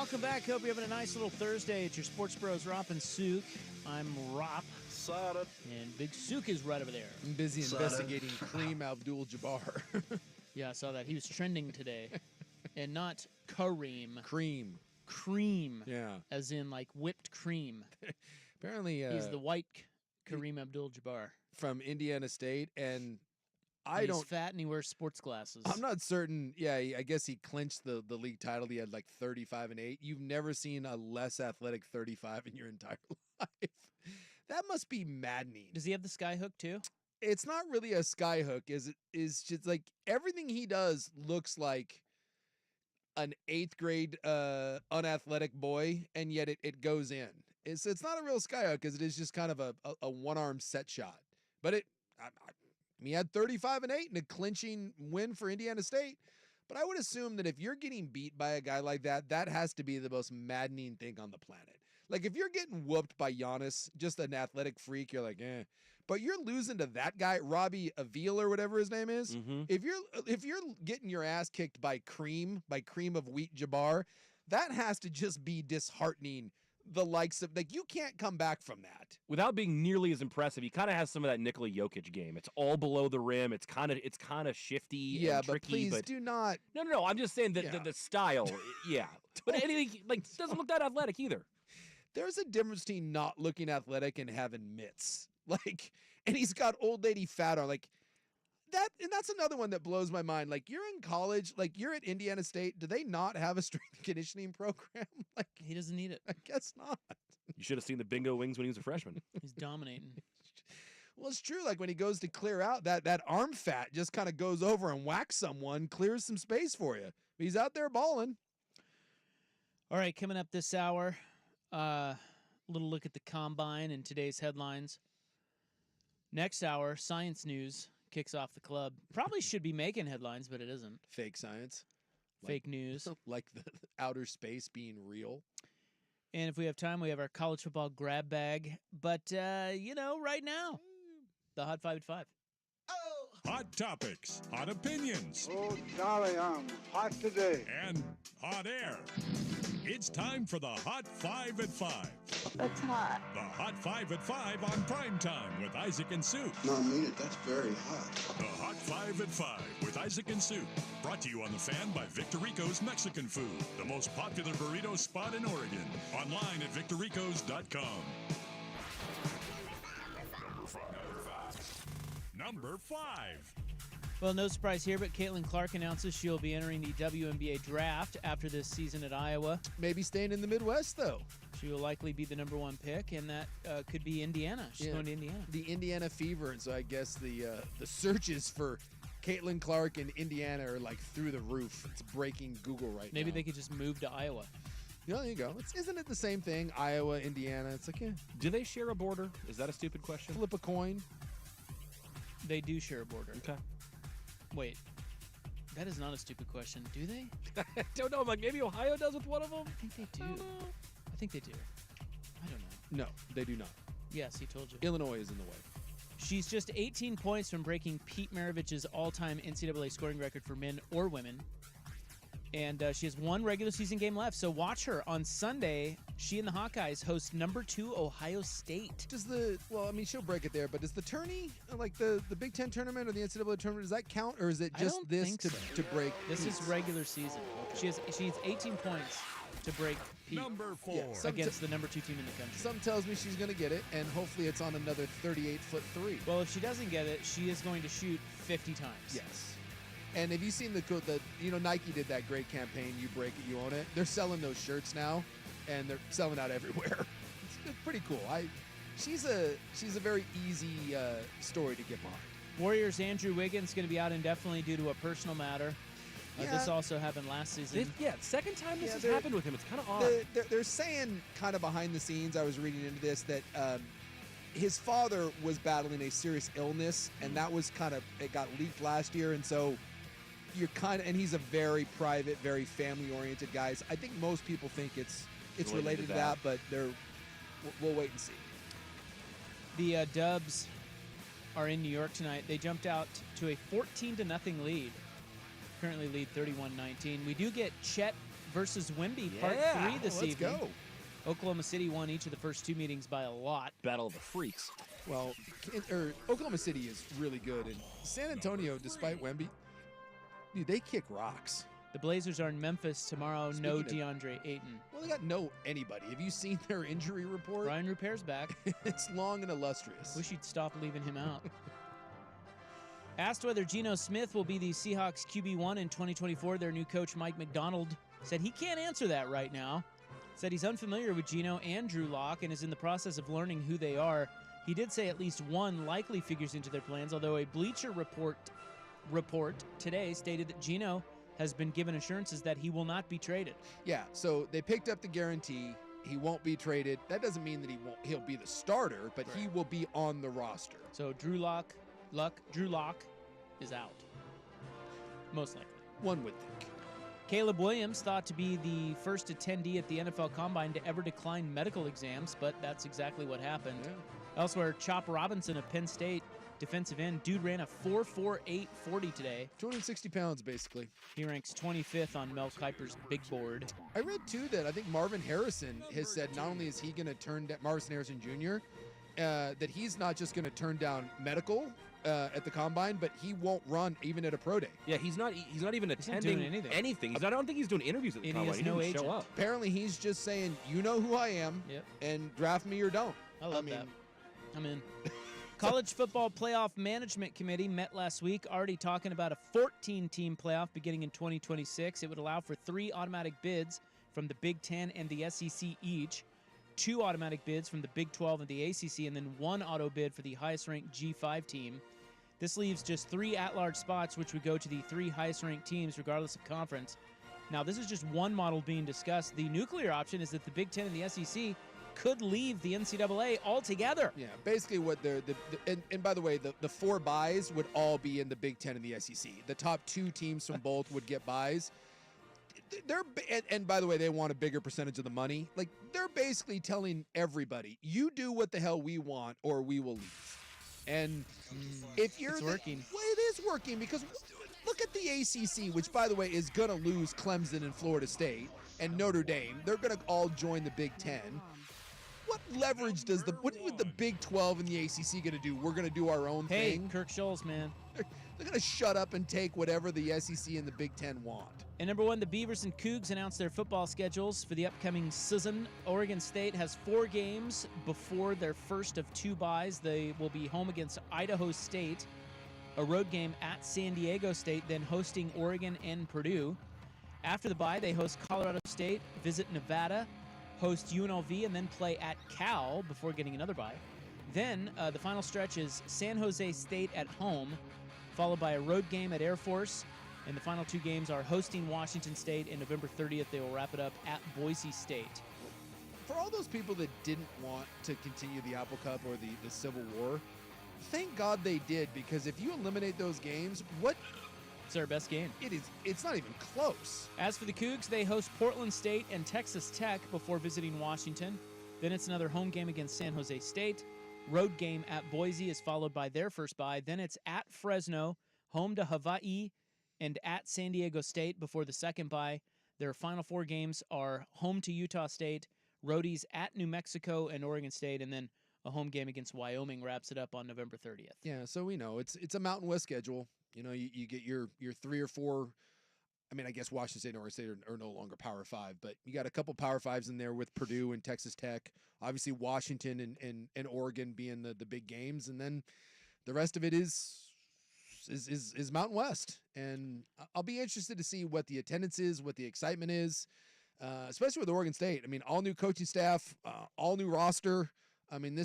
Speaker 1: welcome back. Hope you're having a nice little Thursday. It's your Sports Bros, Rop and Sook. I'm Rop. And Big Sook is right over there.
Speaker 2: I'm busy investigating Kareem Abdul-Jabbar.
Speaker 1: Yeah, I saw that. He was trending today. And not Kareem.
Speaker 2: Cream.
Speaker 1: Yeah. As in, like, whipped cream.
Speaker 2: Apparently,
Speaker 1: he's the white Kareem Abdul-Jabbar.
Speaker 2: From Indiana State, and
Speaker 1: he's fat and he wears sports glasses.
Speaker 2: I'm not certain. Yeah, I guess he clinched the league title. He had like 35-8. You've never seen a less athletic 35 in your entire life. That must be maddening.
Speaker 1: Does he have the sky hook too?
Speaker 2: It's not really a sky hook. Is just like everything he does looks like an 8th grade unathletic boy, and yet it goes in. It's not a real sky hook because it is just kind of a one-arm set shot. But he had 35-8 in a clinching win for Indiana State. But I would assume that if you're getting beat by a guy like that, that has to be the most maddening thing on the planet. Like, if you're getting whooped by Giannis, just an athletic freak, you're like, eh. But you're losing to that guy, Robbie Avila or whatever his name is.
Speaker 3: Mm-hmm.
Speaker 2: If you're getting your ass kicked by Cream of Wheat Jabbar, that has to just be disheartening. The likes of, like, you can't come back from that.
Speaker 3: Without being nearly as impressive, he kind of has some of that Nikola Jokic game. It's all below the rim. It's kind of shifty.
Speaker 2: Yeah,
Speaker 3: and tricky,
Speaker 2: but please do not.
Speaker 3: No. I'm just saying that the style. Yeah, but anything like doesn't look that athletic either.
Speaker 2: There's a difference between not looking athletic and having mitts. Like, and he's got old lady fat on. Like that, and that's another one that blows my mind. Like, you're in college, like you're at Indiana State. Do they not have a strength and conditioning program? Like,
Speaker 1: he doesn't need it.
Speaker 2: I guess not.
Speaker 3: You should have seen the bingo wings when he was a freshman.
Speaker 1: He's dominating.
Speaker 2: Well, it's true. Like when he goes to clear out, that arm fat just kind of goes over and whacks someone, clears some space for you. He's out there balling.
Speaker 1: All right, coming up this hour, little look at the combine and today's headlines. Next hour, science news kicks off the club. Probably should be making headlines, but it isn't.
Speaker 2: Fake science.
Speaker 1: Fake news.
Speaker 2: Like the outer space being real.
Speaker 1: And if we have time, we have our college football grab bag. But, right now, the Hot 5 at 5.
Speaker 5: Hot topics, hot opinions.
Speaker 18: Oh, golly, I'm hot today.
Speaker 5: And hot air. It's time for the Hot 5 at 5.
Speaker 8: That's hot.
Speaker 5: The Hot 5 at 5 on Primetime with Isaac and Sue.
Speaker 18: No, I mean it. That's very hot.
Speaker 5: The Hot 5 at 5 with Isaac and Sue. Brought to you on The Fan by Victorico's Mexican Food, the most popular burrito spot in Oregon. Online at victoricos.com. Number 5.
Speaker 1: Well, no surprise here, but Caitlin Clark announces she'll be entering the WNBA draft after this season at Iowa.
Speaker 2: Maybe staying in the Midwest, though.
Speaker 1: She will likely be the number 1 pick, and that could be Indiana. She's going to Indiana.
Speaker 2: The Indiana Fever, and so I guess the searches for Caitlin Clark in Indiana are like through the roof. It's breaking Google right now.
Speaker 1: Maybe they could just move to Iowa.
Speaker 2: Yeah, there you go. Isn't it the same thing? Iowa, Indiana. It's like, yeah.
Speaker 3: Do they share a border? Is that a stupid question?
Speaker 2: Flip a coin.
Speaker 1: They do share a border.
Speaker 3: Okay.
Speaker 1: Wait, that is not a stupid question. Do they?
Speaker 3: I don't know. Like maybe Ohio does with one of them?
Speaker 1: I think they do. I think they do. I don't know.
Speaker 2: No, they do not.
Speaker 1: Yes, he told you.
Speaker 2: Illinois is in the way.
Speaker 1: She's just 18 points from breaking Pete Maravich's all-time NCAA scoring record for men or women. And she has 1 regular season game left, so watch her. On Sunday, she and the Hawkeyes host number 2 Ohio State.
Speaker 2: She'll break it there, but does the tourney, like the Big Ten tournament or the NCAA tournament, does that count, or is it just this to break?
Speaker 1: This is regular season. She has 18 points to break Pete.
Speaker 5: Number 4.
Speaker 1: Against the number 2 team in the country.
Speaker 2: Something tells me she's going to get it, and hopefully it's on another 38-foot three.
Speaker 1: Well, if she doesn't get it, she is going to shoot 50 times.
Speaker 2: Yes. And have you seen Nike did that great campaign, You Break It, You Own It? They're selling those shirts now, and they're selling out everywhere. It's pretty cool. She's a very easy story to get behind.
Speaker 1: Warriors' Andrew Wiggins going to be out indefinitely due to a personal matter. This also happened last season.
Speaker 3: Second time this has happened with him. It's kind of odd.
Speaker 2: They're saying kind of behind the scenes, I was reading into this, that his father was battling a serious illness, and that was it got leaked last year, and so and he's a very private, very family-oriented guy. So I think most people think it's related to that, but we'll wait and see.
Speaker 1: The Dubs are in New York tonight. They jumped out to a 14-0 lead. Currently lead 31-19. We do get Chet versus Wemby, Part 3 this evening. Let's go. Oklahoma City won each of the first 2 meetings by a lot.
Speaker 3: Battle of the Freaks.
Speaker 2: Well, Oklahoma City is really good, and San Antonio, despite Wemby, dude, they kick rocks.
Speaker 1: The Blazers are in Memphis tomorrow. No DeAndre Ayton.
Speaker 2: Well, they got no anybody. Have you seen their injury report?
Speaker 1: Brian Rupert's back.
Speaker 2: It's long and illustrious.
Speaker 1: Wish you'd stop leaving him out. Asked whether Geno Smith will be the Seahawks QB1 in 2024, their new coach Mike McDonald said he can't answer that right now. Said he's unfamiliar with Geno and Drew Lock and is in the process of learning who they are. He did say at least one likely figures into their plans, although a Bleacher report today stated that Geno has been given assurances that he will not be traded.
Speaker 2: Yeah, so they picked up the guarantee. He won't be traded. That doesn't mean that he'll be the starter, but he will be on the roster.
Speaker 1: So Drew Lock is out. Most likely.
Speaker 2: One would think.
Speaker 1: Caleb Williams thought to be the first attendee at the NFL Combine to ever decline medical exams, but that's exactly what happened. Yeah. Elsewhere, Chop Robinson of Penn State, defensive end, dude ran a 4.48 40 today.
Speaker 2: 260 pounds, basically.
Speaker 1: He ranks 25th on Mel Kiper's big board.
Speaker 2: I read, too, that I think Marvin Harrison has said not only is he going to turn down Marvin Harrison Jr., that he's not just going to turn down medical at the Combine, but he won't run even at a pro day.
Speaker 3: Yeah, he's not even attending anything. I don't think he's doing interviews at the Combine. He didn't show up.
Speaker 2: Apparently, he's just saying, you know who I am, and draft me or don't.
Speaker 1: I love that. I'm in. College Football Playoff Management Committee met last week, already talking about a 14-team playoff beginning in 2026. It would allow for 3 automatic bids from the Big Ten and the SEC each, 2 automatic bids from the Big 12 and the ACC, and then 1 auto bid for the highest-ranked G5 team. This leaves just 3 at-large spots, which would go to the 3 highest-ranked teams, regardless of conference. Now, this is just one model being discussed. The nuclear option is that the Big Ten and the SEC could leave the NCAA altogether.
Speaker 2: Yeah, basically what and by the way, the 4 buys would all be in the Big Ten and the SEC. The top 2 teams from both would get buys. And by the way, they want a bigger percentage of the money. Like, they're basically telling everybody, you do what the hell we want or we will leave. And if you're
Speaker 1: it's working.
Speaker 2: Well, it is working because look at the ACC, which by the way is going to lose Clemson and Florida State and Notre Dame. They're going to all join the Big Ten. What leverage does what is the Big 12 and the ACC going to do? We're going to do our own thing.
Speaker 1: Hey, Kirk Scholes, man.
Speaker 2: They're going to shut up and take whatever the SEC and the Big Ten want.
Speaker 1: And number 1, the Beavers and Cougs announced their football schedules for the upcoming season. Oregon State has 4 games before their first of 2 byes. They will be home against Idaho State, a road game at San Diego State, then hosting Oregon and Purdue. After the bye, they host Colorado State, visit Nevada, host UNLV, and then play at Cal before getting another bye. Then the final stretch is San Jose State at home, followed by a road game at Air Force. And the final 2 games are hosting Washington State, and November 30th they will wrap it up at Boise State.
Speaker 2: For all those people that didn't want to continue the Apple Cup or the Civil War, thank God they did, because if you eliminate those games,
Speaker 1: it's our best game.
Speaker 2: It's not even close.
Speaker 1: As for the Cougs, they host Portland State and Texas Tech before visiting Washington. Then it's another home game against San Jose State. Road game at Boise is followed by their first bye. Then it's at Fresno, home to Hawaii, and at San Diego State before the second bye. Their final 4 games are home to Utah State, roadies at New Mexico and Oregon State, and then a home game against Wyoming wraps it up on November 30th.
Speaker 2: Yeah, so we know it's a Mountain West schedule. You know, you get your 3 or 4. I mean, I guess Washington State and Oregon State are no longer Power 5, but you got a couple Power 5s in there with Purdue and Texas Tech. Obviously, Washington and Oregon being the big games, and then the rest of it is Mountain West. And I'll be interested to see what the attendance is, what the excitement is, especially with Oregon State. I mean, all new coaching staff, all new roster. I mean,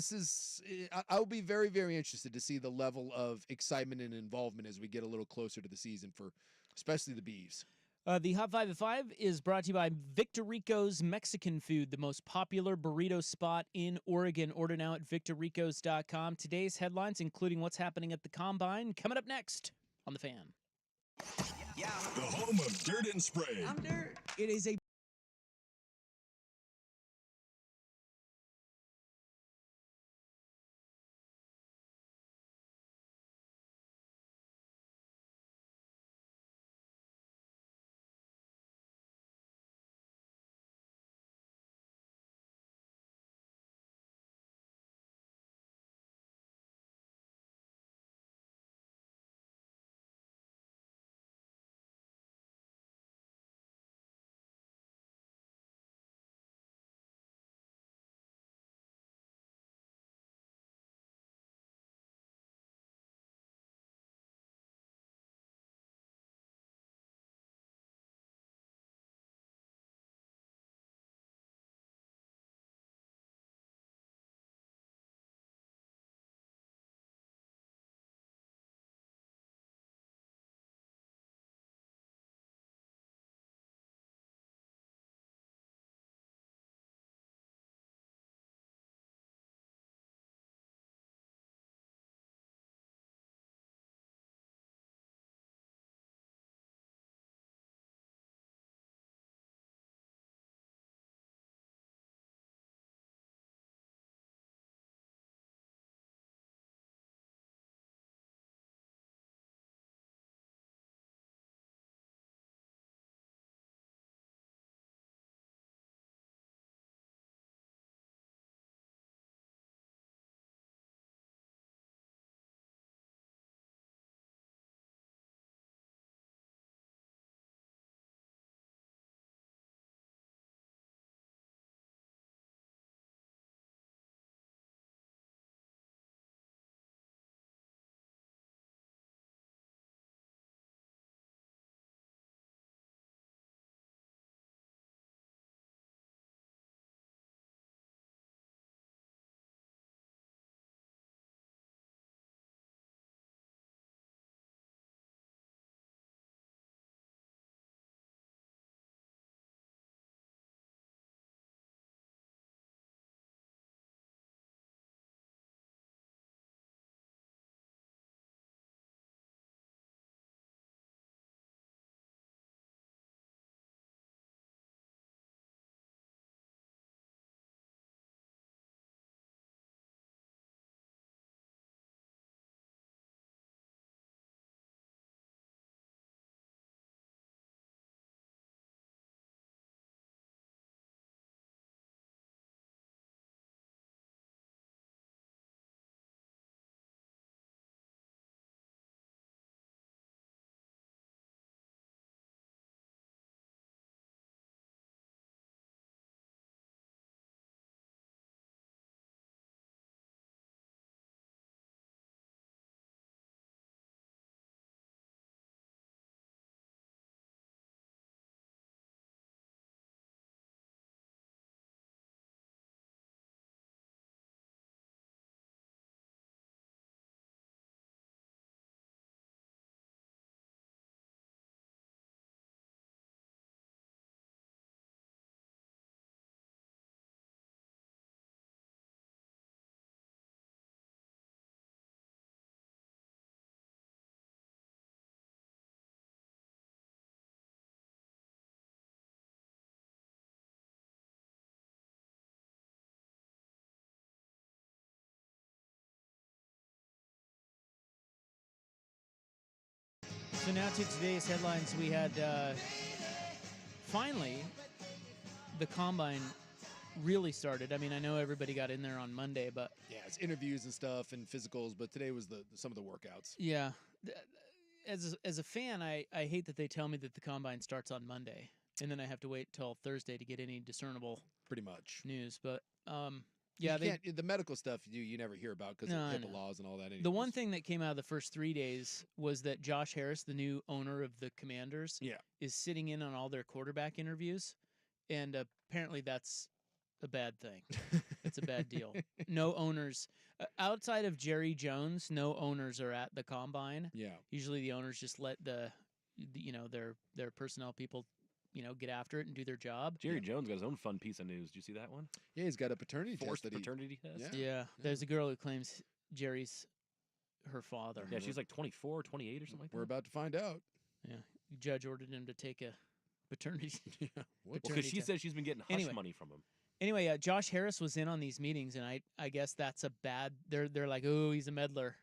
Speaker 2: I'll be very, very interested to see the level of excitement and involvement as we get a little closer to the season for especially the Beavs.
Speaker 1: The Hot 5 at 5 is brought to you by Victor Rico's Mexican Food, the most popular burrito spot in Oregon. Order now at victorricos.com. Today's headlines, including what's happening at the Combine, coming up next on The Fan.
Speaker 5: Yeah. The home of Dirt and Spray.
Speaker 19: I'm Dirt. It is a
Speaker 1: So now to today's headlines. We had finally the combine really started. I mean, I know everybody got in there on Monday, but
Speaker 2: yeah, it's interviews and stuff and physicals. But today was some of the workouts.
Speaker 1: Yeah, as a fan, I hate that they tell me that the combine starts on Monday, and then I have to wait till Thursday to get any discernible
Speaker 2: pretty much
Speaker 1: news. But
Speaker 2: yeah, the medical stuff you never hear about because of HIPAA laws and all that. Anyways.
Speaker 1: The one thing that came out of the first 3 days was that Josh Harris, the new owner of the Commanders, is sitting in on all their quarterback interviews, and apparently that's a bad thing. It's a bad deal. No owners outside of Jerry Jones. No owners are at the combine.
Speaker 2: Yeah.
Speaker 1: Usually the owners just let their personnel people get after it and do their job.
Speaker 3: Jerry Jones got his own fun piece of news. Did you see that one?
Speaker 2: Yeah, he's got a paternity
Speaker 3: Forced
Speaker 2: test.
Speaker 3: paternity test?
Speaker 1: Yeah. There's a girl who claims Jerry's her father.
Speaker 3: Yeah, she's like 24, 28 or something like that.
Speaker 2: We're about to find out.
Speaker 1: Yeah. The judge ordered him to take a paternity
Speaker 3: Because she says she's been getting hush money from him.
Speaker 1: Anyway, Josh Harris was in on these meetings, and I guess that's a bad. They're like, oh, he's a meddler.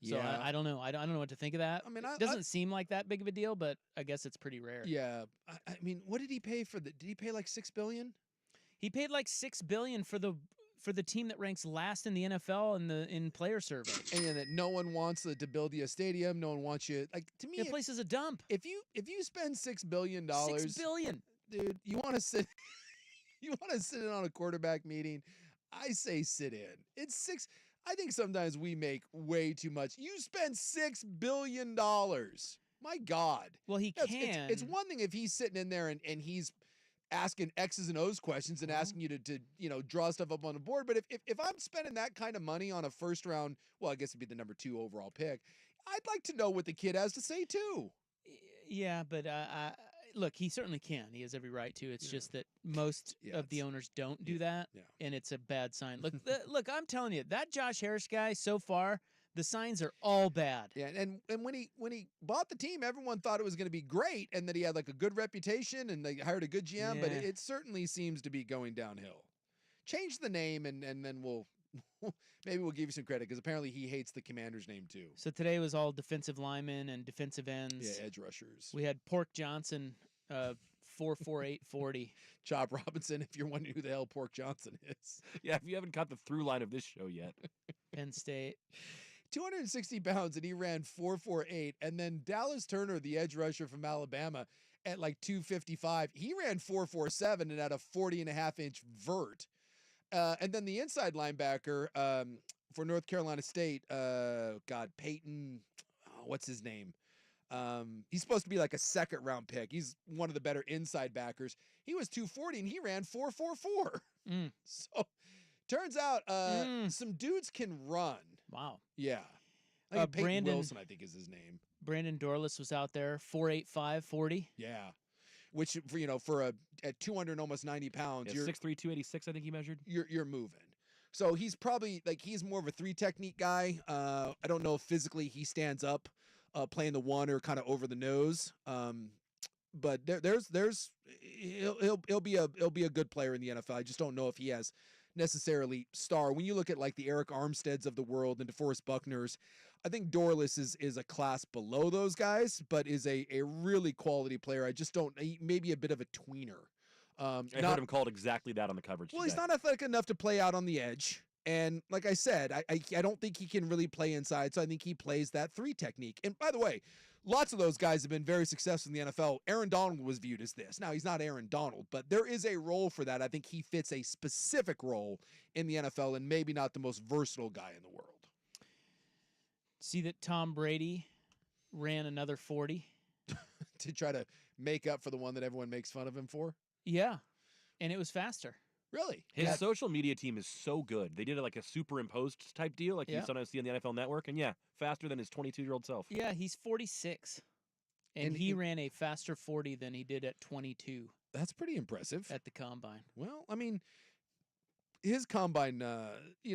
Speaker 1: So
Speaker 2: Yeah.
Speaker 1: I don't know. I don't know what to think of that.
Speaker 2: I mean,
Speaker 1: it doesn't seem like that big of a deal, but I guess it's pretty rare.
Speaker 2: Yeah, I mean, what did he pay for the? Did he pay like $6 billion?
Speaker 1: He paid like $6 billion for the team that ranks last in the NFL in player survey.
Speaker 2: And that no one wants to build you a stadium. No one wants you. Like, to me,
Speaker 1: the place is a dump.
Speaker 2: If you spend $6 billion,
Speaker 1: $6 billion,
Speaker 2: dude, you want to sit. You want to sit in on a quarterback meeting? I say sit in. It's six. I think sometimes we make way too much. You spend $6 billion. My God.
Speaker 1: Well, he can.
Speaker 2: It's one thing if he's sitting in there and he's asking X's and O's questions and asking you to draw stuff up on the board. But if I'm spending that kind of money on a first round, well, I guess it'd be the number 2 overall pick, I'd like to know what the kid has to say too.
Speaker 1: Yeah, but look, he certainly can. He has every right to. It's just that most of the owners don't do that, and it's a bad sign. Look, look, I'm telling you, that Josh Harris guy so far, the signs are all bad.
Speaker 2: Yeah, and when he bought the team, everyone thought it was going to be great, and that he had like a good reputation, and they hired a good GM. But it certainly seems to be going downhill. Change the name, and then maybe we'll give you some credit because apparently he hates the Commander's name too.
Speaker 1: So today was all defensive linemen and defensive ends.
Speaker 2: Yeah, edge rushers.
Speaker 1: We had Pork Johnson, 4.4840.
Speaker 2: Chop Robinson, if you're wondering who the hell Pork Johnson is.
Speaker 3: Yeah, if you haven't caught the through line of this show yet.
Speaker 1: Penn State.
Speaker 2: 260 pounds, and he ran 4.48. And then Dallas Turner, the edge rusher from Alabama, at like 255. He ran 4.47 and had a 40.5-inch vert. And then the inside linebacker for North Carolina State, Peyton, what's his name? He's supposed to be like a second-round pick. He's one of the better inside backers. He was 240, and he ran 4.44. So, turns out some dudes can run.
Speaker 1: Wow.
Speaker 2: Yeah. Peyton Wilson, I think, is his name.
Speaker 1: Brandon Dorlus was out there, 4.8540.
Speaker 2: Yeah. Which, for at 200 almost 90 pounds,
Speaker 3: you're 6'3", 286, I think he measured.
Speaker 2: You're moving. So he's probably he's more of a 3 technique guy. I don't know if physically he stands up playing the 1 or kind of over the nose. But he'll be a good player in the NFL. I just don't know if he has necessarily star. When you look at like the Eric Armsteads of the world and DeForest Buckners, I think Dorlus is a class below those guys, but is a really quality player. I just don't, maybe a bit of a tweener.
Speaker 3: I heard him called exactly that on the coverage today.
Speaker 2: He's not athletic enough to play out on the edge. And like I said, I don't think he can really play inside, so I think he plays that 3 technique. And by the way, lots of those guys have been very successful in the NFL. Aaron Donald was viewed as this. Now, he's not Aaron Donald, but there is a role for that. I think he fits a specific role in the NFL and maybe not the most versatile guy in the world.
Speaker 1: See that Tom Brady ran another 40?
Speaker 2: To try to make up for the one that everyone makes fun of him for?
Speaker 1: Yeah, and it was faster.
Speaker 2: Really?
Speaker 3: His social media team is so good. They did it like a superimposed type deal, like you sometimes see on the NFL Network, and faster than his 22-year-old self.
Speaker 1: Yeah, he's 46, and he ran a faster 40 than he did at 22.
Speaker 2: That's pretty impressive.
Speaker 1: At the Combine.
Speaker 2: Well, I mean, his Combine,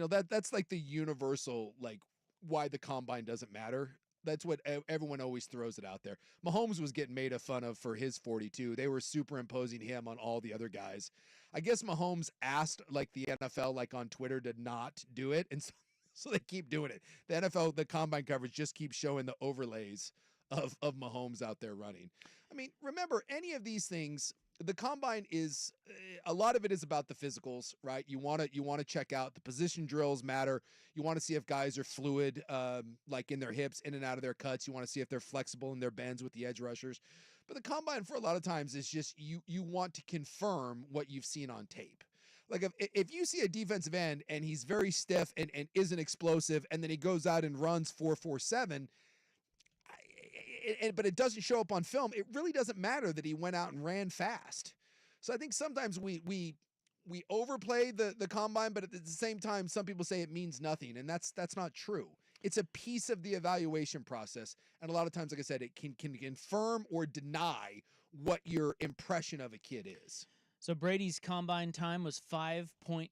Speaker 2: that's like the universal, like, why the Combine doesn't matter. That's what everyone always throws it out there. Mahomes was getting made fun of for his 42. They were superimposing him on all the other guys. I guess Mahomes asked like the NFL, like on Twitter, to not do it, and so they keep doing it. The NFL, the Combine coverage just keeps showing the overlays of Mahomes out there running. I mean, remember, any of these things, the combine is a lot of it is about the physicals, right? You want to check out the position drills matter. You want to see if guys are fluid, like in their hips, in and out of their cuts. You want to see if they're flexible in their bends with the edge rushers. But the combine for a lot of times is just you want to confirm what you've seen on tape. Like if you see a defensive end and he's very stiff and isn't explosive, and then he goes out and runs 4.47, but it doesn't show up on film, it really doesn't matter that he went out and ran fast. So I think sometimes we overplay the combine, but at the same time, some people say it means nothing, and that's not true. It's a piece of the evaluation process, and a lot of times, like I said, it can confirm or deny what your impression of a kid is.
Speaker 1: So Brady's combine time was 5.28.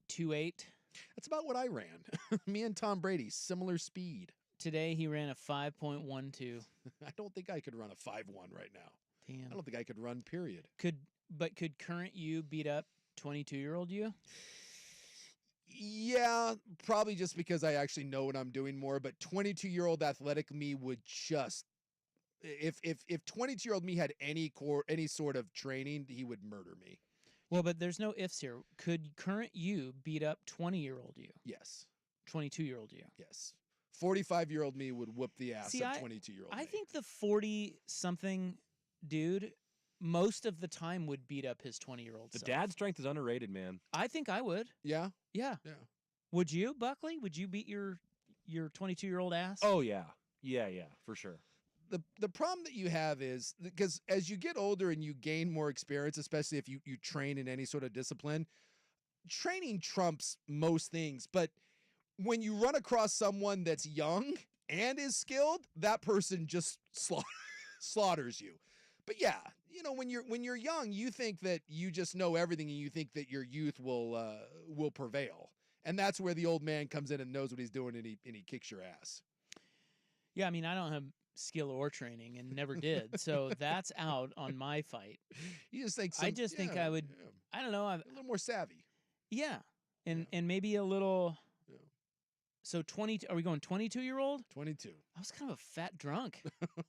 Speaker 2: That's about what I ran. Me and Tom Brady, similar speed.
Speaker 1: Today he ran a 5.12.
Speaker 2: I don't think I could run a 5.1 right now.
Speaker 1: Damn.
Speaker 2: I don't think I could run, period.
Speaker 1: Could current you beat up 22-year-old you?
Speaker 2: Yeah, probably just because I actually know what I'm doing more, but 22-year-old athletic me would just, if 22-year-old me had any sort of training, he would murder me.
Speaker 1: Well, but there's no ifs here. Could current you beat up 20-year-old you?
Speaker 2: Yes.
Speaker 1: 22-year-old you?
Speaker 2: Yes. 45-year-old me would whoop the ass of 22-year-old me.
Speaker 1: I think the 40-something dude most of the time would beat up his 20-year-old self.
Speaker 3: The dad strength is underrated, man.
Speaker 1: I think I would.
Speaker 2: Yeah?
Speaker 1: Yeah.
Speaker 2: Yeah.
Speaker 1: Would you, Buckley? Would you beat your 22-year-old ass?
Speaker 3: Oh, yeah. Yeah, for sure.
Speaker 2: The problem that you have is because as you get older and you gain more experience, especially if you train in any sort of discipline, training trumps most things. But when you run across someone that's young and is skilled, that person just slaughters you. But yeah, when you're young, you think that you just know everything and you think that your youth will prevail. And that's where the old man comes in and knows what he's doing and he kicks your ass.
Speaker 1: Yeah, I mean, I don't have skill or training and never did. So that's out on my fight.
Speaker 2: You just think
Speaker 1: think I would, I don't know.
Speaker 2: A little more savvy.
Speaker 1: Yeah. And maybe a little. Yeah. So 20, are we going 22-year-old?
Speaker 2: 22.
Speaker 1: I was kind of a fat drunk.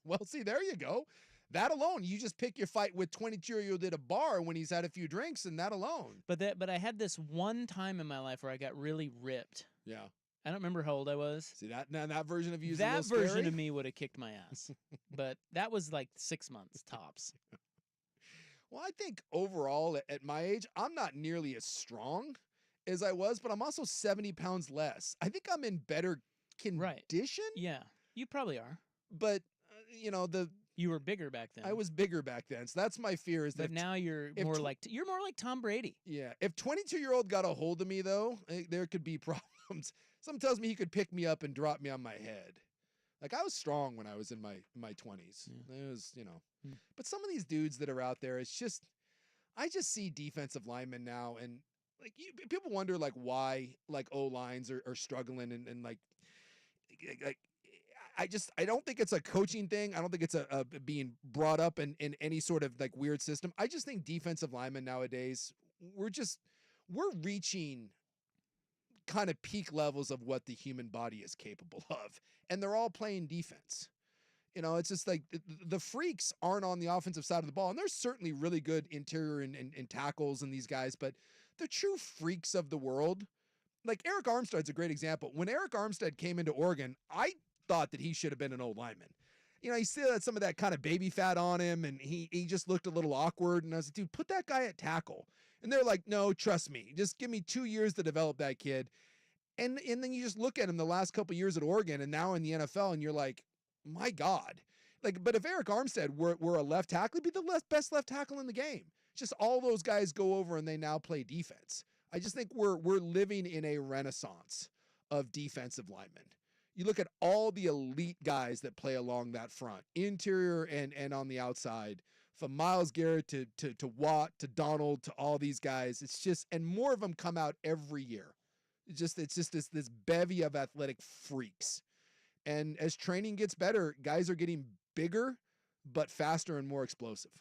Speaker 2: Well, see, there you go. That alone, you just pick your fight with 22-year-old at a bar when he's had a few drinks, and that alone.
Speaker 1: But I had this one time in my life where I got really ripped.
Speaker 2: Yeah.
Speaker 1: I don't remember how old I was.
Speaker 2: See, that version of you is
Speaker 1: that
Speaker 2: a little
Speaker 1: version
Speaker 2: scary.
Speaker 1: of me would have kicked my ass. But that was like 6 months tops.
Speaker 2: Well, I think overall at my age, I'm not nearly as strong as I was, but I'm also 70 pounds less. I think I'm in better condition.
Speaker 1: Right. Yeah, you probably are.
Speaker 2: But,
Speaker 1: you were bigger back then.
Speaker 2: I was bigger back then. So that's my fear is that.
Speaker 1: But now you're more like Tom Brady.
Speaker 2: Yeah. If 22-year-old got a hold of me, though, there could be problems. Something tells me he could pick me up and drop me on my head. Like, I was strong when I was in my 20s. Yeah. It was, But some of these dudes that are out there, it's just, I just see defensive linemen now, and like people wonder like why like O-lines are struggling and like I don't think it's a coaching thing. I don't think it's a being brought up in any sort of like weird system. I just think defensive linemen nowadays, we're reaching kind of peak levels of what the human body is capable of. And they're all playing defense. It's just like the freaks aren't on the offensive side of the ball. And there's certainly really good interior and tackles in these guys, but the true freaks of the world, like Eric Armstead's a great example. When Eric Armstead came into Oregon, I thought that he should have been an old lineman. He still had some of that kind of baby fat on him, and he just looked a little awkward. And I was like, dude, put that guy at tackle. And they're like, no, trust me. Just give me 2 years to develop that kid. And then you just look at him the last couple years at Oregon and now in the NFL, and you're like, my God. Like, but if Eric Armstead were a left tackle, he'd be the best left tackle in the game. It's just all those guys go over and they now play defense. I just think we're living in a renaissance of defensive linemen. You look at all the elite guys that play along that front, interior and on the outside, from Myles Garrett to Watt to Donald to all these guys. It's just, and more of them come out every year. It's just this bevy of athletic freaks. And as training gets better, guys are getting bigger, but faster and more explosive.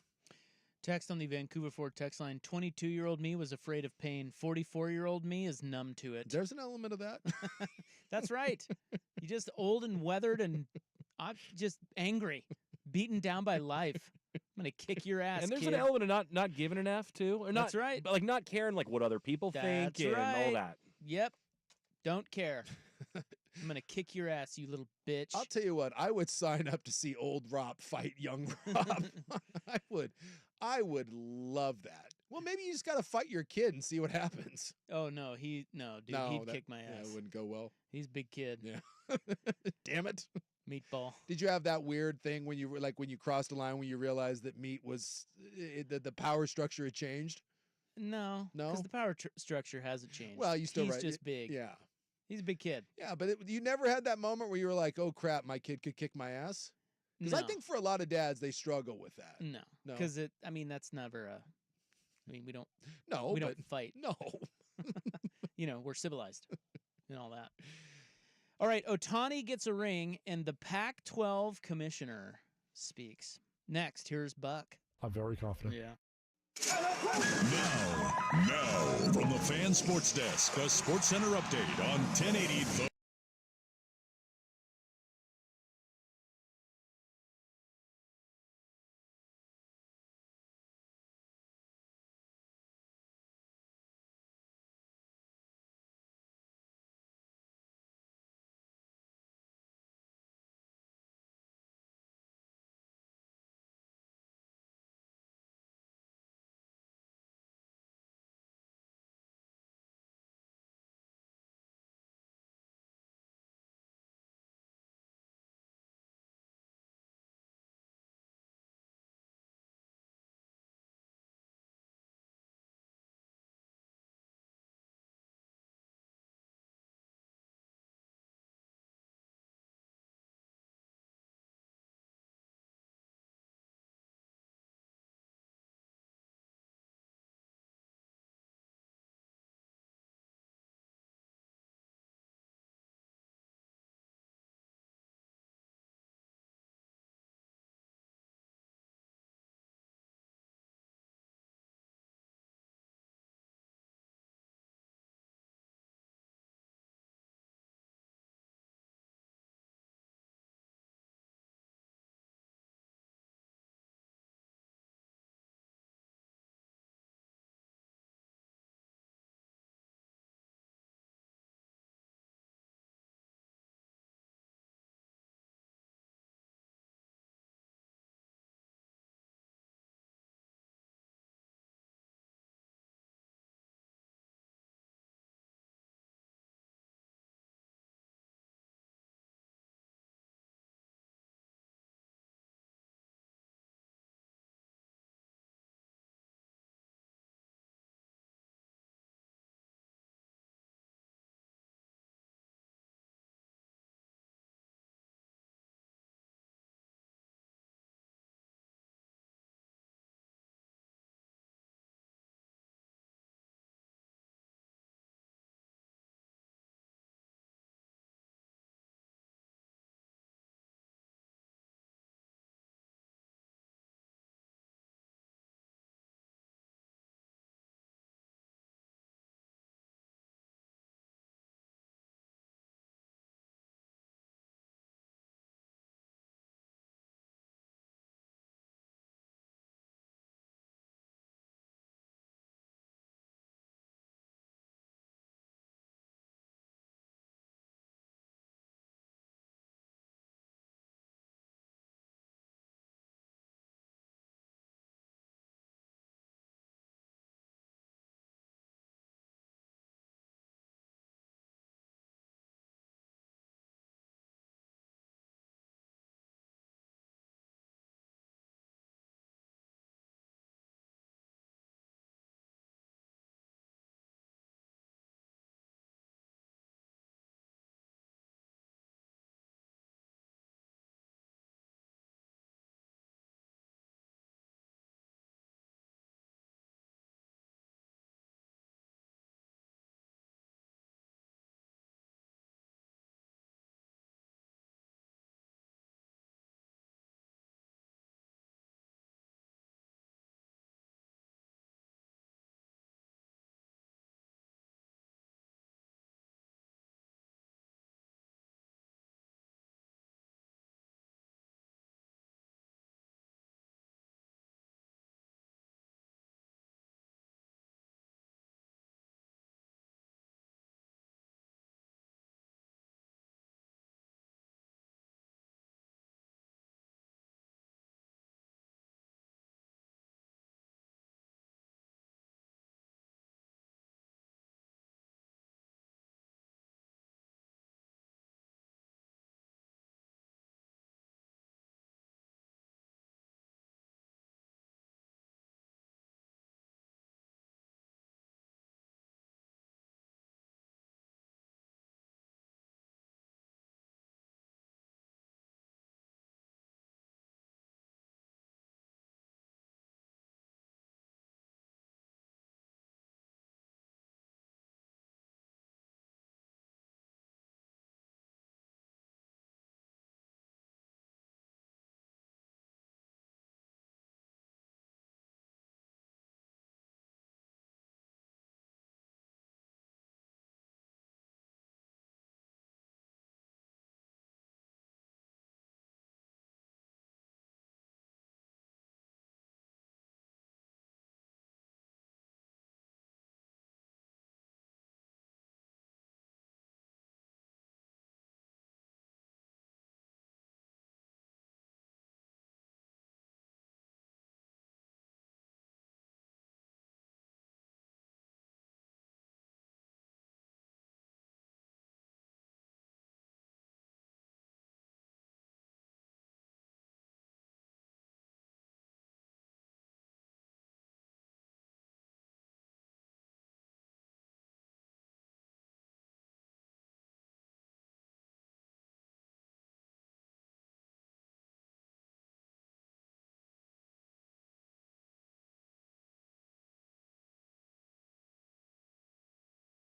Speaker 1: Text on the Vancouver Ford text line, 22-year-old me was afraid of pain. 44-year-old me is numb to it.
Speaker 2: There's an element of that.
Speaker 1: That's right. You're just old and weathered and I'm just angry. beaten down by life. I'm gonna kick your ass.
Speaker 3: And there's
Speaker 1: kid.
Speaker 3: an element of not giving an F too, or not.
Speaker 1: That's right.
Speaker 3: But like not caring like what other people think
Speaker 1: That's
Speaker 3: and
Speaker 1: right.
Speaker 3: all that.
Speaker 1: Yep. Don't care. I'm gonna kick your ass, you little bitch.
Speaker 2: I'll tell you what, I would sign up to see old Rob fight young Rob. I would love that. Well, maybe you just got to fight your kid and see what happens.
Speaker 1: Oh no, dude, he'd kick my ass.
Speaker 2: Yeah, it wouldn't go well.
Speaker 1: He's a big kid.
Speaker 2: Yeah. Damn it.
Speaker 1: Meatball.
Speaker 2: Did you have that weird thing when you were like when you crossed the line when you realized that meat was the power structure had changed?
Speaker 1: No, because the power structure hasn't changed.
Speaker 2: Well, you still
Speaker 1: he's
Speaker 2: right.
Speaker 1: just big.
Speaker 2: Yeah,
Speaker 1: he's a big kid.
Speaker 2: Yeah, but you never had that moment where you were like, "Oh crap, my kid could kick my ass." Because I think for a lot of dads, they struggle with that.
Speaker 1: No, because I mean, that's never a. I mean, we don't.
Speaker 2: No,
Speaker 1: we don't fight.
Speaker 2: No.
Speaker 1: We're civilized and all that. All right, Ohtani gets a ring, and the Pac-12 commissioner speaks. Next, here's Buck.
Speaker 17: I'm very confident.
Speaker 1: Yeah.
Speaker 5: Now, from the Fan Sports Desk, a Sports Center update on 1080 The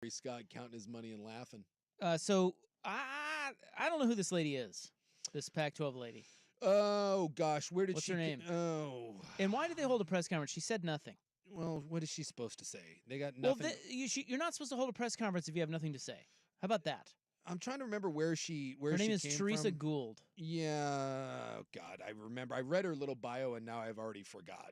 Speaker 2: Scott counting his money and laughing.
Speaker 1: So I don't know who this lady is. This Pac-12 lady.
Speaker 2: Oh gosh, where did
Speaker 1: What's
Speaker 2: she?
Speaker 1: her name?
Speaker 2: Oh,
Speaker 1: and why did they hold a press conference? She said nothing.
Speaker 2: Well, what is she supposed to say? They got nothing.
Speaker 1: Well, you're not supposed to hold a press conference if you have nothing to say. How about that?
Speaker 2: I'm trying to remember where she.
Speaker 1: Her name is
Speaker 2: came
Speaker 1: Teresa
Speaker 2: from.
Speaker 1: Gould.
Speaker 2: Yeah, oh God, I remember. I read her little bio, and now I've already forgot.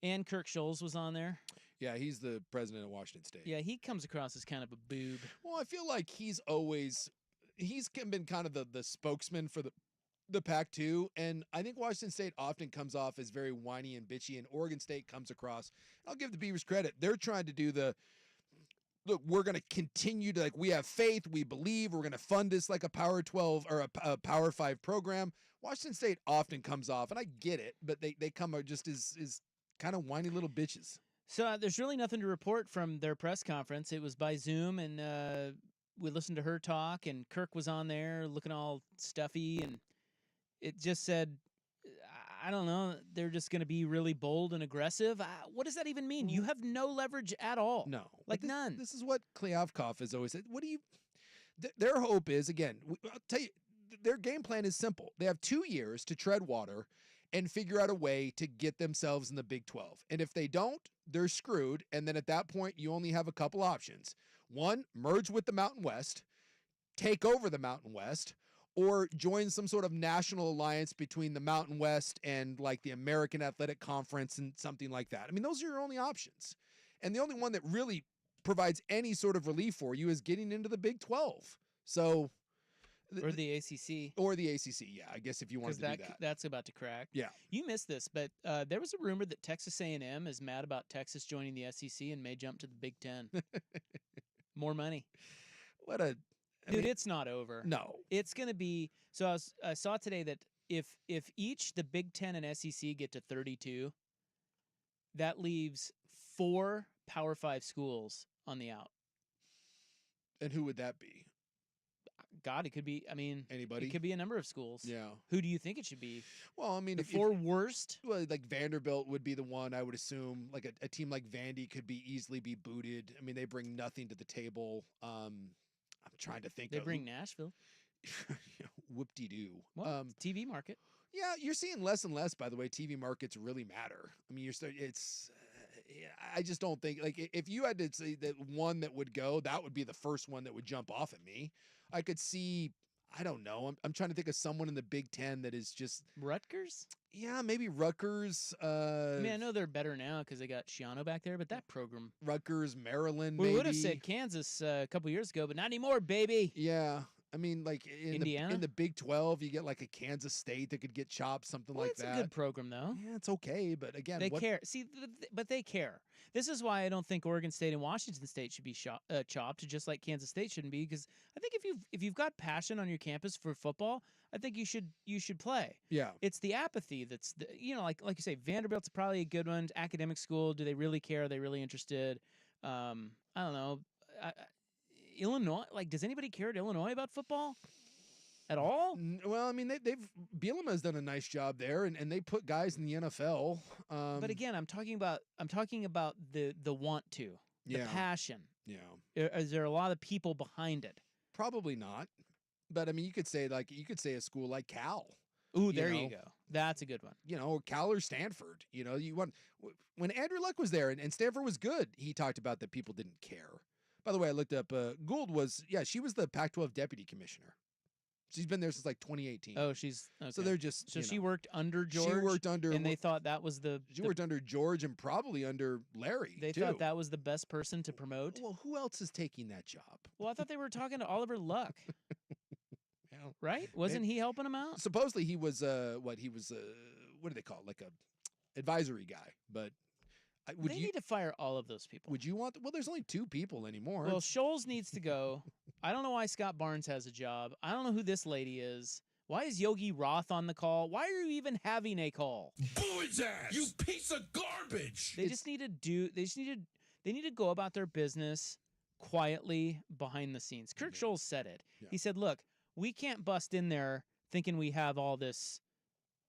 Speaker 1: And Kirk Scholes was on there.
Speaker 2: Yeah, he's the president of Washington State.
Speaker 1: Yeah, he comes across as kind of a boob.
Speaker 2: Well, I feel like he's been kind of the spokesman for the Pac-2, and I think Washington State often comes off as very whiny and bitchy, and Oregon State comes across. I'll give the Beavers credit; they're trying to do look. We're going to continue to we have faith, we believe, we're going to fund this like a Power 12 or a Power 5 program. Washington State often comes off, and I get it, but they come out just as kind of whiny little bitches.
Speaker 1: So there's really nothing to report from their press conference. It was by Zoom, and we listened to her talk, and Kirk was on there looking all stuffy, and it just said, I don't know, they're just going to be really bold and aggressive. What does that even mean? You have no leverage at all.
Speaker 2: No.
Speaker 1: None.
Speaker 2: This is what Klyavkov has always said. What do you their hope is, again, I'll tell you, their game plan is simple. They have 2 years to tread water and figure out a way to get themselves in the Big 12. And if they don't, they're screwed. And then at that point, you only have a couple options. One, merge with the Mountain West, take over the Mountain West, or join some sort of national alliance between the Mountain West and like the American Athletic Conference and something like that. I mean, those are your only options. And the only one that really provides any sort of relief for you is getting into the Big 12. So...
Speaker 1: Or the ACC.
Speaker 2: Or the ACC, yeah. I guess if you wanted to do that.
Speaker 1: That's about to crack.
Speaker 2: Yeah.
Speaker 1: You missed this, but there was a rumor that Texas A&M is mad about Texas joining the SEC and may jump to the Big Ten. More money. Dude, it's not over.
Speaker 2: No.
Speaker 1: It's going to be... So I saw today that if each, the Big Ten and SEC, get to 32, that leaves 4 Power 5 schools on the out.
Speaker 2: And who would that be?
Speaker 1: God, it could be,
Speaker 2: anybody.
Speaker 1: It could be a number of schools.
Speaker 2: Yeah.
Speaker 1: Who do you think it should be?
Speaker 2: Well, I mean,
Speaker 1: the 4 worst?
Speaker 2: Well, like Vanderbilt would be the one, I would assume. Like a team like Vandy could easily be booted. I mean, they bring nothing to the table. I'm trying to think.
Speaker 1: They bring Nashville.
Speaker 2: Whoop-de-doo.
Speaker 1: Well, TV market.
Speaker 2: Yeah, you're seeing less and less, by the way, TV markets really matter. I mean, I just don't think, if you had to say that one that would go, that would be the first one that would jump off at me. I could see, I don't know. I'm trying to think of someone in the Big Ten that is just...
Speaker 1: Rutgers?
Speaker 2: Yeah, maybe Rutgers.
Speaker 1: I know they're better now because they got Shiano back there, but that program...
Speaker 2: Rutgers, Maryland,
Speaker 1: We would have said Kansas a couple years ago, but not anymore, baby.
Speaker 2: Yeah. I mean,
Speaker 1: Indiana?
Speaker 2: In the Big 12, you get like a Kansas State that could get chopped, something like that.
Speaker 1: It's a good program, though.
Speaker 2: Yeah, it's okay, but again...
Speaker 1: They care. See, but they care. This is why I don't think Oregon State and Washington State should be chopped, just like Kansas State shouldn't be, because I think if you've got passion on your campus for football, I think you should play.
Speaker 2: Yeah.
Speaker 1: It's the apathy that's, like you say, Vanderbilt's probably a good one. Academic school, do they really care? Are they really interested? I don't know. Illinois, does anybody care at Illinois about football at all?
Speaker 2: Well, I mean, Bielema has done a nice job there, and they put guys in the NFL.
Speaker 1: But again, I'm talking about the want to, the passion.
Speaker 2: Yeah.
Speaker 1: Is there a lot of people behind it?
Speaker 2: Probably not. But I mean, you could say a school like Cal.
Speaker 1: Ooh, there you go. That's a good one.
Speaker 2: Or Cal or Stanford. When Andrew Luck was there and Stanford was good, he talked about that people didn't care. By the way, I looked up, Gould she was the Pac-12 deputy commissioner. She's been there since 2018.
Speaker 1: Oh, she's okay.
Speaker 2: So they're just
Speaker 1: she worked under George.
Speaker 2: She worked under,
Speaker 1: and they thought that was
Speaker 2: She worked under George and probably under Larry.
Speaker 1: They thought that was the best person to promote.
Speaker 2: Well, who else is taking that job?
Speaker 1: Well, I thought they were talking to Oliver Luck. Right? Wasn't he helping him out?
Speaker 2: Supposedly he was what do they call it? Like a advisory guy, but.
Speaker 1: They need to fire all of those people.
Speaker 2: Would you want? Well, there's only 2 people anymore.
Speaker 1: Well, Scholes needs to go. I don't know why Scott Barnes has a job. I don't know who this lady is. Why is Yogi Roth on the call? Why are you even having a call?
Speaker 15: Boyd's ass! You piece of garbage!
Speaker 1: They need to go about their business quietly behind the scenes. Kirk Scholes said it. Yeah. He said, "Look, we can't bust in there thinking we have all this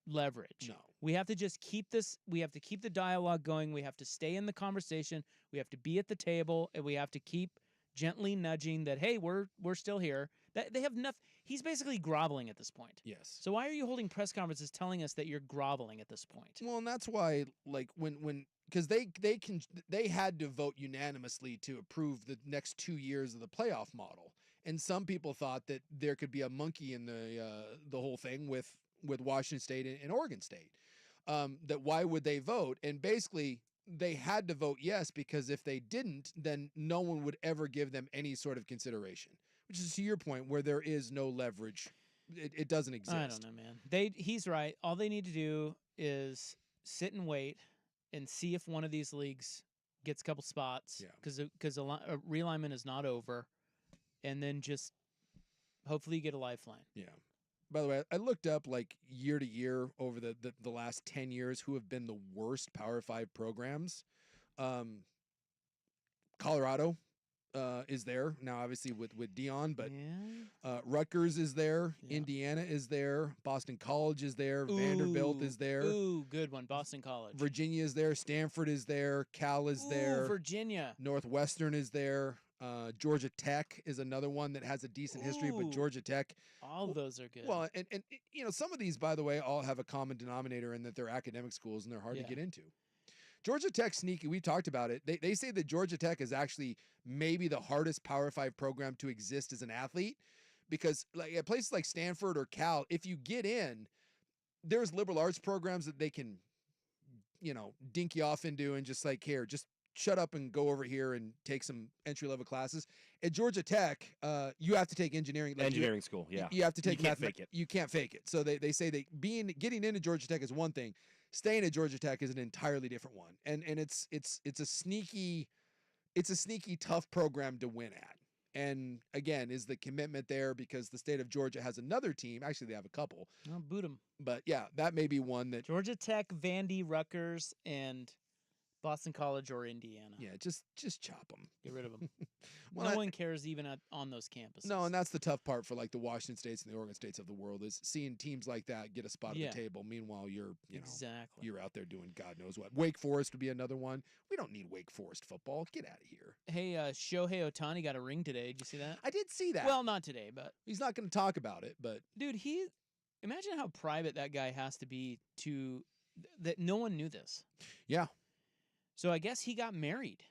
Speaker 1: leverage.
Speaker 2: No.
Speaker 1: We have to just keep this. We have to keep the dialogue going. We have to stay in the conversation. We have to be at the table, and we have to keep gently nudging that, hey, we're still here. That they have nothing. He's basically groveling at this point.
Speaker 2: Yes.
Speaker 1: So why are you holding press conferences telling us that you're groveling at this point?
Speaker 2: Well, and that's why, like, because they had to vote unanimously to approve the next 2 years of the playoff model, and some people thought that there could be a monkey in the whole thing with Washington State and Oregon State. That why would they vote? And basically, they had to vote yes, because if they didn't, then no one would ever give them any sort of consideration. Which is to your point, where there is no leverage. It doesn't exist.
Speaker 1: I don't know, man. He's right. All they need to do is sit and wait and see if one of these leagues gets a couple spots.
Speaker 2: Yeah.
Speaker 1: Because realignment is not over, and then just hopefully you get a lifeline.
Speaker 2: Yeah. By the way, I looked up like year to year over the last 10 years who have been the worst Power 5 programs. Colorado is there now, obviously with Dion, but Rutgers is there, Indiana is there, Boston College is there, Vanderbilt is there.
Speaker 1: Ooh, good one, Boston College.
Speaker 2: Virginia is there, Stanford is there, Cal is there,
Speaker 1: Virginia.
Speaker 2: Northwestern is there. Georgia Tech is another one that has a decent history, but Georgia Tech.
Speaker 1: All of those are good.
Speaker 2: Well, and some of these, by the way, all have a common denominator in that they're academic schools and they're hard to get into. Georgia Tech sneaky. We talked about it. They say that Georgia Tech is actually maybe the hardest Power 5 program to exist as an athlete, because like at places like Stanford or Cal, if you get in, there's liberal arts programs that they can, dink you off into and just like, here, just shut up and go over here and take some entry-level classes. At Georgia Tech, you have to take engineering. Like
Speaker 3: engineering school, yeah.
Speaker 2: You have to take
Speaker 3: You can't fake it.
Speaker 2: You can't fake it. So they say that getting into Georgia Tech is one thing. Staying at Georgia Tech is an entirely different one. And it's a sneaky tough program to win at. And again, is the commitment there because the state of Georgia has another team. Actually, they have a couple.
Speaker 1: Oh, boot 'em.
Speaker 2: But yeah, that may be one that
Speaker 1: Georgia Tech, Vandy, Rutgers, and Boston College or Indiana.
Speaker 2: Yeah, just chop them.
Speaker 1: Get rid of them.
Speaker 2: Well,
Speaker 1: no one cares even on those campuses.
Speaker 2: No, and that's the tough part for like the Washington States and the Oregon States of the world is seeing teams like that get a spot at the table. Meanwhile, you're you're out there doing God knows what. Wake Forest would be another one. We don't need Wake Forest football. Get out of here.
Speaker 1: Hey, Shohei Ohtani got a ring today. Did you see that?
Speaker 2: I did see that.
Speaker 1: Well, not today, but
Speaker 2: he's not going to talk about it. But
Speaker 1: dude, imagine how private that guy has to be that no one knew this.
Speaker 2: Yeah.
Speaker 1: So I guess he got married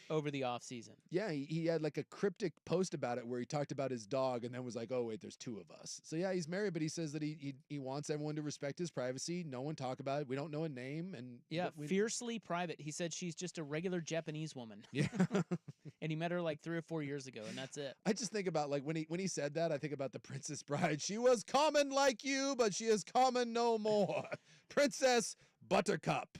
Speaker 1: over the offseason.
Speaker 2: Yeah, he had like a cryptic post about it where he talked about his dog and then was like, oh, wait, there's two of us. So yeah, he's married, but he says that he wants everyone to respect his privacy. No one talk about it. We don't know a name. And
Speaker 1: yeah, fiercely private. He said she's just a regular Japanese woman.
Speaker 2: Yeah.
Speaker 1: And he met her like 3 or 4 years ago, and that's it.
Speaker 2: I just think about like when he said that, I think about the Princess Bride. She was common like you, but she is common no more. Princess Buttercup.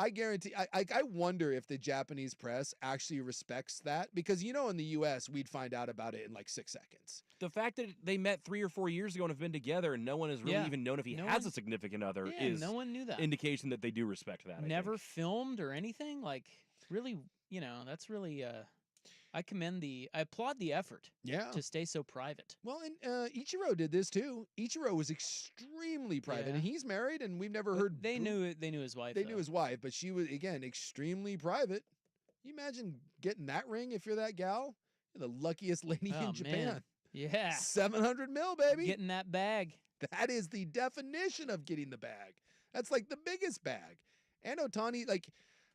Speaker 2: I guarantee, I wonder if the Japanese press actually respects that, because, in the U.S., we'd find out about it in like 6 seconds.
Speaker 3: The fact that they met 3 or 4 years ago and have been together and no one has really even known if he has a significant other is
Speaker 1: no one knew that.
Speaker 3: Indication that they do respect that.
Speaker 1: Never filmed or anything? Like, really, that's really... I applaud the effort.
Speaker 2: Yeah.
Speaker 1: To stay so private.
Speaker 2: Well, and Ichiro did this too. Ichiro was extremely private, and he's married, and we've never heard.
Speaker 1: They knew his wife.
Speaker 2: They knew his wife, but she was again extremely private. Can you imagine getting that ring if you're that gal? You're the luckiest lady in Japan.
Speaker 1: Man. Yeah.
Speaker 2: $700 million, baby.
Speaker 1: Getting that bag.
Speaker 2: That is the definition of getting the bag. That's like the biggest bag. And Ohtani, like,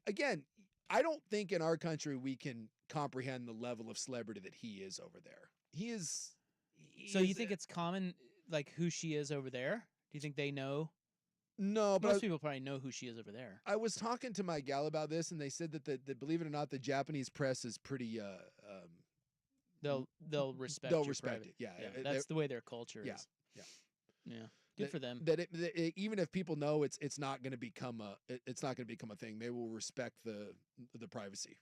Speaker 2: again, I don't think in our country we can comprehend the level of celebrity that he is over there. So
Speaker 1: you think it's common, like, who she is over there? Do you think they know?
Speaker 2: No, but
Speaker 1: most people probably know who she is over there.
Speaker 2: I was talking to my gal about this, and they said that believe it or not, the Japanese press is pretty.
Speaker 1: They'll respect.
Speaker 2: They'll respect it. Yeah,
Speaker 1: that's the way their culture is. Yeah. Good for them.
Speaker 2: That even if people know it's not going to become a thing, they will respect the privacy.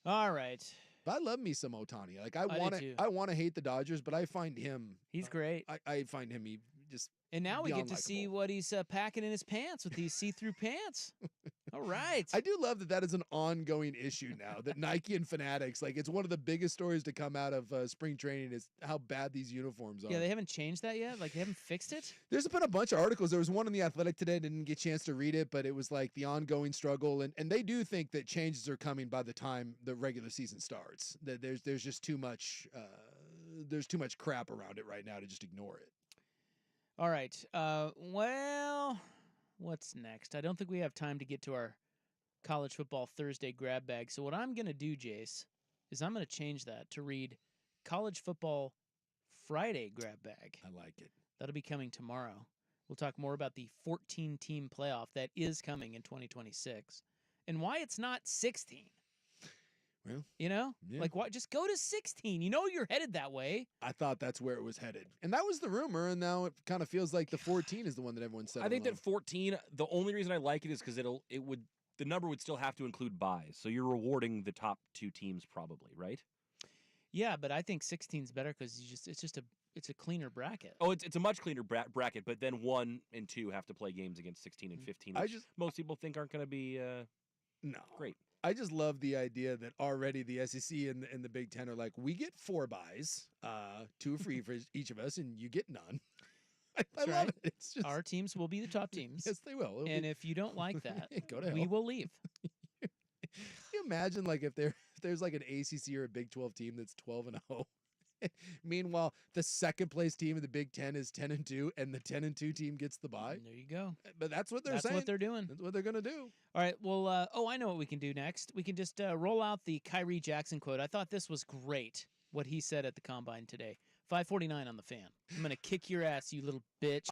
Speaker 1: All right.
Speaker 2: But I love me some Ohtani. Like I want to hate the Dodgers, but I find him.
Speaker 1: He's great.
Speaker 2: I find him just.
Speaker 1: And now we get to see what he's packing in his pants with these see-through pants. All right.
Speaker 2: I do love that is an ongoing issue now, that Nike and Fanatics, like, it's one of the biggest stories to come out of spring training is how bad these uniforms are.
Speaker 1: Yeah, they haven't changed that yet? Like, they haven't fixed it?
Speaker 2: There's been a bunch of articles. There was one in The Athletic today. I didn't get a chance to read it, but it was like the ongoing struggle. And they do think that changes are coming by the time the regular season starts. That there's just too much crap around it right now to just ignore it.
Speaker 1: All right. Well, what's next? I don't think we have time to get to our college football Thursday grab bag. So what I'm going to do, Jace, is I'm going to change that to read college football Friday grab bag.
Speaker 2: I like it.
Speaker 1: That'll be coming tomorrow. We'll talk more about the 14-team playoff that is coming in 2026 and why it's not 16.
Speaker 2: Well,
Speaker 1: yeah.
Speaker 2: Like,
Speaker 1: what? Just go to 16. You know you're headed that way.
Speaker 2: I thought that's where it was headed. And that was the rumor, and now it kind of feels like the 14 is the one that everyone said.
Speaker 3: I think that 14, the only reason I like it is because the number would still have to include buys. So you're rewarding the top 2 teams probably, right?
Speaker 1: Yeah, but I think 16 is better because it's a cleaner bracket.
Speaker 3: Oh, it's a much cleaner bracket, but then 1 and 2 have to play games against 16 and 15, which most people think aren't going to be great.
Speaker 2: I just love the idea that already the SEC and the Big Ten are like, we get 4 buys, 2 free for each of us, and you get none. I love it. It's just,
Speaker 1: our teams will be the top teams.
Speaker 2: Yes, they will.
Speaker 1: And if you don't like that,
Speaker 2: go to hell.
Speaker 1: we will leave.
Speaker 2: Can you imagine, like, if there's like an ACC or a Big 12 team that's 12-0? Meanwhile, the second place team in the Big Ten is 10-2, and the 10-2 team gets the bye.
Speaker 1: There you go.
Speaker 2: But that's what they're saying.
Speaker 1: That's what they're doing.
Speaker 2: That's what they're gonna do.
Speaker 1: All right. Well, I know what we can do next. We can just roll out the Kyrie Jackson quote. I thought this was great. What he said at the combine today. 5:49 on the Fan. I'm gonna kick your ass, you little bitch.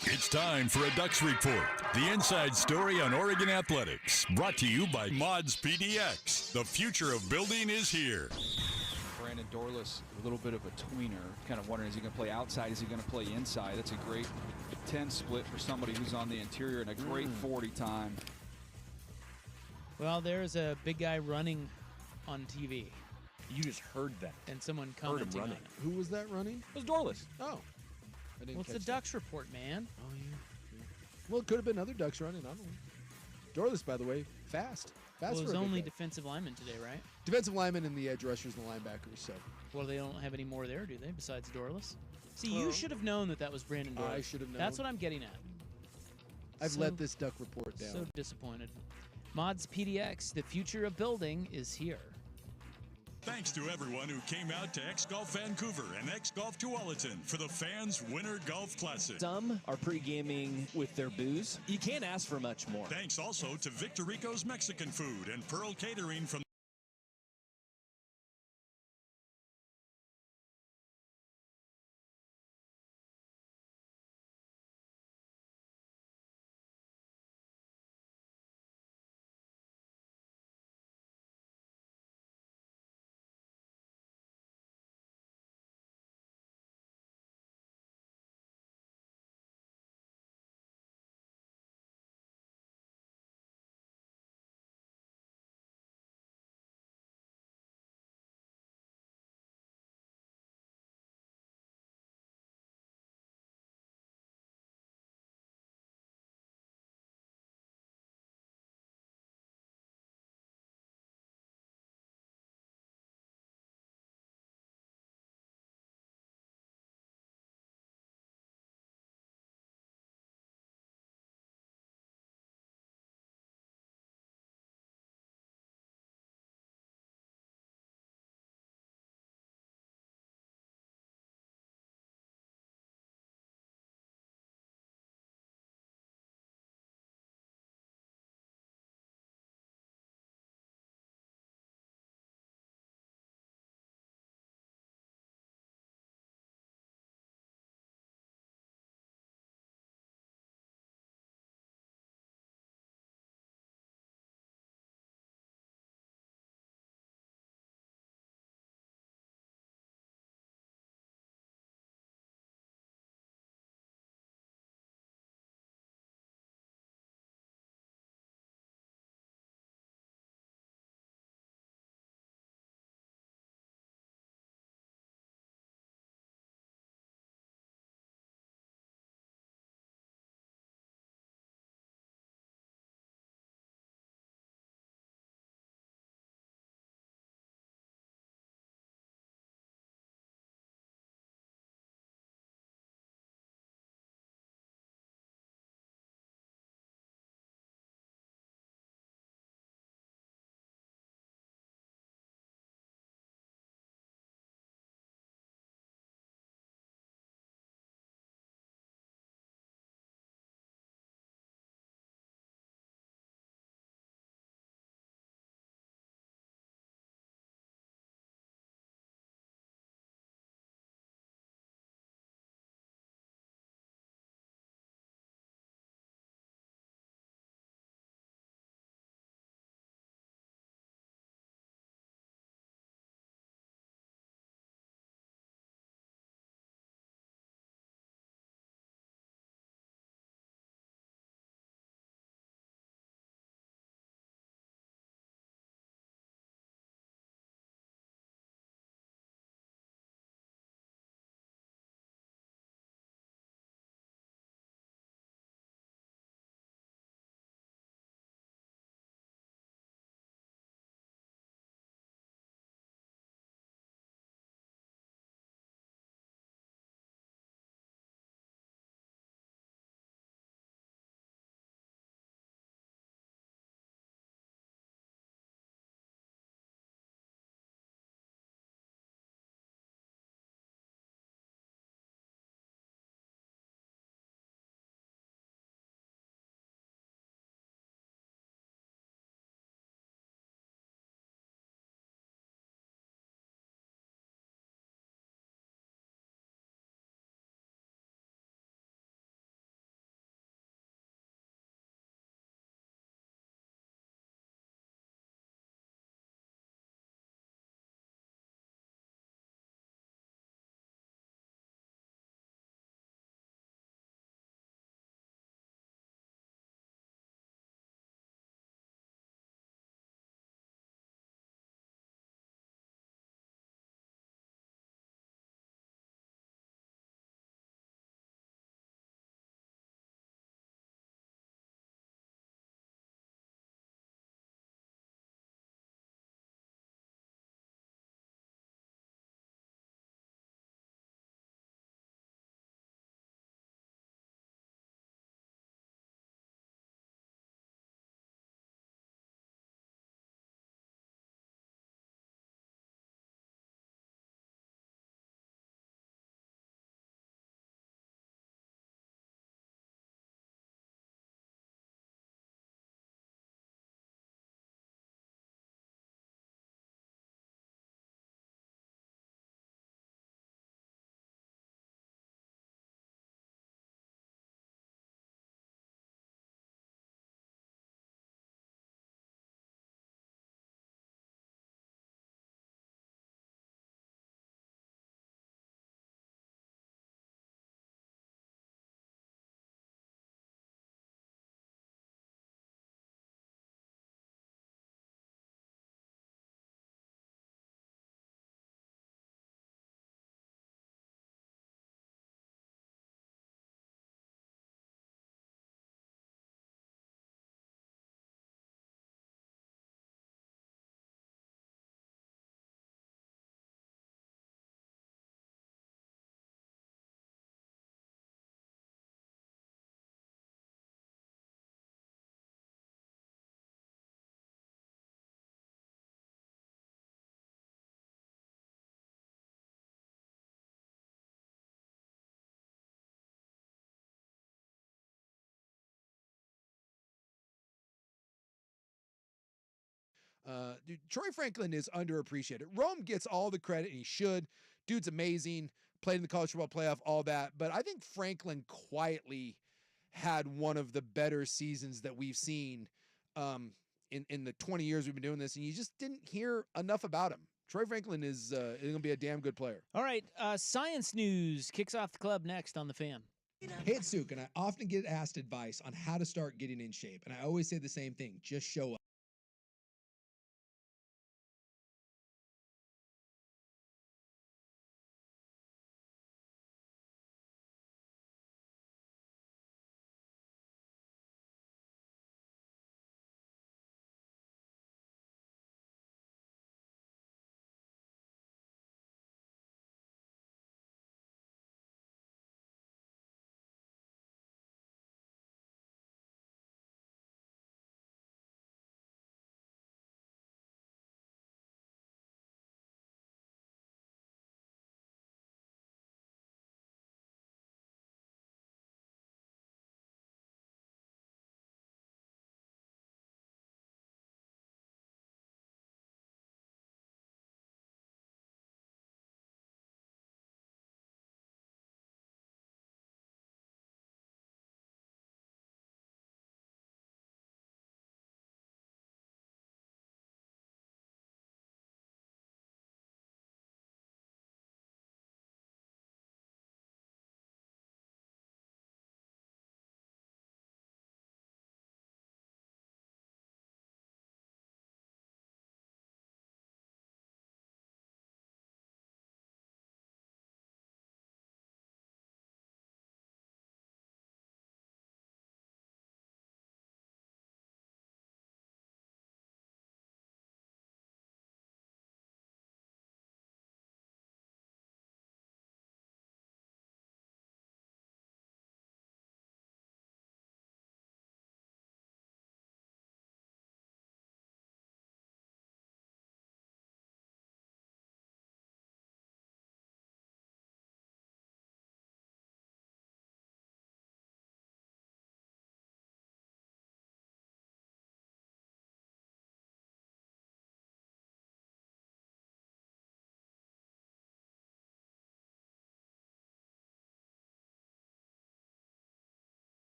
Speaker 5: It's time for a Ducks Report, the inside story on Oregon athletics. Brought to you by Mods PDX. The future of building is here.
Speaker 19: Brandon Dorless, a little bit of a tweener. Kind of wondering, is he going to play outside? Is he going to play inside? That's a great 10 split for somebody who's on the interior and a great 40 time.
Speaker 1: Well, there's a big guy running on TV.
Speaker 3: You just heard that.
Speaker 1: And someone commenting on it.
Speaker 2: Who was that running?
Speaker 3: It was Dorless.
Speaker 2: Oh. I didn't
Speaker 1: Well, it's the
Speaker 2: catch
Speaker 1: Ducks report, man.
Speaker 2: Oh, yeah. Well, it could have been other Ducks running. I don't know. Dorless, by the way, fast.
Speaker 1: Well, it
Speaker 2: for
Speaker 1: was
Speaker 2: a big
Speaker 1: only
Speaker 2: guy.
Speaker 1: defensive linemen today, right?
Speaker 2: Defensive linemen and the edge rushers and the linebackers. So.
Speaker 1: Well, they don't have any more there, do they, besides Dorless? See, you should have known that was Brandon Dorless.
Speaker 2: I should have known.
Speaker 1: That's what I'm getting at.
Speaker 2: I've let this Duck report down.
Speaker 1: So disappointed. Mods PDX, the future of building is here.
Speaker 5: Thanks to everyone who came out to X Golf Vancouver and X Golf Tualatin for the Fans Winter Golf Classic.
Speaker 20: Some are pre-gaming with their booze. You can't ask for much more.
Speaker 5: Thanks also to Victor Rico's Mexican Food and Pearl Catering from
Speaker 2: Dude, Troy Franklin is underappreciated. Rome gets all the credit, and he should. Dude's amazing. Played in the college football playoff, all that. But I think Franklin quietly had one of the better seasons that we've seen in the 20 years we've been doing this, and you just didn't hear enough about him. Troy Franklin is going to be a damn good player.
Speaker 1: All right, science news kicks off the club next on The Fan.
Speaker 2: Hey, it's Suk, and I often get asked advice on how to start getting in shape, and I always say the same thing, just show up.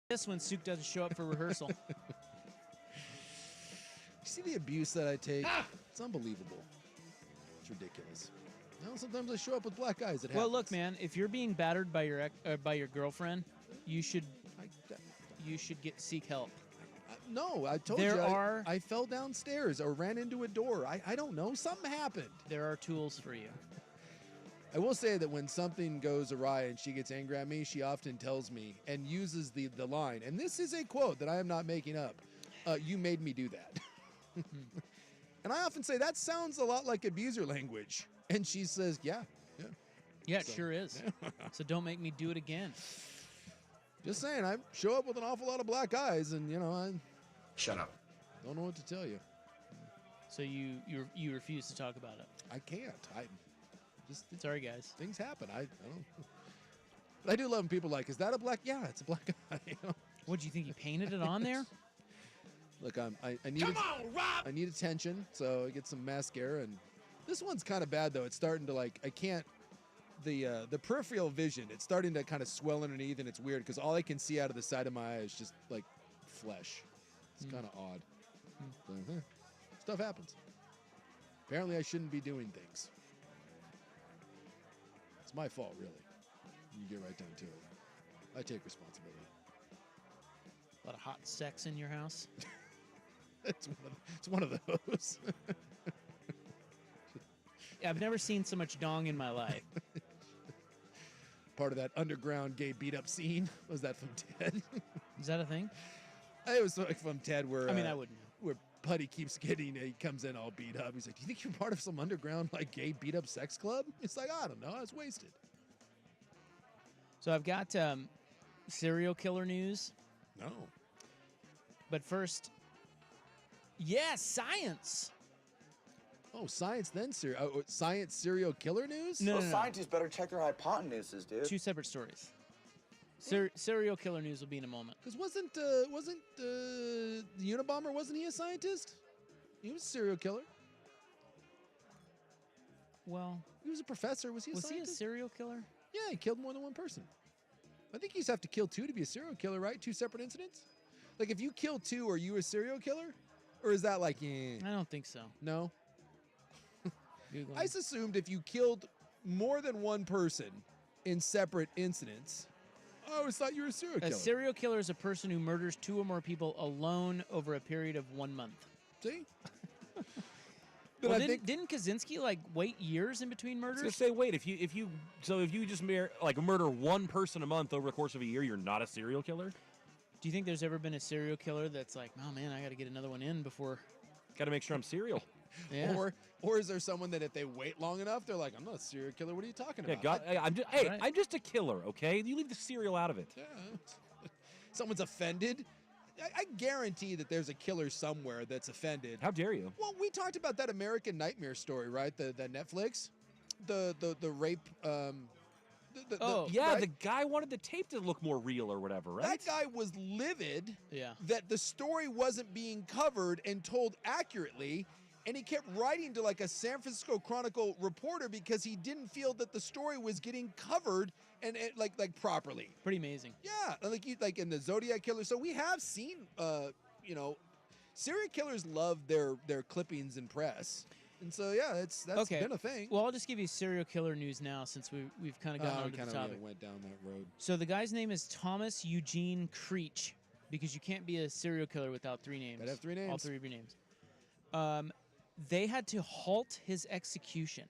Speaker 1: this when Suk doesn't show up for rehearsal.
Speaker 2: You see the abuse that I take? It's unbelievable. It's ridiculous. Sometimes I show up with black eyes.
Speaker 1: Well, look, man, if you're being battered by your girlfriend, you should seek help.
Speaker 2: No, I told you. I fell downstairs or ran into a door. I don't know. Something happened.
Speaker 1: There are tools for you.
Speaker 2: I will say that when something goes awry and she gets angry at me, she often tells me and uses the line, and this is a quote that I am not making up, you made me do that. And I often say, that sounds a lot like abuser language. And she says, yeah.
Speaker 1: Yeah, it sure is. So don't make me do it again.
Speaker 2: Just saying, I show up with an awful lot of black eyes, and, I...
Speaker 13: Shut up.
Speaker 2: Don't know what to tell you.
Speaker 1: So you refuse to talk about it?
Speaker 2: I can't.
Speaker 1: Sorry, guys.
Speaker 2: Things happen. I don't. But I do love when people are like, is that a black? Yeah, it's a black guy.
Speaker 1: What do you think? You painted it on there?
Speaker 2: Look, I need. Come on, Rob! I need attention, so I get some mascara, and this one's kind of bad though. It's starting to I can't. The peripheral vision. It's starting to kind of swell underneath, and it's weird because all I can see out of the side of my eye is just like flesh. It's kind of odd. But, stuff happens. Apparently, I shouldn't be doing things. It's my fault, really. You get right down to it. I take responsibility.
Speaker 1: A lot of hot sex in your house?
Speaker 2: It's one of those.
Speaker 1: I've never seen so much dong in my life.
Speaker 2: Part of that underground gay beat-up scene. Was that from Ted?
Speaker 1: Is that a thing?
Speaker 2: It was from Ted where...
Speaker 1: I mean, I wouldn't know.
Speaker 2: Where Putty keeps getting... he comes in all beat up. He's like, do you think you're part of some underground, gay beat-up sex club? It's like, I don't know. I was wasted.
Speaker 1: So I've got serial killer news.
Speaker 2: No.
Speaker 1: But first... Yes, science!
Speaker 2: Oh, science then science serial killer news?
Speaker 13: No. Scientists better check their hypotenuses, dude.
Speaker 1: Two separate stories. Serial killer news will be in a moment.
Speaker 2: Because wasn't the Unabomber, wasn't he a scientist? He was a serial killer.
Speaker 1: Well,
Speaker 2: he was a professor. Was he a
Speaker 1: scientist? Was he a serial killer?
Speaker 2: Yeah, he killed more than one person. I think you just have to kill two to be a serial killer, right? Two separate incidents? Like, if you kill two, are you a serial killer? Or is that like,
Speaker 1: I don't think so.
Speaker 2: No? I just assumed if you killed more than one person in separate incidents, I always thought you were a serial killer.
Speaker 1: A serial killer is a person who murders two or more people alone over a period of 1 month.
Speaker 2: See?
Speaker 1: Well, didn't Kaczynski wait years in between murders?
Speaker 3: I was gonna say, wait, if you just murder one person a month over the course of a year, you're not a serial killer?
Speaker 1: Do you think there's ever been a serial killer that's like, oh man, I got to get another one in before?
Speaker 3: Got to make sure I'm serial.
Speaker 1: Yeah.
Speaker 2: Or is there someone that if they wait long enough, they're like, I'm not a serial killer. What are you talking about?
Speaker 3: I'm just a killer, okay? You leave the serial out of it.
Speaker 2: Yeah. Someone's offended. I guarantee that there's a killer somewhere that's offended.
Speaker 3: How dare you?
Speaker 2: Well, we talked about that American Nightmare story, right? The Netflix, the rape.
Speaker 3: Right? The guy wanted the tape to look more real or whatever, right?
Speaker 2: That guy was livid that the story wasn't being covered and told accurately, and he kept writing to a San Francisco Chronicle reporter because he didn't feel that the story was getting covered and properly.
Speaker 1: Pretty amazing.
Speaker 2: Yeah, like in the Zodiac Killer. So we have seen, serial killers love their clippings in press. And so, yeah, that's been a thing.
Speaker 1: Well, I'll just give you serial killer news now since we've kind of gotten onto the topic.
Speaker 2: Went down that road.
Speaker 1: So the guy's name is Thomas Eugene Creech, because you can't be a serial killer without three names.
Speaker 2: Gotta have three names.
Speaker 1: All three of your names. They had to halt his execution.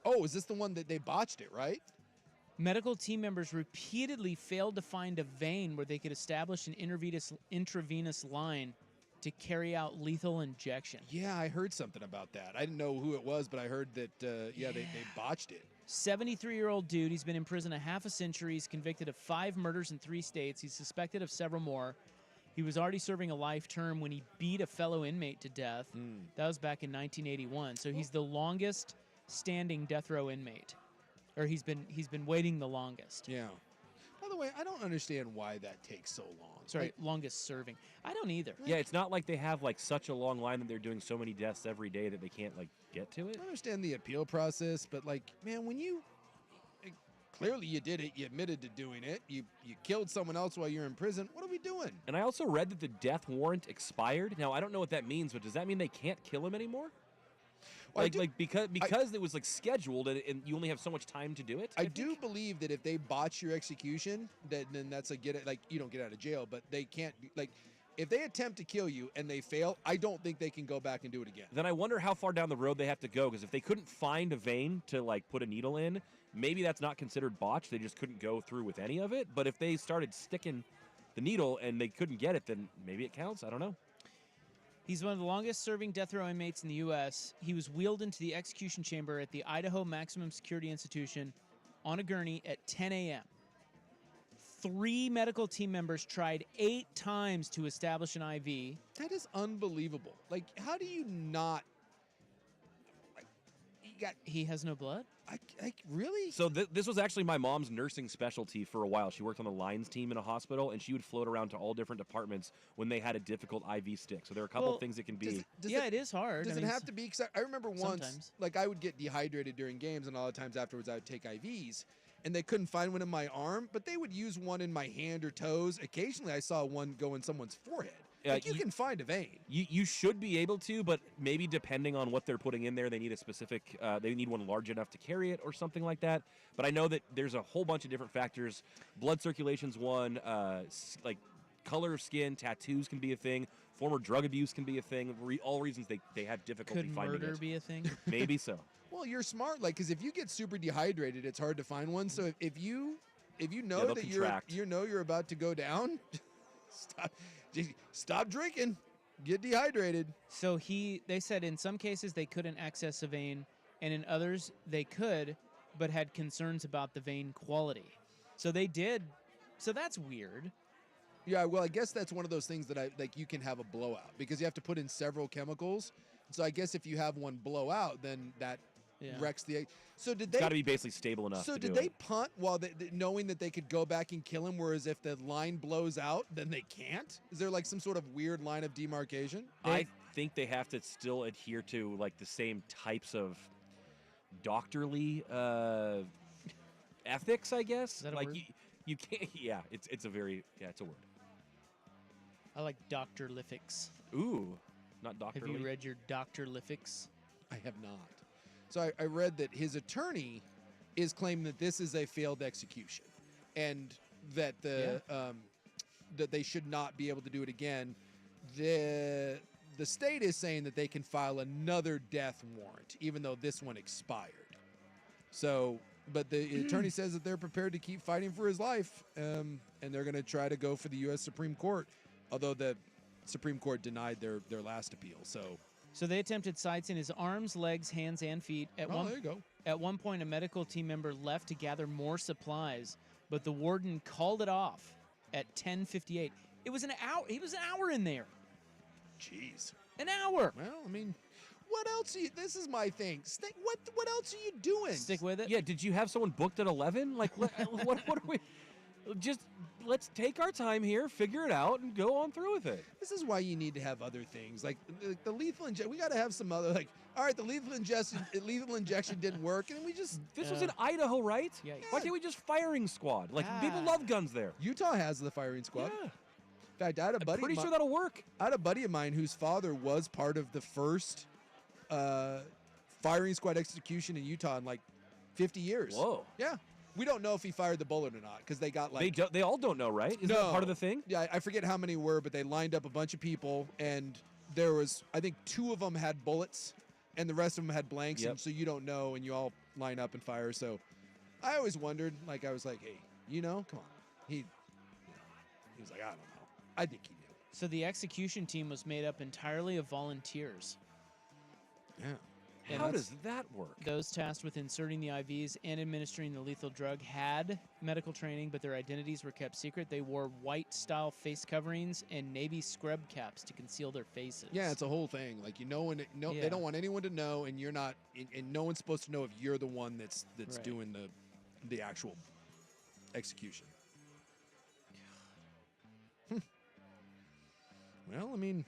Speaker 2: Oh, is this the one that they botched it, right?
Speaker 1: Medical team members repeatedly failed to find a vein where they could establish an intravenous line to carry out lethal injection.
Speaker 2: Yeah, I heard something about that. I didn't know who it was, but I heard that, they botched it.
Speaker 1: 73-year-old dude. He's been in prison a half a century. He's convicted of 5 murders in 3 states. He's suspected of several more. He was already serving a life term when he beat a fellow inmate to death. That was back in 1981. So he's the longest standing death row inmate. Or he's been waiting the longest.
Speaker 2: Yeah. By the way, I don't understand why that takes so long.
Speaker 1: Sorry, longest serving. I don't either.
Speaker 3: Yeah, it's not like they have such a long line that they're doing so many deaths every day that they can't get to it.
Speaker 2: I understand the appeal process, but man, when you Clearly you did it. You admitted to doing it. You killed someone else while you're in prison. What are we doing?
Speaker 3: And I also read that the death warrant expired. Now, I don't know what that means, but does that mean they can't kill him anymore?
Speaker 2: Well,
Speaker 3: because it was like scheduled and you only have so much time to do it.
Speaker 2: I do believe that if they botch your execution, then that's you don't get out of jail, but they can't if they attempt to kill you and they fail, I don't think they can go back and do it again.
Speaker 3: Then I wonder how far down the road they have to go, because if they couldn't find a vein to put a needle in, maybe that's not considered botched. They just couldn't go through with any of it. But if they started sticking the needle and they couldn't get it, then maybe it counts. I don't know.
Speaker 1: He's one of the longest-serving death row inmates in the U.S. He was wheeled into the execution chamber at the Idaho Maximum Security Institution on a gurney at 10 a.m. 3 medical team members tried 8 times to establish an IV.
Speaker 2: That is unbelievable. How do you not...
Speaker 1: He has no blood?
Speaker 2: Really?
Speaker 3: So this was actually my mom's nursing specialty for a while. She worked on the lines team in a hospital, and she would float around to all different departments when they had a difficult IV stick. So there are a couple of things it can be.
Speaker 1: It is hard.
Speaker 2: Does it have to be? Because I remember once,
Speaker 1: sometimes.
Speaker 2: I would get dehydrated during games, and a lot of times afterwards I would take IVs, and they couldn't find one in my arm, but they would use one in my hand or toes. Occasionally I saw one go in someone's forehead. You can find a vein.
Speaker 3: You should be able to, but maybe depending on what they're putting in there, they need a specific, they need one large enough to carry it or something like that. But I know that there's a whole bunch of different factors. Blood circulation's one, color of skin, tattoos can be a thing. Former drug abuse can be a thing. All reasons they have difficulty finding it.
Speaker 1: Could murder be a thing?
Speaker 3: Maybe so.
Speaker 2: Well, you're smart, because if you get super dehydrated, it's hard to find one. So if you know that you're about to go down, stop drinking, get dehydrated.
Speaker 1: So they said in some cases they couldn't access a vein, and in others they could, but had concerns about the vein quality. So they did. So that's weird.
Speaker 2: Yeah, well, I guess that's one of those things that you can have a blowout because you have to put in several chemicals. So I guess if you have one blow out, then that wrecks the. So did they?
Speaker 3: It's got to be basically stable enough.
Speaker 2: So
Speaker 3: to
Speaker 2: did
Speaker 3: do
Speaker 2: they
Speaker 3: it.
Speaker 2: punt while knowing that they could go back and kill him? Whereas if the line blows out, then they can't. Is there some sort of weird line of demarcation?
Speaker 3: I think they have to still adhere to the same types of doctorly ethics, I guess.
Speaker 1: Is that a word?
Speaker 3: You can't. Yeah, it's a it's a word.
Speaker 1: I like doctorlifics.
Speaker 3: Ooh, not doctorly.
Speaker 1: Have you read your doctorlifics?
Speaker 2: I have not. So I read that his attorney is claiming that this is a failed execution, and that that they should not be able to do it again. The state is saying that they can file another death warrant, even though this one expired. So, but the attorney says that they're prepared to keep fighting for his life, and they're going to try to go for the U.S. Supreme Court, although the Supreme Court denied their last appeal.
Speaker 1: So they attempted sights in his arms, legs, hands, and feet.
Speaker 2: There you go.
Speaker 1: At one point, a medical team member left to gather more supplies, but the warden called it off at 10:58. It was an hour. He was an hour in there.
Speaker 2: Jeez.
Speaker 1: An hour.
Speaker 2: Well, I mean, what else? This is my thing. What else are you doing?
Speaker 1: Stick with it.
Speaker 3: Yeah. Did you have someone booked at 11? What are we? Just let's take our time here, figure it out, and go on through with it.
Speaker 2: This is why you need to have other things like the lethal injection. We got to have some other all right, the lethal injection didn't work, and we just
Speaker 3: this was in Idaho, right?
Speaker 1: Yeah.
Speaker 3: Why can't we just firing squad? People love guns there.
Speaker 2: Utah has the firing squad.
Speaker 3: Yeah.
Speaker 2: In fact, I had a buddy.
Speaker 3: I'm pretty sure that'll work.
Speaker 2: I had a buddy of mine whose father was part of the first firing squad execution in Utah in 50 years.
Speaker 3: Whoa.
Speaker 2: Yeah. We don't know if he fired the bullet or not because they got
Speaker 3: they all don't know, right? Isn't that part of the thing?
Speaker 2: Yeah, I forget how many were, but they lined up a bunch of people, and there was, I think 2 of them had bullets, and the rest of them had blanks, and so you don't know, and you all line up and fire. So I always wondered, I was like, hey, come on. He was like, I don't know. I think he knew.
Speaker 1: So the execution team was made up entirely of volunteers.
Speaker 2: Yeah.
Speaker 3: How does that work?
Speaker 1: Those tasked with inserting the IVs and administering the lethal drug had medical training, but their identities were kept secret. They wore white-style face coverings and navy scrub caps to conceal their faces.
Speaker 2: Yeah, it's a whole thing. They don't want anyone to know, and you're not, and no one's supposed to know if you're the one that's
Speaker 1: right.
Speaker 2: doing the actual execution. Well, I mean.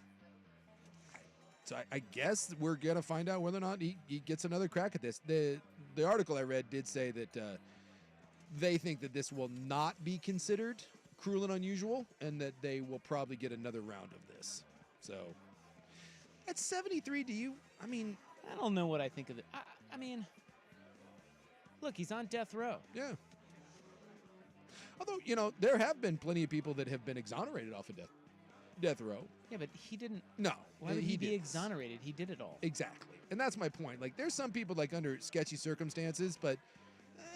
Speaker 2: So I guess we're going to find out whether or not he gets another crack at this. The article I read did say that they think that this will not be considered cruel and unusual, and that they will probably get another round of this. So, at 73, I
Speaker 1: don't know what I think of it. I mean, look, he's on death row.
Speaker 2: Yeah. Although, there have been plenty of people that have been exonerated off of death row.
Speaker 1: Yeah, but he didn't.
Speaker 2: No.
Speaker 1: Why would he be
Speaker 2: didn't.
Speaker 1: exonerated? He did it all.
Speaker 2: Exactly. And that's my point. Like, there's some people, like, under sketchy circumstances, but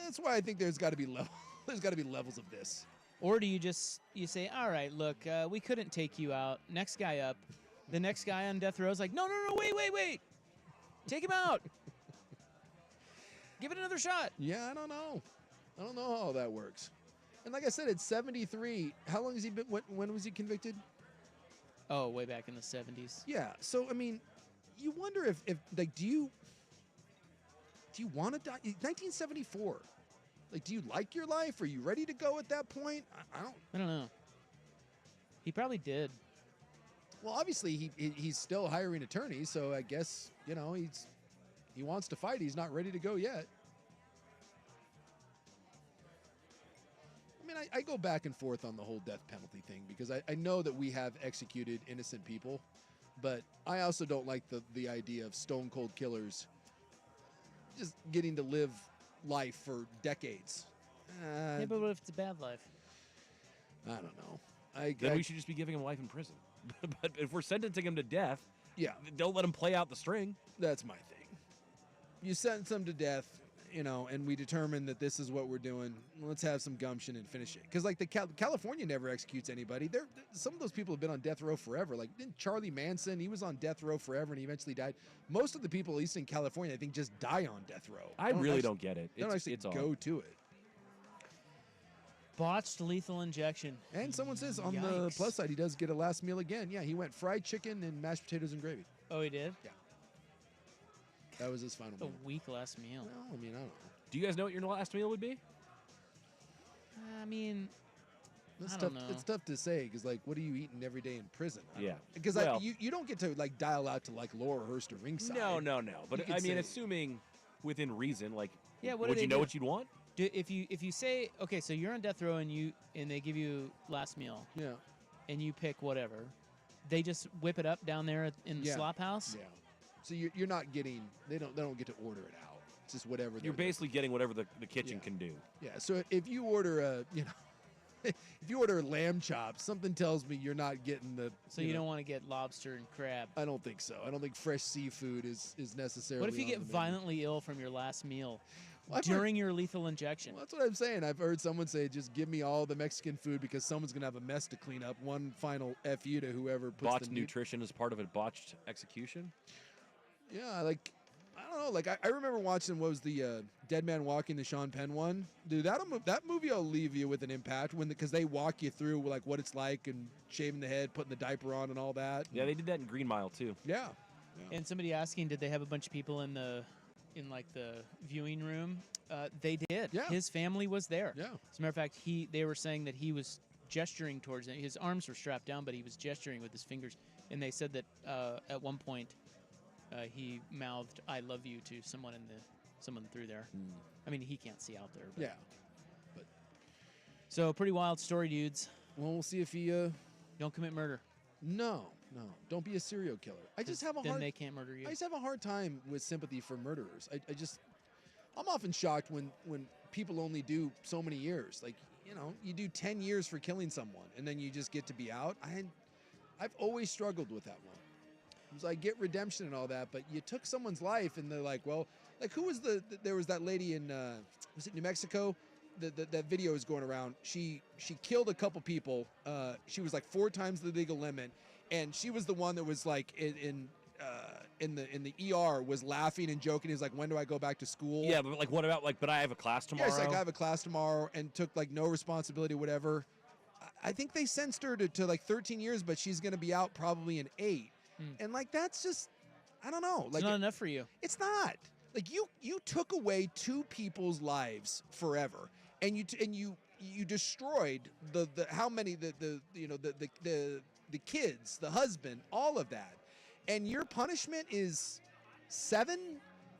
Speaker 2: that's why I think there's got to be there's got to be levels of this.
Speaker 1: Or do you say, all right, look, we couldn't take you out. Next guy up. The next guy on death row is like, no, wait. Take him out. Give it another shot.
Speaker 2: Yeah, I don't know how all that works. And like I said, it's 73. How long has he been? When was he convicted?
Speaker 1: Oh, way back in the 70s.
Speaker 2: Yeah. So, I mean, you wonder if like, do you want to die? 1974. Like, do you like your life? Are you ready to go at that point?
Speaker 1: I don't know. He probably did.
Speaker 2: Well, obviously he's still hiring attorneys, so I guess, he wants to fight. He's not ready to go yet. I mean, I go back and forth on the whole death penalty thing because I know that we have executed innocent people, but I also don't like the idea of stone cold killers just getting to live life for decades.
Speaker 1: Yeah, but what if it's a bad life?
Speaker 2: I don't know.
Speaker 3: Then we should just be giving him life in prison. But if we're sentencing him to death,
Speaker 2: yeah,
Speaker 3: don't let him play out the string.
Speaker 2: That's my thing. You sentence him to death, and we determine that this is what we're doing. Let's have some gumption and finish it. Because like California never executes anybody. Some of those people have been on death row forever. Like Charlie Manson, he was on death row forever and he eventually died. Most of the people, at least in California, I think just die on death row.
Speaker 3: I really don't get it.
Speaker 2: They don't actually go to it.
Speaker 1: Botched lethal injection.
Speaker 2: And someone says on the plus side, he does get a last meal again. Yeah, he went fried chicken and mashed potatoes and gravy.
Speaker 1: Oh, he did?
Speaker 2: Yeah. That was his final meal.
Speaker 1: A weak last meal.
Speaker 2: Well, I mean, I don't know.
Speaker 3: Do you guys know what your last meal would be?
Speaker 1: I mean,
Speaker 2: I
Speaker 1: don't know.
Speaker 2: It's tough to say because, like, what are you eating every day in prison?
Speaker 3: Yeah.
Speaker 2: Because you don't get to, like, dial out to, like, Laurelhurst or Ringside.
Speaker 3: No. But, I mean, assuming within reason, like,
Speaker 1: yeah,
Speaker 3: would you know what you'd want?
Speaker 1: If you say, okay, so you're on death row and they give you last meal.
Speaker 2: Yeah.
Speaker 1: And you pick whatever. They just whip it up down there in the slop house?
Speaker 2: Yeah. So you're not getting, they don't get to order it out. It's just whatever.
Speaker 3: You're basically getting whatever the kitchen can do.
Speaker 2: Yeah. So if you order if you order lamb chops, something tells me you're not getting the.
Speaker 1: So you don't want to get lobster and crab.
Speaker 2: I don't think so. I don't think fresh seafood is necessarily.
Speaker 1: What if you get violently ill from your last meal during your lethal injection?
Speaker 2: Well, that's what I'm saying. I've heard someone say, just give me all the Mexican food because someone's going to have a mess to clean up. One final F you to whoever puts
Speaker 3: botched nutrition as part of a botched execution?
Speaker 2: Yeah, like, I don't know. Like, I remember watching, what was the Dead Man Walking, the Sean Penn one? Dude, that movie will leave you with an impact because they walk you through, like, what it's like and shaving the head, putting the diaper on and all that.
Speaker 3: Yeah, they did that in Green Mile, too.
Speaker 2: Yeah.
Speaker 1: And somebody asking, did they have a bunch of people in the viewing room? They did.
Speaker 2: Yeah.
Speaker 1: His family was there.
Speaker 2: Yeah.
Speaker 1: As a matter of fact, they were saying that he was gesturing towards them. His arms were strapped down, but he was gesturing with his fingers. And they said that at one point he mouthed "I love you" to someone through there. I mean, he can't see out there. But.
Speaker 2: Yeah.
Speaker 1: So pretty wild story, dudes.
Speaker 2: Well, we'll see if he
Speaker 1: don't commit murder.
Speaker 2: No. Don't be a serial killer.
Speaker 1: Then they can't murder you.
Speaker 2: I just have a hard time with sympathy for murderers. I'm often shocked when people only do so many years. Like, you do 10 years for killing someone and then you just get to be out. I've always struggled with that one. So I get redemption and all that, but you took someone's life and they're like, well, like who was there was that lady in, was it New Mexico? That video is going around. She killed a couple people. She was like 4 times the legal limit. And she was the one that was like in the ER was laughing and joking. He was like, when do I go back to school?
Speaker 3: Yeah, but like, what about like, but I have a class tomorrow?
Speaker 2: Yeah, it's like, I have a class tomorrow and took like no responsibility, whatever. I think they sentenced her to like 13 years, but she's going to be out probably in 8. And like, that's just, I don't know. Like,
Speaker 1: it's not enough for you.
Speaker 2: It's not. Like you took away 2 people's lives forever. And you destroyed the kids, the husband, all of that. And your punishment is 7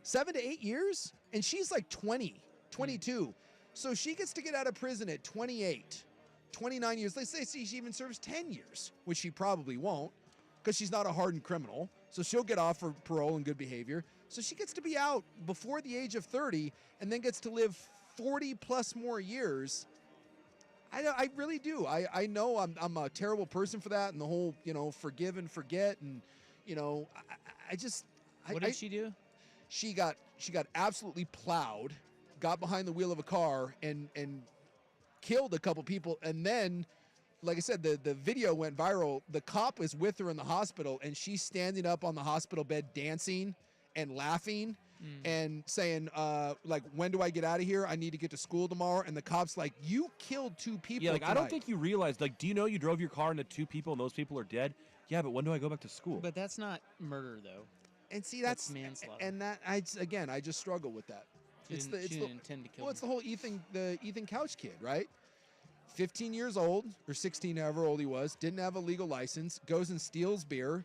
Speaker 2: to 8 years? And she's like 20, 22. So she gets to get out of prison at 28, 29 years. Let's say she even serves 10 years, which she probably won't because she's not a hardened criminal. So she'll get off for parole and good behavior. So she gets to be out before the age of 30 and then gets to live 40 plus more years. I really do. I know I'm a terrible person for that and the whole, forgive and forget. And,
Speaker 1: What did she do?
Speaker 2: She got absolutely plowed, got behind the wheel of a car and killed a couple people. And then, like I said, the video went viral. The cop is with her in the hospital and she's standing up on the hospital bed dancing and laughing and saying, when do I get out of here? I need to get to school tomorrow. And the cop's like, you killed 2 people
Speaker 3: Yeah,
Speaker 2: tonight.
Speaker 3: I don't think you realized, do you know you drove your car into 2 people and those people are dead? Yeah, but when do I go back to school?
Speaker 1: But that's not murder, though.
Speaker 2: And see,
Speaker 1: that's manslaughter.
Speaker 2: And that, I just struggle with that.
Speaker 1: She didn't intend to kill
Speaker 2: Well, it's the whole Ethan Couch kid, right? 15 years old, or 16, however old he was, didn't have a legal license, goes and steals beer,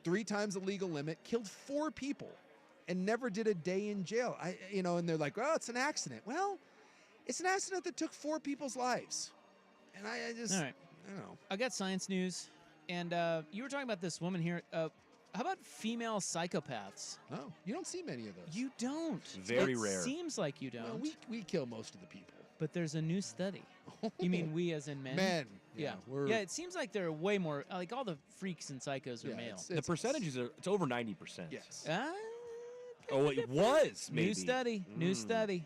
Speaker 2: 3 times the legal limit, killed 4 people, and never did a day in jail. And they're like, well, it's an accident. Well, it's an accident that took 4 people's lives. And I just,
Speaker 1: all right.
Speaker 2: I don't know.
Speaker 1: I got science news, and you were talking about this woman here. How about female psychopaths?
Speaker 2: Oh, you don't see many of those.
Speaker 1: You don't.
Speaker 3: Very rare.
Speaker 1: Seems like you don't.
Speaker 2: Well, we kill most of the people.
Speaker 1: But there's a new study. You mean we as in men?
Speaker 2: Men.
Speaker 1: Yeah.
Speaker 2: Yeah,
Speaker 1: it seems like there are way more, like all the freaks and psychos are male.
Speaker 3: The percentages it's over 90%.
Speaker 2: Yes.
Speaker 3: Oh, it was, maybe.
Speaker 1: New study. New study.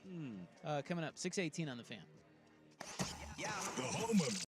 Speaker 1: Coming up, 6:18 on the Fan.
Speaker 5: The home of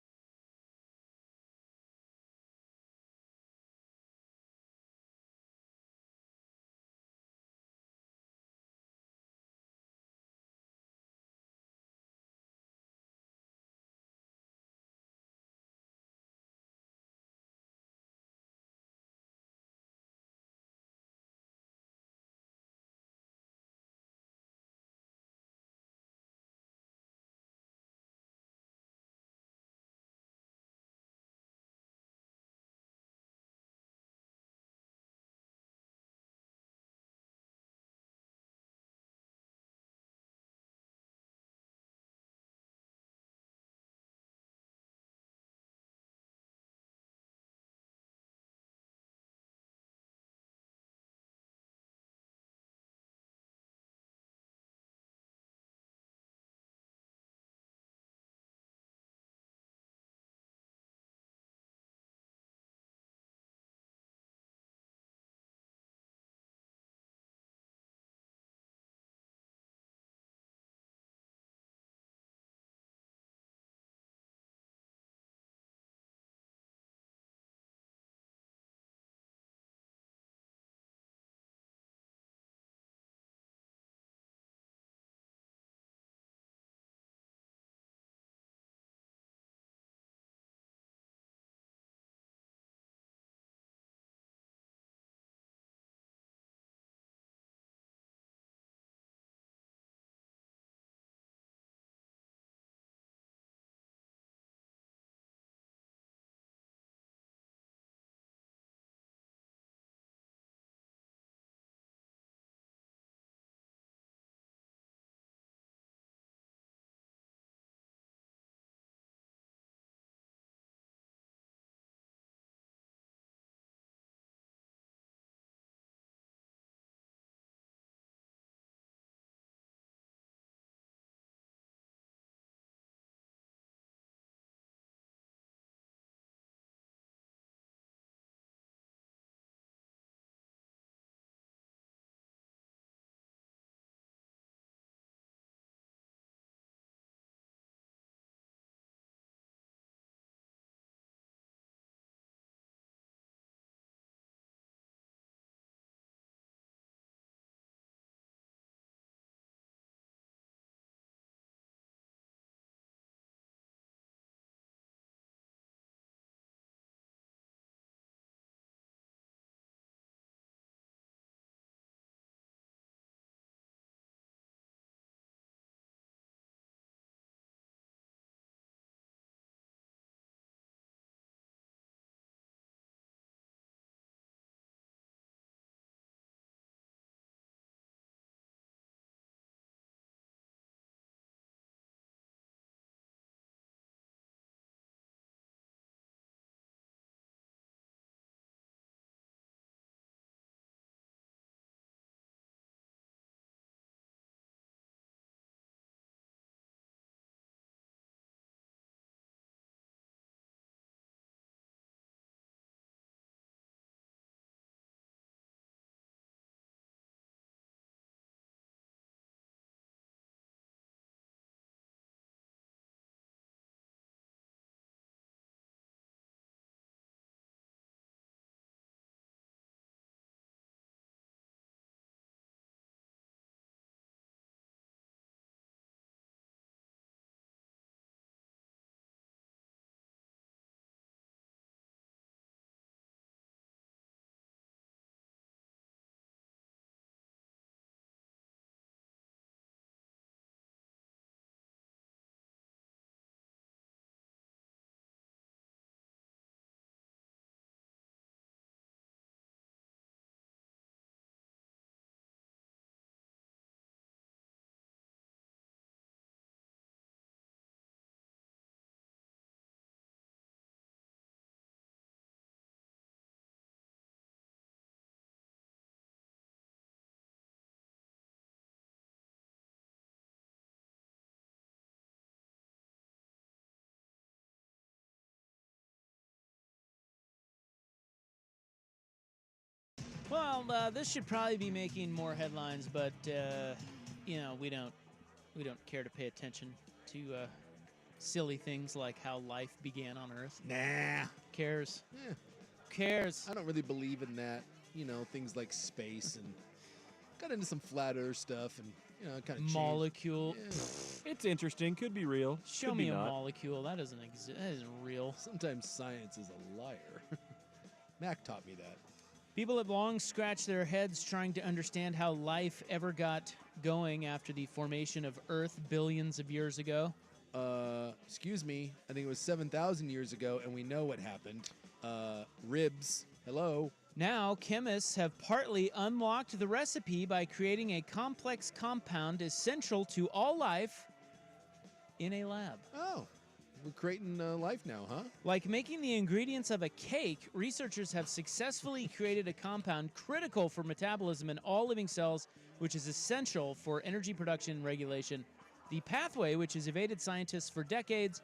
Speaker 1: Well, this should probably be making more headlines, but you know, we don't care to pay attention to silly things like how life began on Earth.
Speaker 2: Nah.
Speaker 1: Cares?
Speaker 2: Yeah.
Speaker 1: Cares?
Speaker 2: I don't really believe in that. You know, things like space, and got into some flat Earth stuff, and kind of
Speaker 1: molecule.
Speaker 2: Yeah.
Speaker 3: It's interesting. Could be real.
Speaker 1: Show
Speaker 3: Could
Speaker 1: me
Speaker 3: be
Speaker 1: a
Speaker 3: not.
Speaker 1: molecule. That doesn't exist. That isn't real.
Speaker 2: Sometimes science is a liar. Mac taught me that.
Speaker 1: People have long scratched their heads trying to understand how life ever got going after the formation of Earth billions of years ago.
Speaker 2: Excuse me. I think it was 7,000 years ago, and we know what happened. Ribs. Hello.
Speaker 1: Now, chemists have partly unlocked the recipe by creating a complex compound essential to all life in a lab.
Speaker 2: Oh, we're creating life now, huh?
Speaker 1: Like making the ingredients of a cake, researchers have successfully created a compound critical for metabolism in all living cells, which is essential for energy production and regulation. The pathway, which has evaded scientists for decades,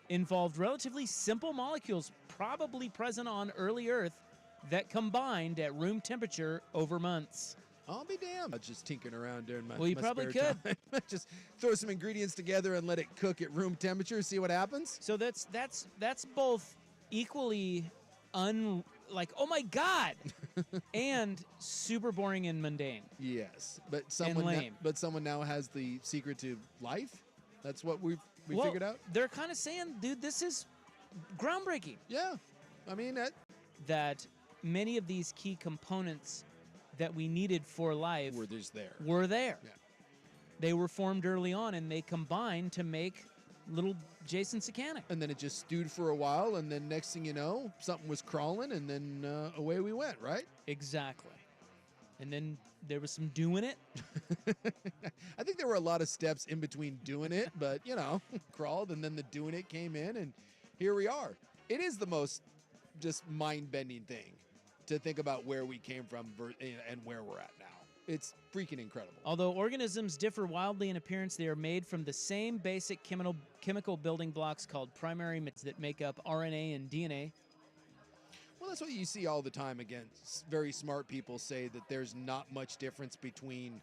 Speaker 1: involved relatively simple molecules probably present on early Earth that combined at room temperature over months.
Speaker 2: I'll be damned. I'm just tinkering around during my
Speaker 1: Well, you
Speaker 2: my
Speaker 1: probably
Speaker 2: spare
Speaker 1: could.
Speaker 2: time. Just throw some ingredients together and let it cook at room temperature, see what happens.
Speaker 1: So that's both equally like, oh my God, and super boring and mundane.
Speaker 2: Yes, but someone
Speaker 1: lame.
Speaker 2: but someone now has the secret to life. That's what we
Speaker 1: Well,
Speaker 2: figured out.
Speaker 1: They're kind of saying, dude, this is groundbreaking.
Speaker 2: Yeah, I mean
Speaker 1: that many of these key components that we needed for life
Speaker 2: were just there.
Speaker 1: Were there.
Speaker 2: Yeah.
Speaker 1: They were formed early on, and they combined to make little Jason Sakanic.
Speaker 2: And then it just stewed for a while, and then next thing you know, something was crawling, and then away we went, right?
Speaker 1: Exactly. And then there was some doing it.
Speaker 2: I think there were a lot of steps in between doing it, but, crawled, and then the doing it came in, and here we are. It is the most just mind-bending thing to think about where we came from and where we're at now. It's freaking incredible.
Speaker 1: Although organisms differ wildly in appearance, they are made from the same basic chemical building blocks called primary materials that make up RNA and DNA.
Speaker 2: Well, that's what you see all the time. Again, very smart people say that there's not much difference between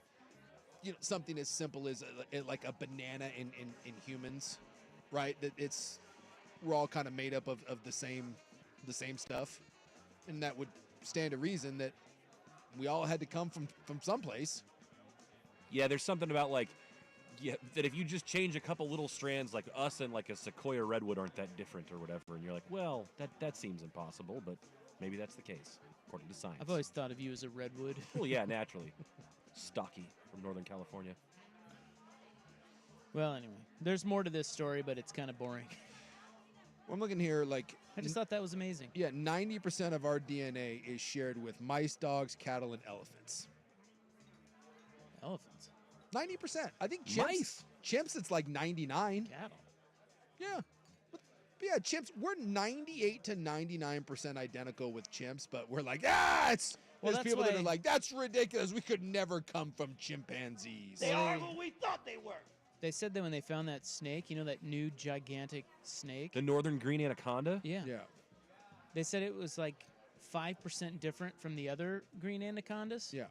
Speaker 2: something as simple as like a banana in humans, right? That we're all kind of made up of the same stuff, and that would stand to reason that we all had to come from someplace.
Speaker 3: Yeah, there's something about that if you just change a couple little strands, like us and like a sequoia redwood aren't that different or whatever, and you're like, well, that seems impossible, but maybe that's the case according to science.
Speaker 1: I've always thought of you as a redwood.
Speaker 3: Well, yeah, naturally. Stocky from Northern California.
Speaker 1: Well, anyway, there's more to this story, but it's kind of boring.
Speaker 2: Well, I'm looking here,
Speaker 1: I just thought that was amazing.
Speaker 2: Yeah, 90% of our DNA is shared with mice, dogs, cattle, and elephants.
Speaker 1: Elephants?
Speaker 2: 90%. I think
Speaker 1: Mice?
Speaker 2: Chimps, it's like 99.
Speaker 1: Cattle.
Speaker 2: Yeah. But yeah, chimps, we're 98 to 99% identical with chimps, but we're like, there's people that are like, that's ridiculous. We could never come from chimpanzees.
Speaker 14: They are who we thought they were.
Speaker 1: They said that when they found that snake, that new gigantic snake.
Speaker 3: The northern green anaconda?
Speaker 1: Yeah.
Speaker 2: Yeah.
Speaker 1: They said it was like 5% different from the other green anacondas.
Speaker 2: Yeah.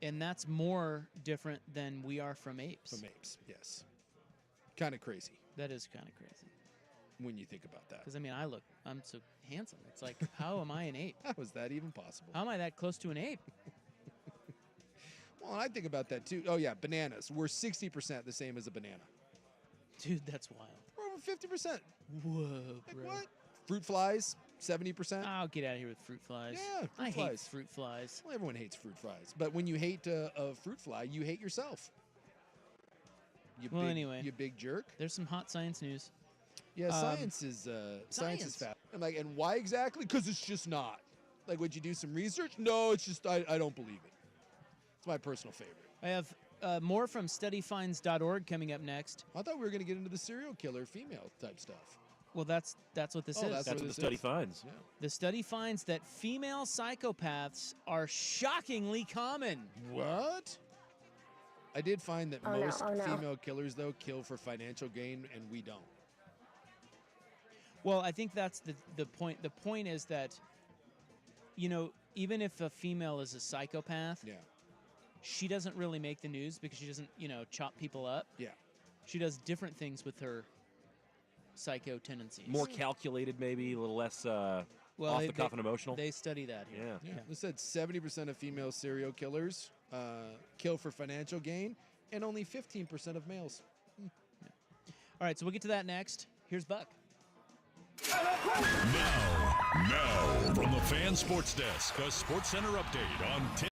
Speaker 1: And that's more different than we are from apes.
Speaker 2: From apes, yes. Kind of crazy.
Speaker 1: That is kind of crazy.
Speaker 2: When you think about that.
Speaker 1: Because, I'm so handsome. It's like, how am I an ape?
Speaker 2: How is that even possible?
Speaker 1: How am I that close to an ape?
Speaker 2: Well, I think about that too. Oh, yeah, bananas. We're 60% the same as a banana.
Speaker 1: Dude, that's wild.
Speaker 2: We're over 50%.
Speaker 1: Whoa,
Speaker 2: Like
Speaker 1: bro.
Speaker 2: what? Fruit flies, 70%.
Speaker 1: I'll get out of here with fruit flies.
Speaker 2: Yeah,
Speaker 1: I
Speaker 2: fruit
Speaker 1: hate
Speaker 2: flies.
Speaker 1: fruit flies.
Speaker 2: Well, everyone hates fruit flies. But when you hate a fruit fly, you hate yourself.
Speaker 1: Anyway.
Speaker 2: You big jerk.
Speaker 1: There's some hot science news.
Speaker 2: Yeah, science is fat. And why exactly? Because it's just not. Like, would you do some research? No, it's just I don't believe it. It's my personal favorite.
Speaker 1: I have more from studyfinds.org coming up next.
Speaker 2: I thought we were going to get into the serial killer female type stuff.
Speaker 1: Well, that's what this is.
Speaker 3: That's what the study finds.
Speaker 2: Yeah.
Speaker 1: The study finds that female psychopaths are shockingly common.
Speaker 2: What? I did find that most female killers, though, kill for financial gain, and we don't.
Speaker 1: Well, I think that's the point. The point is that even if a female is a psychopath,
Speaker 2: yeah,
Speaker 1: she doesn't really make the news because she doesn't, chop people up.
Speaker 2: Yeah.
Speaker 1: She does different things with her psycho tendencies.
Speaker 3: More calculated, maybe a little less off the cuff and emotional.
Speaker 1: They study that here.
Speaker 3: Yeah.
Speaker 2: They said 70% of female serial killers kill for financial gain, and only 15% of males.
Speaker 1: All right, so we'll get to that next. Here's Buck.
Speaker 5: Now, from the Fan Sports Desk, a Sports Center update on 10.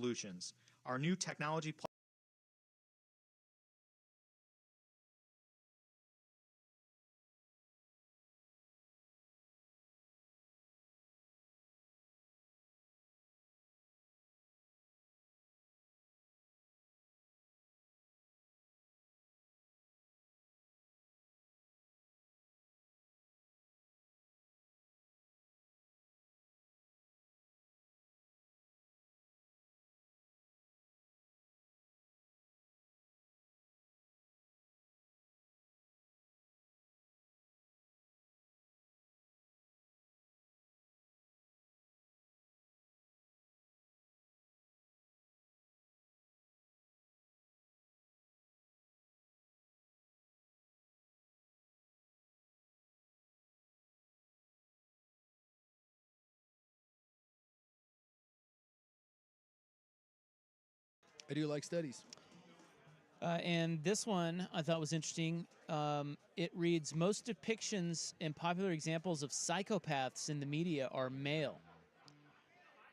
Speaker 21: Solutions. Our new technology
Speaker 2: I do like studies.
Speaker 1: And this one I thought was interesting. It reads, most depictions and popular examples of psychopaths in the media are male.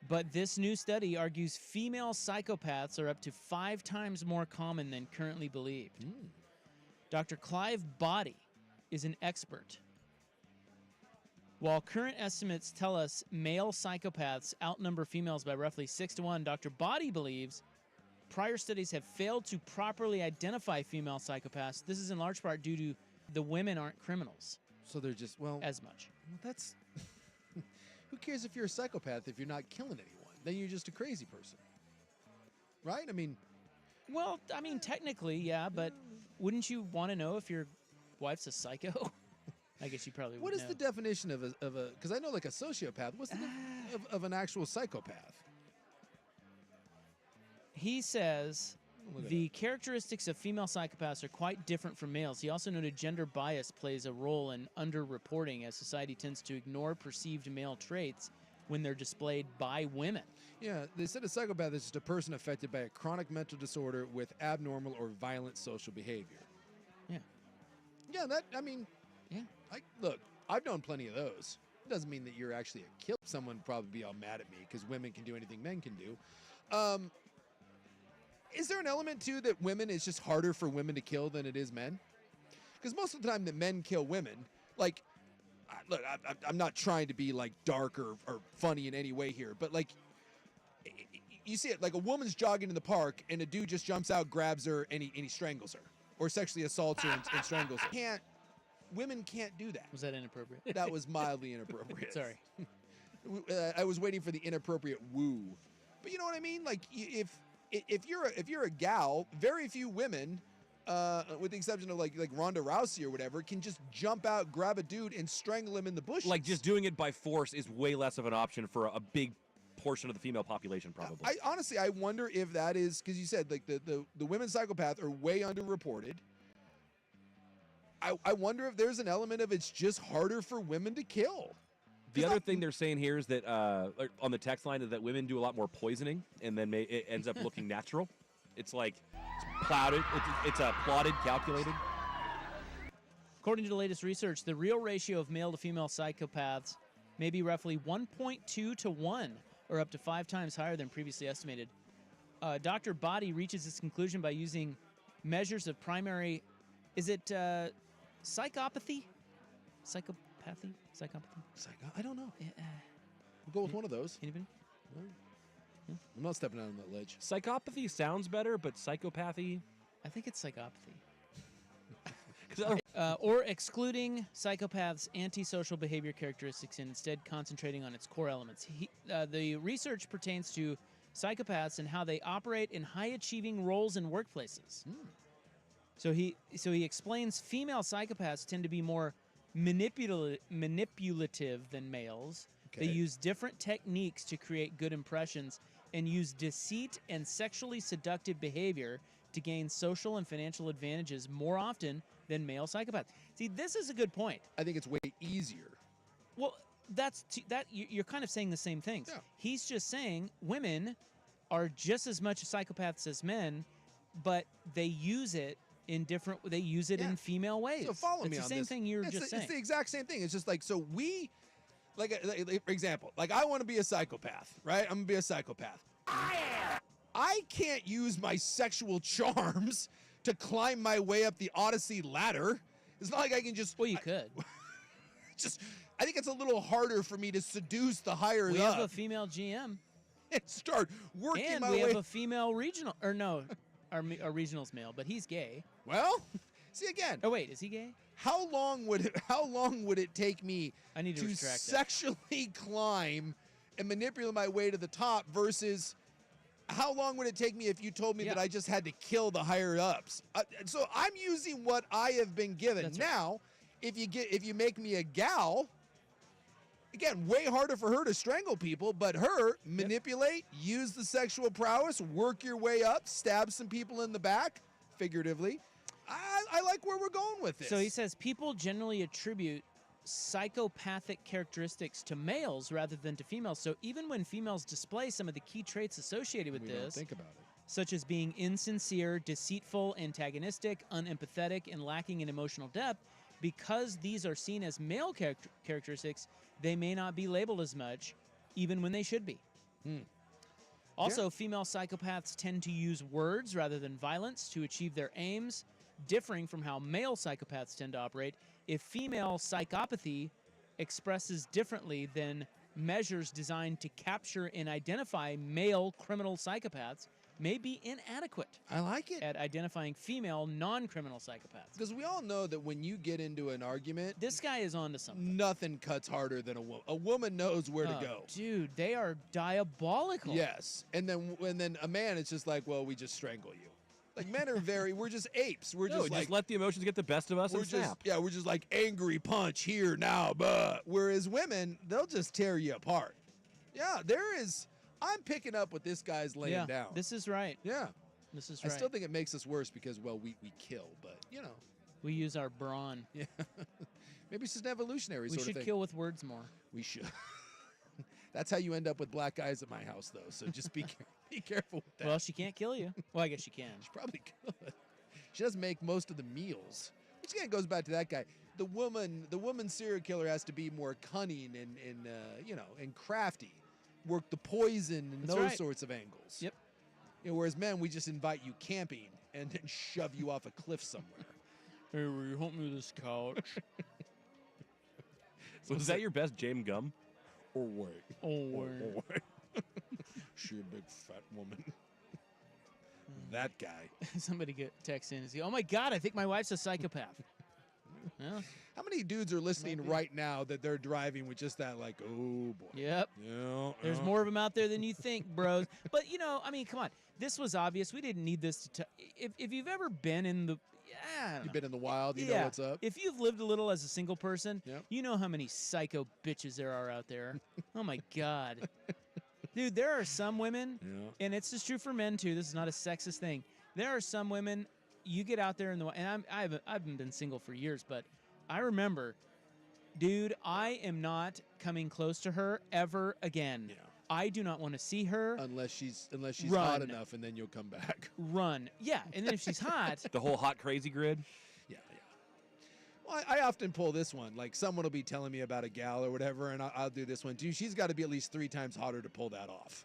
Speaker 1: But this new study argues female psychopaths are up to 5 times more common than currently believed. Dr. Clive Body is an expert. While current estimates tell us male psychopaths outnumber females by roughly 6 to 1, Dr. Body believes prior studies have failed to properly identify female psychopaths. This is in large part due to the women aren't criminals.
Speaker 2: So they're just, well...
Speaker 1: As much.
Speaker 2: Well, that's... Who cares if you're a psychopath if you're not killing anyone? Then you're just a crazy person. Right? I mean...
Speaker 1: Well, I mean, technically, yeah, but wouldn't you want to know if your wife's a psycho? I guess you probably would
Speaker 2: What is
Speaker 1: know.
Speaker 2: the definition of a... Because I know, like, a sociopath. What's the of an actual psychopath?
Speaker 1: He says the characteristics of female psychopaths are quite different from males. He also noted gender bias plays a role in underreporting as society tends to ignore perceived male traits when they're displayed by women.
Speaker 2: Yeah, they said a psychopath is just a person affected by a chronic mental disorder with abnormal or violent social behavior.
Speaker 1: Yeah.
Speaker 2: Yeah, that, I mean...
Speaker 1: Yeah.
Speaker 2: Look, I've known plenty of those. It doesn't mean that you're actually a killer. Someone would probably be all mad at me because women can do anything men can do. Is there an element, too, that women, it's just harder for women to kill than it is men? Because most of the time that men kill women, like, look, I'm not trying to be, like, dark or funny in any way here, but, like, you see it, like a woman's jogging in the park and a dude just jumps out, grabs her, and he strangles her. Or sexually assaults her and strangles her. Women can't do that.
Speaker 1: Was that inappropriate?
Speaker 2: That was mildly inappropriate.
Speaker 1: Sorry.
Speaker 2: I was waiting for the inappropriate woo. But you know what I mean? Like, if you're a gal, very few women, with the exception of like Ronda Rousey or whatever, can just jump out, grab a dude, and strangle him in the bushes.
Speaker 3: Like, just doing it by force is way less of an option for a big portion of the female population, probably.
Speaker 2: I honestly, I wonder if that is, because you said, like, the women psychopath are way underreported. I wonder if there's an element of it's just harder for women to kill.
Speaker 3: The other thing they're saying here is that on the text line is that women do a lot more poisoning, and then it ends up looking natural. It's like it's plotted. It's plotted, calculated.
Speaker 1: According to the latest research, the real ratio of male to female psychopaths may be roughly 1.2 to 1, or up to 5 times higher than previously estimated. Dr. Body reaches this conclusion by using measures of primary... Is it psychopathy? Psychopathy?
Speaker 2: I don't know. We'll go with one of those.
Speaker 1: Anybody?
Speaker 2: I'm not stepping out on that ledge.
Speaker 3: Psychopathy sounds better, but psychopathy...
Speaker 1: I think it's psychopathy. Or excluding psychopaths' antisocial behavior characteristics and instead concentrating on its core elements. The research pertains to psychopaths and how they operate in high-achieving roles in workplaces. So he explains female psychopaths tend to be more manipulative than males.
Speaker 2: Okay.
Speaker 1: They use different techniques to create good impressions and use deceit and sexually seductive behavior to gain social and financial advantages more often than male psychopaths. See, this is a good point.
Speaker 2: I think it's way easier.
Speaker 1: Well, you're kind of saying the same things.
Speaker 2: Yeah.
Speaker 1: He's just saying women are just as much psychopaths as men, but they use it in different. They use it in female ways.
Speaker 2: So follow me on this.
Speaker 1: It's the same thing you were just saying.
Speaker 2: It's the exact same thing. It's just like, so we, like for example, like I want to be a psychopath, right? I'm gonna be a psychopath. I can't use my sexual charms to climb my way up the Odyssey ladder. It's not like I can just.
Speaker 1: Well, you could.
Speaker 2: I think it's a little harder for me to seduce the higher
Speaker 1: We
Speaker 2: up.
Speaker 1: have a female GM.
Speaker 2: And start working
Speaker 1: and
Speaker 2: my
Speaker 1: we
Speaker 2: way.
Speaker 1: have a female regional, or no, our regional's male, but he's gay.
Speaker 2: Well, see again.
Speaker 1: Oh wait, is he gay?
Speaker 2: How long would it take me
Speaker 1: I need to retract that.
Speaker 2: sexually climb and manipulate my way to the top versus how long would it take me if you told me that I just had to kill the higher ups? So I'm using what I have been given.
Speaker 1: That's
Speaker 2: now, if you make me a gal, again, way harder for her to strangle people, but her manipulate, use the sexual prowess, work your way up, stab some people in the back, figuratively. I like where we're going with this.
Speaker 1: So he says people generally attribute psychopathic characteristics to males rather than to females. So even when females display some of the key traits associated with
Speaker 2: we
Speaker 1: this,
Speaker 2: don't think about
Speaker 1: such as being insincere, deceitful, antagonistic, unempathetic, and lacking in emotional depth. Because these are seen as male characteristics, they may not be labeled as much, even when they should be. Also, female psychopaths tend to use words rather than violence to achieve their aims, differing from how male psychopaths tend to operate. If female psychopathy expresses differently than measures designed to capture and identify male criminal psychopaths, may be inadequate.
Speaker 2: I like it.
Speaker 1: At identifying female non-criminal psychopaths.
Speaker 2: Because we all know that when you get into an argument,
Speaker 1: this guy is onto something.
Speaker 2: Nothing cuts harder than a woman. A woman knows where to go.
Speaker 1: Dude, they are diabolical.
Speaker 2: Yes. And then a man is just like, well, we just strangle you. Like, men are we're just apes. We're
Speaker 3: No,
Speaker 2: just like,
Speaker 3: let the emotions get the best of us and snap.
Speaker 2: Yeah, we're just like angry punch here now, but whereas women, they'll just tear you apart. Yeah, I'm picking up what this guy's laying down.
Speaker 1: This is right.
Speaker 2: Yeah.
Speaker 1: This is right.
Speaker 2: I still think it makes us worse because, well, we kill, but, you know.
Speaker 1: We use our brawn.
Speaker 2: Yeah. Maybe it's just an evolutionary sort of thing.
Speaker 1: We should kill with words more.
Speaker 2: We should. That's how you end up with black guys at my house, though, so just be careful with that.
Speaker 1: Well, she can't kill you. Well, I guess she can.
Speaker 2: She probably could. She does make most of the meals. Which, again, goes back to that guy. The woman serial killer has to be more cunning and crafty. Work the poison and those sorts of angles.
Speaker 1: Yep.
Speaker 2: You know, whereas men, we just invite you camping and then shove you off a cliff somewhere.
Speaker 1: Hey, will you help me with this couch?
Speaker 3: So is that your best James Gum?
Speaker 2: Oh, wait.
Speaker 1: Oh, wait.
Speaker 2: She a big fat woman. That guy.
Speaker 1: Somebody text in and say, oh, my God, I think my wife's a psychopath. Yeah.
Speaker 2: How many dudes are listening right now that they're driving with just that, like, oh, boy.
Speaker 1: Yep.
Speaker 2: Yeah,
Speaker 1: There's more of them out there than you think, bros. But, you know, I mean, come on. This was obvious. We didn't need this to if you've ever been in the
Speaker 2: You've been in the wild, you know what's up.
Speaker 1: If you've lived a little as a single person, you know how many psycho bitches there are out there. Oh, my God. Dude, there are some women, and it's just true for men, too. This is not a sexist thing. There are some women, you get out there in the and I haven't been single for years, but I remember, dude, I am not coming close to her ever again. Yeah. I do not want to see her
Speaker 2: unless she's hot enough, and then you'll come back.
Speaker 1: Run, yeah, and then if she's hot,
Speaker 3: the whole hot crazy grid.
Speaker 2: Yeah. Well, I often pull this one. Like, someone will be telling me about a gal or whatever, and I'll do this one too. She's got to be at least 3 times hotter to pull that off.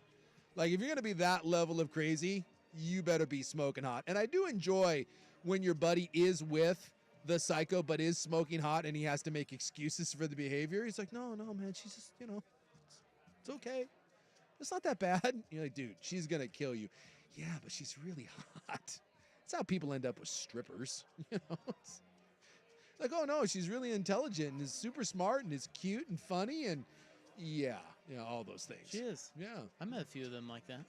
Speaker 2: Like, if you're gonna be that level of crazy, you better be smoking hot. And I do enjoy when your buddy is with the psycho but is smoking hot and he has to make excuses for the behavior. He's like, no, man, she's just, it's okay. It's not that bad. You're like, dude, she's going to kill you. Yeah, but she's really hot. That's how people end up with strippers. It's like, oh, no, she's really intelligent and is super smart and is cute and funny and, all those things.
Speaker 1: She is.
Speaker 2: Yeah.
Speaker 1: I met a few of them like that.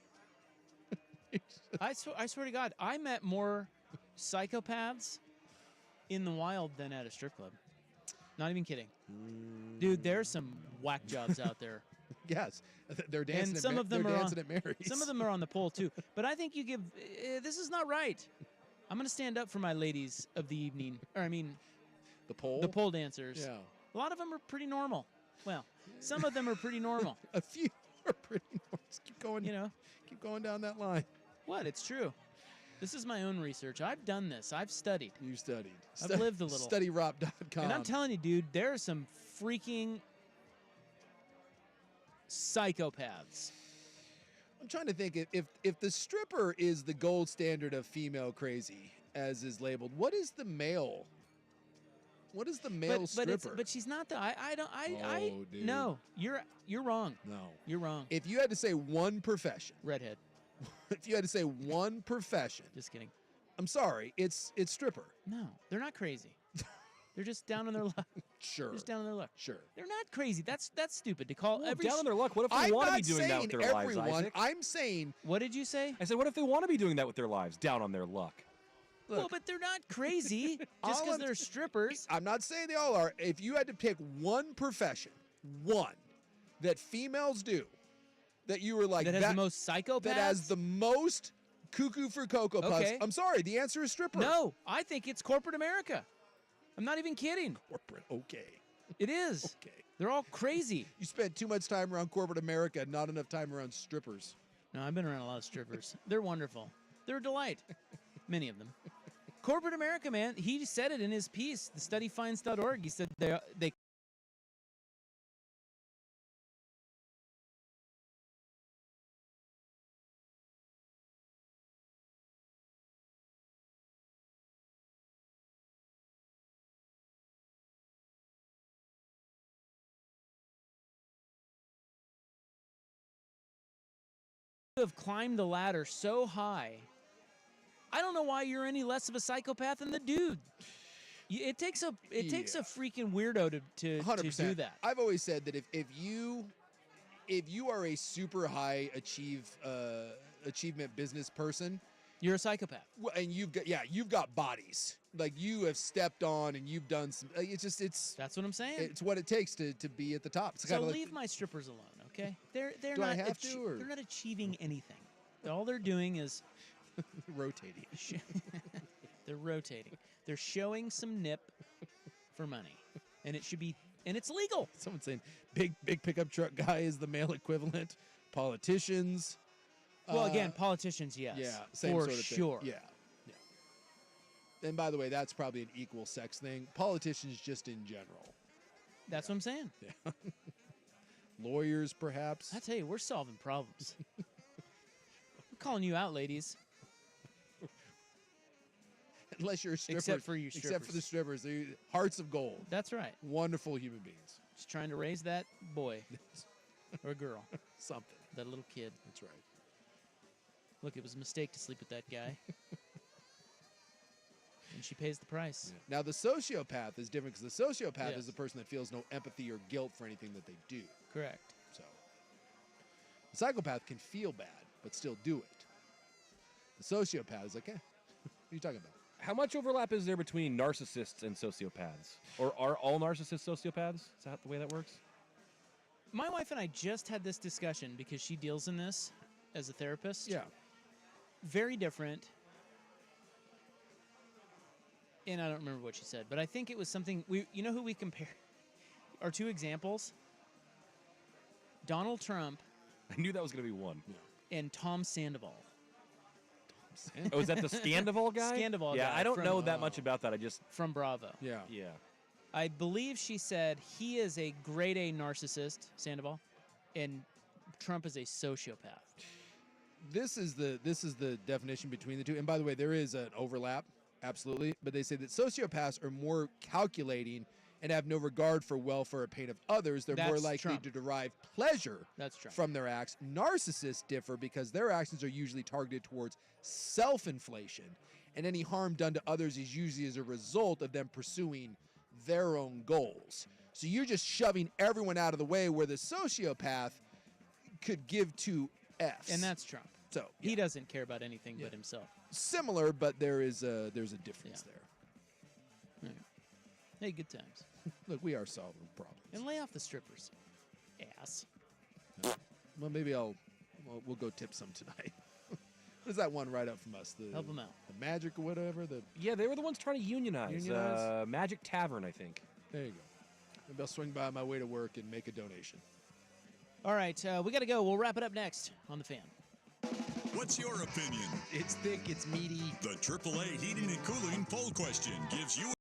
Speaker 1: I swear to God, I met more psychopaths in the wild than at a strip club. Not even kidding. Dude, there's some whack jobs out there.
Speaker 2: Yes, they're dancing.
Speaker 1: And some of them
Speaker 2: are dancing at Mary's.
Speaker 1: Some of them are on the pole too. But I think you give. This is not right. I'm going to stand up for my ladies of the evening. Or I mean,
Speaker 2: the pole
Speaker 1: dancers.
Speaker 2: Yeah.
Speaker 1: A lot of them are pretty normal. Well, some of them are pretty normal.
Speaker 2: A few are pretty normal. Just keep going. Keep going down that line.
Speaker 1: What? It's true. This is my own research. I've done this. I've studied.
Speaker 2: You studied.
Speaker 1: I've lived a little.
Speaker 2: StudyRop.com.
Speaker 1: And I'm telling you, dude, there are some freaking psychopaths.
Speaker 2: I'm trying to think if the stripper is the gold standard of female crazy, as is labeled, what is the male? What is the male stripper?
Speaker 1: But she's not the.
Speaker 2: Dude.
Speaker 1: No, you're wrong.
Speaker 2: No,
Speaker 1: you're wrong.
Speaker 2: If you had to say one profession,
Speaker 1: redhead.
Speaker 2: If you had to say one profession,
Speaker 1: just kidding.
Speaker 2: I'm sorry, it's stripper.
Speaker 1: No, they're not crazy. They're just down on their luck.
Speaker 2: Sure.
Speaker 1: Just down on their luck.
Speaker 2: Sure.
Speaker 1: They're not crazy. That's stupid to call every
Speaker 3: down on their luck. What if they want to be doing that with their lives, Isaac?
Speaker 2: I'm saying.
Speaker 1: What did you say?
Speaker 3: I said, what if they want to be doing that with their lives? Down on their luck.
Speaker 2: Look,
Speaker 1: well, but they're not crazy just because they're strippers.
Speaker 2: I'm not saying they all are. If you had to pick one profession, that females do, that you were like
Speaker 1: that has the most psychopaths,
Speaker 2: that has the most cuckoo for Cocoa Puffs.
Speaker 1: Okay.
Speaker 2: I'm sorry, the answer is stripper.
Speaker 1: No, I think it's corporate America. I'm not even kidding.
Speaker 2: Corporate, okay.
Speaker 1: It is.
Speaker 2: Okay.
Speaker 1: They're all crazy.
Speaker 2: You spent too much time around corporate America, not enough time around strippers.
Speaker 1: No, I've been around a lot of strippers. They're wonderful. They're a delight. Many of them. Corporate America, man, he said it in his piece, thestudyfinds.org. He said they have climbed the ladder so high. I don't know why you're any less of a psychopath than the dude. It takes a freaking weirdo to do that.
Speaker 2: I've always said that if you are a super high achievement business person,
Speaker 1: you're a psychopath.
Speaker 2: Well, and you've got bodies. Like you have stepped on and you've done some. It's
Speaker 1: that's what I'm saying.
Speaker 2: It's what it takes to be at the top. It's
Speaker 1: so
Speaker 2: leave
Speaker 1: like, my strippers alone, okay? They're
Speaker 2: do
Speaker 1: not.
Speaker 2: I have to, or?
Speaker 1: They're not achieving anything. All they're doing is
Speaker 2: rotating.
Speaker 1: They're rotating. They're showing some nip for money, and it should be, and it's legal.
Speaker 2: Someone's saying big pickup truck guy is the male equivalent. Politicians.
Speaker 1: Well, again, politicians, yes.
Speaker 2: Yeah, same
Speaker 1: for
Speaker 2: sort of thing.
Speaker 1: sure.
Speaker 2: Yeah. And by the way, that's probably an equal sex thing. Politicians just in general.
Speaker 1: That's what I'm saying.
Speaker 2: Yeah. Lawyers, perhaps.
Speaker 1: I tell you, we're solving problems. I'm calling you out, ladies.
Speaker 2: Unless you're a stripper.
Speaker 1: Except for you strippers.
Speaker 2: Except for the strippers. They're hearts of gold.
Speaker 1: That's right.
Speaker 2: Wonderful human beings.
Speaker 1: Just trying to raise that boy or girl.
Speaker 2: Something.
Speaker 1: That little kid.
Speaker 2: That's right.
Speaker 1: Look, it was a mistake to sleep with that guy. And she pays the price.
Speaker 2: Yeah. Now, the sociopath is different because the sociopath is the person that feels no empathy or guilt for anything that they do.
Speaker 1: Correct.
Speaker 2: So, the psychopath can feel bad, but still do it. The sociopath is like, what are you talking about?
Speaker 3: How much overlap is there between narcissists and sociopaths? Or are all narcissists sociopaths? Is that the way that works?
Speaker 1: My wife and I just had this discussion because she deals in this as a therapist.
Speaker 2: Yeah.
Speaker 1: Very different. And I don't remember what she said, but I think it was something you know who we compare? Our two examples? Donald Trump.
Speaker 3: I knew that was going to be one.
Speaker 1: Yeah. And Tom Sandoval.
Speaker 3: Oh, is that the Scandival guy?
Speaker 1: Scandival
Speaker 3: yeah,
Speaker 1: guy.
Speaker 3: I don't know that much about that. I just
Speaker 1: from Bravo.
Speaker 2: Yeah.
Speaker 3: Yeah.
Speaker 1: I believe she said he is a grade A narcissist, Sandoval, and Trump is a sociopath.
Speaker 2: This is the definition between the two. And by the way, there is an overlap, absolutely. But they say that sociopaths are more calculating and have no regard for welfare or pain of others. They're more likely to derive pleasure from their acts. Narcissists differ because their actions are usually targeted towards self-inflation, and any harm done to others is usually as a result of them pursuing their own goals. So you're just shoving everyone out of the way, where the sociopath could give two Fs.
Speaker 1: And that's Trump.
Speaker 2: So
Speaker 1: he doesn't care about anything but himself.
Speaker 2: Similar, but there's a difference there.
Speaker 1: Right. Hey, good times.
Speaker 2: Look, we are solving problems.
Speaker 1: And lay off the strippers. Ass.
Speaker 2: Well, maybe we'll go tip some tonight. What is that one right up from us?
Speaker 1: Help them out.
Speaker 2: The Magic or whatever.
Speaker 3: Yeah, they were the ones trying to unionize. Magic Tavern, I think.
Speaker 2: There you go. Maybe I'll swing by on my way to work and make a donation.
Speaker 1: All right, we got to go. We'll wrap it up next on The Fan.
Speaker 5: What's your opinion?
Speaker 2: It's thick, it's meaty.
Speaker 5: The AAA Heating and Cooling poll question gives you